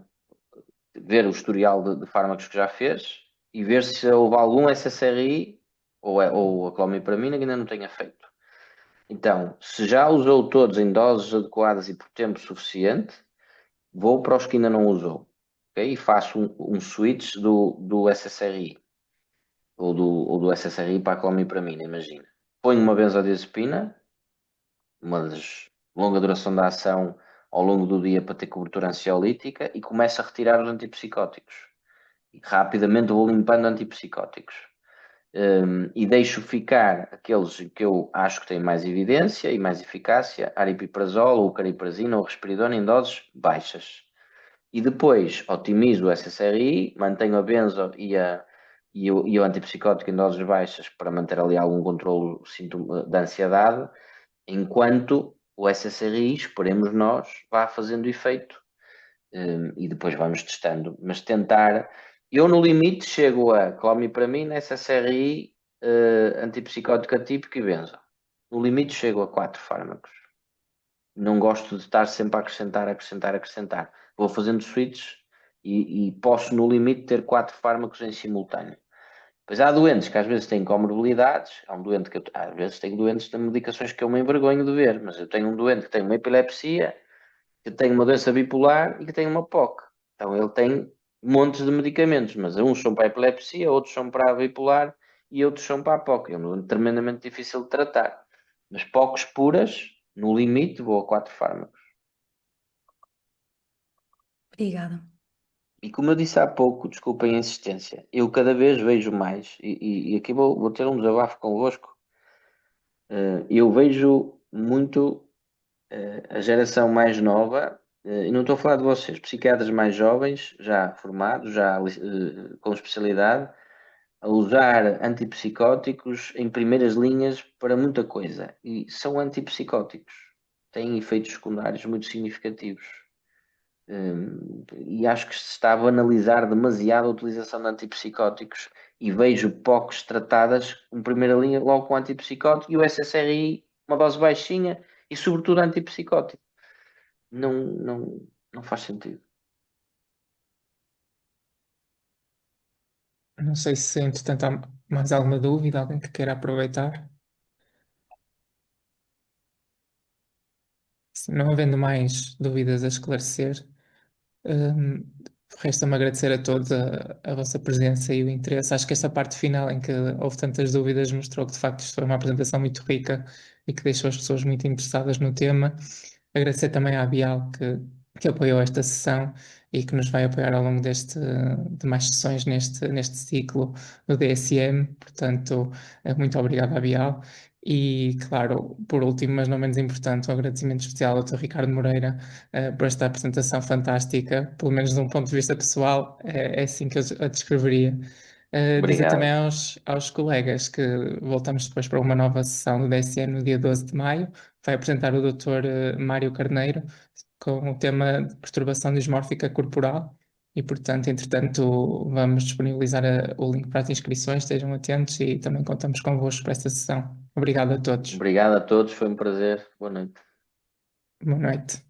ver o historial de fármacos que já fez e ver se houve algum SSRI ou a clomipramina que ainda não tenha feito. Então, se já usou todos em doses adequadas e por tempo suficiente, vou para os que ainda não usou. Okay? E faço um switch do SSRI ou do SSRI para a clomipramina, imagina. Ponho uma benzodiazepina, uma das longa duração da ação ao longo do dia para ter cobertura ansiolítica e começo a retirar os antipsicóticos. E rapidamente vou limpando antipsicóticos. E deixo ficar aqueles que eu acho que têm mais evidência e mais eficácia, aripiprazol ou cariprazina ou risperidona em doses baixas. E depois otimizo o SSRI, mantenho a benzo e o antipsicótico em doses baixas para manter ali algum controle da ansiedade, enquanto o SSRI, esperemos nós, vá fazendo efeito. E depois vamos testando. Mas tentar... Eu, no limite, chego a clomipramina, SSRI, antipsicótico atípico e benzo. No limite, chego a 4 fármacos. Não gosto de estar sempre a acrescentar. Vou fazendo switches e posso, no limite, ter 4 fármacos em simultâneo. Pois há doentes que às vezes têm comorbilidades. Há um doente que às vezes tenho doentes de medicações que eu me envergonho de ver, mas eu tenho um doente que tem uma epilepsia, que tem uma doença bipolar e que tem uma POC. Então ele tem montes de medicamentos, mas uns são para a epilepsia, outros são para a bipolar e outros são para a POC. É um doente tremendamente difícil de tratar. Mas POCs puras, no limite, vou a 4 fármacos. Obrigada. E como eu disse há pouco, desculpem a insistência, eu cada vez vejo mais, e aqui vou ter um desabafo convosco, eu vejo muito a geração mais nova, e não estou a falar de vocês, psiquiatras mais jovens, já formados, já com especialidade, a usar antipsicóticos em primeiras linhas para muita coisa. E são antipsicóticos, têm efeitos secundários muito significativos. E acho que se está a banalizar demasiado a utilização de antipsicóticos e vejo POCs tratadas em primeira linha logo com antipsicótico e o SSRI uma dose baixinha e sobretudo antipsicótico. Não faz sentido. Não sei se, entretanto, há mais alguma dúvida, alguém que queira aproveitar. Se não havendo mais dúvidas a esclarecer, resta-me agradecer a todos a vossa presença e o interesse. Acho que esta parte final em que houve tantas dúvidas mostrou que de facto isto foi uma apresentação muito rica e que deixou as pessoas muito interessadas no tema. Agradecer também à Bial que apoiou esta sessão e que nos vai apoiar ao longo de mais sessões neste ciclo do DSM. Portanto, muito obrigado à Bial. E, claro, por último, mas não menos importante, um agradecimento especial ao Dr. Ricardo Moreira por esta apresentação fantástica, pelo menos de um ponto de vista pessoal, é assim que eu a descreveria. Dizer também Obrigado. aos colegas que voltamos depois para uma nova sessão do DSM no dia 12 de maio. Vai apresentar o Dr. Mário Carneiro com o tema de perturbação dismórfica corporal. E, portanto, entretanto, vamos disponibilizar o link para as inscrições, estejam atentos e também contamos convosco para esta sessão. Obrigado a todos. Obrigado a todos, foi um prazer. Boa noite. Boa noite.